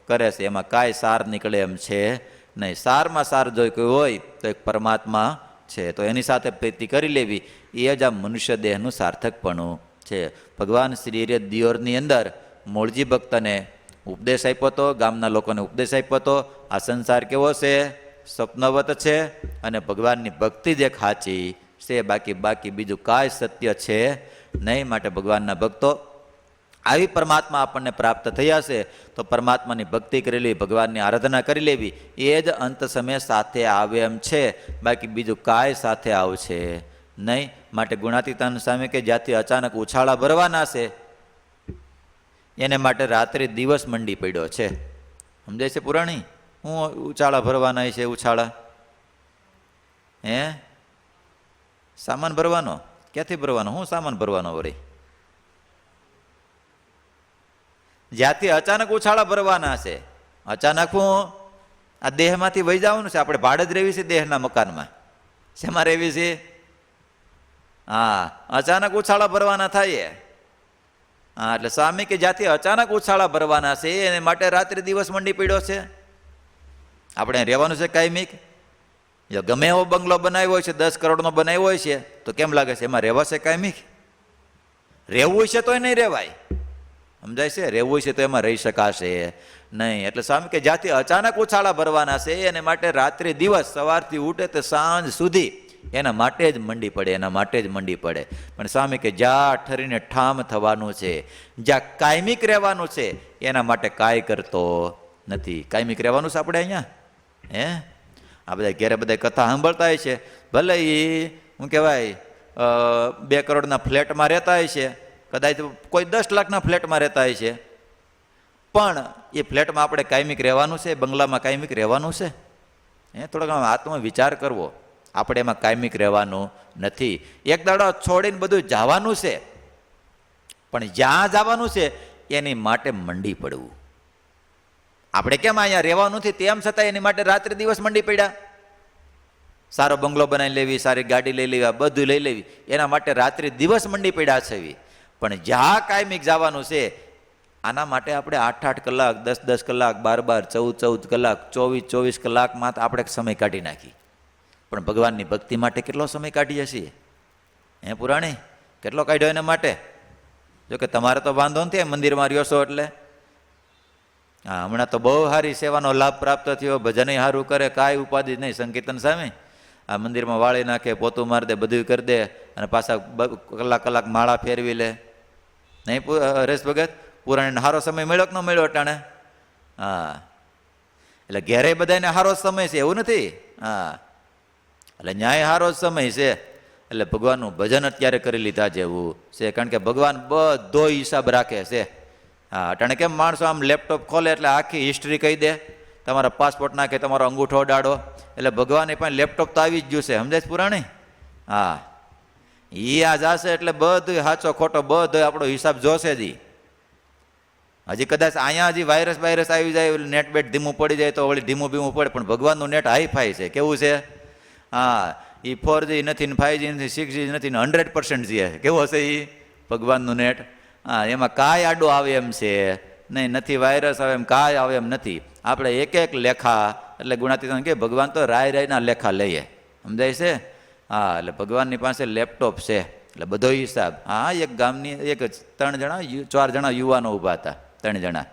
કરે છે, એમાં કાંઈ સાર નીકળે એમ છે નહીં. સારમાં સાર જો કોઈ હોય તો એક પરમાત્મા છે, તો એની સાથે પ્રીતિ કરી લેવી એ જ આ મનુષ્ય દેહનું સાર્થકપણું છે. ભગવાન શ્રીએ દિયોરની અંદર મૂળજી ભક્તને ઉપદેશ આપ્યો હતો, ગામના લોકોને ઉપદેશ આપ્યો હતો. આ સંસાર કેવો છે? સ્વપ્નવત છે, અને ભગવાનની ભક્તિ જે ખાચી છે, બાકી બીજું કાંઈ સત્ય છે નહીં. માટે ભગવાનના ભક્તો આવી પરમાત્મા આપણને પ્રાપ્ત થયા છે તો પરમાત્માની ભક્તિ કરી લેવી, ભગવાનની આરાધના કરી લેવી, એ જ અંત સમય સાથે આવે એમ છે. બાકી બીજું કાંઈ સાથે આવશે નહીં. માટે ગુણાતીતાન સામે કે જ્યાંથી અચાનક ઉછાળા ભરવાના છે એને માટે રાત્રે દિવસ મંડી પડ્યો છે. સમજાય છે પુરાણી? હું ઉછાળા ભરવાના છે? ઉછાળા હે સામાન ભરવાનો? ક્યાંથી ભરવાનો? હું સામાન ભરવાનો વળી? જ્યાંથી અચાનક ઉછાળા ભરવાના છે. અચાનક હું આ દેહમાંથી વહી જવાનું છે. આપણે ભાડે જ રહેવી છે દેહના મકાનમાં. શેમાં રહેવી છે? હા, અચાનક ઉછાળા ભરવાના થાય. હા, એટલે સ્વામી કે જ્યાંથી અચાનક ઉછાળા ભરવાના છે એને માટે રાત્રે દિવસ મંડી પડ્યો છે. આપણે રહેવાનું છે કાયમિક. જો ગમે એવો બંગલો બનાવ્યો હોય છે, 10 કરોડનો બનાવ્યો હોય છે, તો કેમ લાગે છે એમાં રહેવાશે કાયમિક? રહેવું છે તોય નહીં રહેવાય. સમજાય છે? રહેવું છે તો એમાં રહી શકાશે નહીં. એટલે સ્વામી કે જ્યાંથી અચાનક ઉછાળા ભરવાના છે એને માટે રાત્રે દિવસ, સવારથી ઉઠે તો સાંજ સુધી એના માટે જ મંડી પડે, એના માટે જ મંડી પડે. પણ સ્વામી કે જ્યાં ઠરીને ઠામ થવાનું છે, જ્યાં કાયમિક રહેવાનું છે, એના માટે કાંઈ કરતો નથી. કાયમિક રહેવાનું છે આપણે અહીંયા. હે આ બધા ઘેરે બધા કથા સાંભળતા હોય છે. ભલે એ શું કહેવાય 2 કરોડના ફ્લેટમાં રહેતા હોય છે, કદાચ કોઈ 10 લાખના ફ્લેટમાં રહેતા હોય છે, પણ એ ફ્લેટમાં આપણે કાયમિક રહેવાનું છે? બંગલામાં કાયમિક રહેવાનું છે? થોડોક આત્મ વિચાર કરવો. આપણે એમાં કાયમિક રહેવાનું નથી. એક દાડો છોડીને બધું જવાનું છે, પણ જ્યાં જવાનું છે એની માટે મંડી પડવું. આપણે કેમ અહીંયા રહેવાનું નથી તેમ છતાં એની માટે રાત્રે દિવસ મંડી પડ્યા. સારો બંગલો બનાવી લેવી, સારી ગાડી લઈ લેવી, બધું લઈ લેવી, એના માટે રાત્રે દિવસ મંડી પડ્યા છે. પણ જ્યાં કાયમિક જવાનું છે આના માટે આપણે 8-8 કલાક, 10-10 કલાક, 12-12, 14-14 કલાક, 24-24 કલાકમાં આપણે સમય કાઢી નાખી. પણ ભગવાનની ભક્તિ માટે કેટલો સમય કાઢીએ છીએ? હે પુરાણી, કેટલો કાઢ્યો એના માટે? જો કે તમારે તો વાંધો નથી મંદિરમાં રહ્યો છો એટલે. હા, હમણાં તો બહુ સારી સેવાનો લાભ પ્રાપ્ત થયો, ભજન સારું કરે, કાંઈ ઉપાધિ નહીં. સંકીર્તન સામે આ મંદિરમાં વાળી નાખે, પોતું મારી દે, બધું કરી દે, અને પાછા કલાક માળા ફેરવી લે. નહીં હરેશ ભગત? પુરાણીને સારો સમય મળ્યો કે ન મળ્યો અટાણે? હા, એટલે ઘેરે બધાને સારો સમય છે એવું નથી. હા, એટલે ન્યાય સારો સમય છે. એટલે ભગવાનનું ભજન અત્યારે કરી લીધા જેવું છે, કારણ કે ભગવાન બધો હિસાબ રાખે છે. હા, અટાણે કેમ માણસો આમ લેપટોપ ખોલે એટલે આખી હિસ્ટ્રી કહી દે, તમારા પાસપોર્ટ નાખે, તમારો અંગૂઠો અડાડો, એટલે ભગવાન એ પણ લેપટોપ તો આવી જ ગયું છે. સમજાય છે પુરાણી? હા, એ આ જશે એટલે બધું સાચો ખોટો બધો આપણો હિસાબ જોશે જ. હજી કદાચ અહીંયા હજી વાયરસ આવી જાય, નેટ બેટ ધીમું પડી જાય તો વળી ધીમું પડે, પણ ભગવાનનું નેટ હાઈફાઈ છે. કેવું છે? હા, એ 4G નથી ને 5G નથી, 6G નથી ને 100% છે. કેવું હશે એ ભગવાનનું નેટ? હા, એમાં કાંઈ આડો આવે એમ છે નહીં, નથી વાયરસ આવે એમ કાંઈ આવે એમ નથી. આપણે એક લેખા, એટલે ગુણાતીત કે ભગવાન તો રાયના લેખા લઈએ. સમજાય છે? હા, એટલે ભગવાનની પાસે લેપટોપ છે, એટલે બધો હિસાબ. હા, એક ગામની 4 જણા યુવાનો ઊભા હતા, 3 જણા.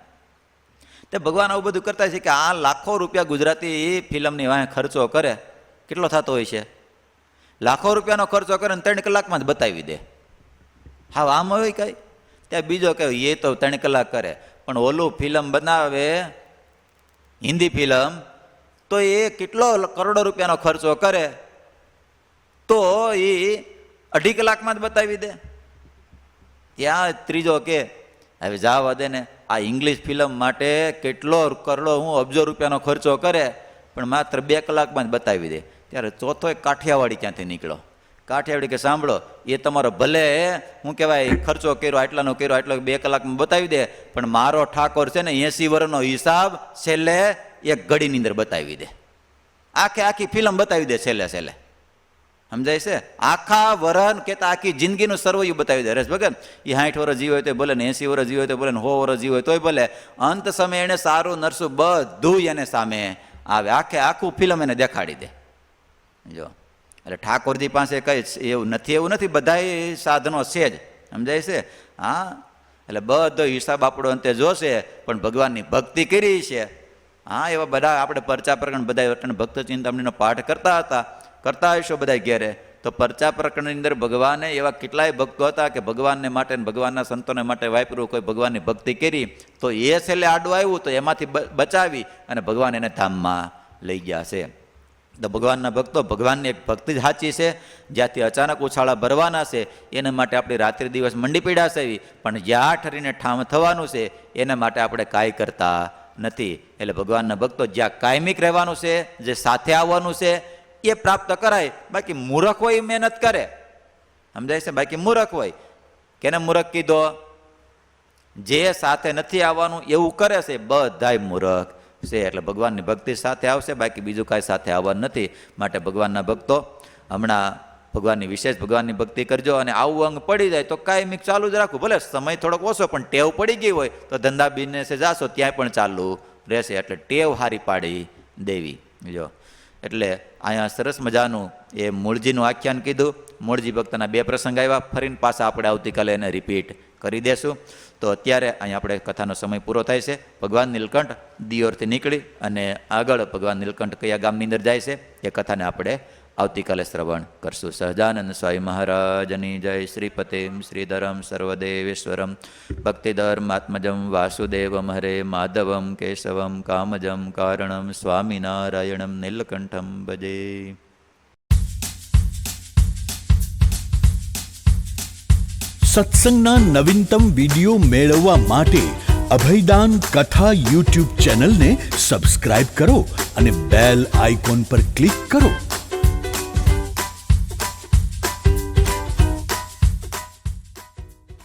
તે ભગવાન આવું બધું કરતા છે કે આ લાખો રૂપિયા ગુજરાતી ફિલ્મની વાંહે ખર્ચો કરે, કેટલો થતો હોય છે? લાખો રૂપિયાનો ખર્ચો કરે ને 3 કલાકમાં જ બતાવી દે. હા, આમ હોય કાંઈ? ત્યાં બીજો કહે એ તો 3 કલાક કરે, પણ ઓલું ફિલ્મ બનાવે હિન્દી ફિલ્મ, તો એ કેટલો કરોડો રૂપિયાનો ખર્ચો કરે, તો એ 2.5 કલાકમાં જ બતાવી દે. ત્યાં ત્રીજો કે હવે જાવા દે ને, આ ઇંગ્લિશ ફિલ્મ માટે કેટલો કરોડો અબજો રૂપિયાનો ખર્ચો કરે, પણ માત્ર 2 કલાકમાં જ બતાવી દે. ત્યારે ચોથો એક કાઠિયાવાડી ક્યાંથી નીકળ્યો. કાઠિયાવાડી કે સાંભળો, એ તમારો ભલે શું કહેવાય ખર્ચો કર્યો આટલાનો કર્યો આટલો 2 કલાકમાં બતાવી દે, પણ મારો ઠાકોર છે ને 80 વર્ષનો હિસાબ છેલ્લે 1 ઘડીની અંદર બતાવી દે. આખી ફિલ્મ બતાવી દે છેલ્લે. સમજાય છે? આખા વરન કેતા આખી જિંદગીનું સર્વૈયું બતાવી દે. હરેશ ભગત એ 60 વર્ષ જીવ હોય તો ભલે ને, 80 વર્ષ જીવ હોય તો ભલે ને, 100 વર્ષ જીવ હોય તોય ભલે, અંત સમયે એને સારું નરસું બધું એને સામે આવે, આખું ફિલ્મ એને દેખાડી દે. જો એટલે ઠાકોરજી પાસે કઈ એવું નથી, બધા સાધનો છે જ. સમજાય છે? હા, એટલે બધો હિસાબ આપણો અંતે જોશે, પણ ભગવાનની ભક્તિ કરી છે. હા, એવા બધા આપણે પરચા પ્રકરણ બધા ભક્ત ચિંતામણીનો પાઠ કરતા હશો બધા ઘેરે. તો પરચા પ્રકરણની અંદર ભગવાને એવા કેટલાય ભક્તો હતા કે ભગવાનને માટે ભગવાનના સંતોને માટે વાપર્યું, કોઈ ભગવાનની ભક્તિ કરી તો એ છેલ્લે આડું આવ્યું તો એમાંથી બચાવી અને ભગવાન એને ધામમાં લઈ ગયા છે. તો ભગવાનના ભક્તો, ભગવાનની એક ભક્તિ જ સાચી છે. જ્યાંથી અચાનક ઉછાળા ભરવાના છે એના માટે આપણી રાત્રિ દિવસ મંડી પીડા સેવી, પણ જ્યાં ઠરીને ઠામ થવાનું છે એના માટે આપણે કાંઈ કરતા નથી. એટલે ભગવાનના ભક્તો જ્યાં કાયમિક રહેવાનું છે, જે સાથે આવવાનું છે એ પ્રાપ્ત કરાય. બાકી મૂર્ખ હોય એ મહેનત કરે. સમજાય છે? બાકી મૂર્ખ હોય, કેને મૂર્ખ કીધો? જે સાથે નથી આવવાનું એવું કરે છે, બધાય મૂર્ખ છે. એટલે ભગવાનની ભક્તિ સાથે આવશે, બાકી બીજું કાંઈ સાથે આવવાનું નથી. માટે ભગવાનના ભક્તો હમણાં ભગવાનની વિશેષ ભગવાનની ભક્તિ કરજો. અને આવું અંગ પડી જાય તો કાયમિક ચાલુ જ રાખવું. ભલે સમય થોડોક ઓછો, પણ ટેવ પડી ગઈ હોય તો ધંધા બિઝનેસે જાશો ત્યાંય પણ ચાલુ રહેશે. એટલે ટેવ હારી પાડી દેવી. જો એટલે અહીંયા સરસ મજાનું એ મૂળજીનું આખ્યાન કીધું. મૂળજી ભક્તના 2 પ્રસંગ આવ્યા, ફરીને પાછા આપણે આવતીકાલે એને રિપીટ કરી દેશું. તો અત્યારે અહીંયા આપણે કથાનો સમય પૂરો થાય છે. ભગવાન નીલકંઠ દિયોરથી નીકળી અને આગળ ભગવાન નીલકંઠ કયા ગામની અંદર જાય છે એ કથાને આપણે આવતીકાલે શ્રવણ કરશું. સહજાનંદ સ્વામી મહારાજની જય. શ્રીપતિમ શ્રીધરમ સર્વદેવેશ્વરમ ભક્તિધર્માત્મજમ વાસુદેવમ હરે માધવમ કેશવમ કામજમ કારણમ સ્વામિનારાયણમ નીલકંઠમ ભજે. સત્સંગના નવીનતમ વિડીયો મેળવવા માટે અભયદાન કથા યુટ્યુબ ચેનલને સબસ્ક્રાઇબ કરો અને બેલ આઇકોન પર ક્લિક કરો.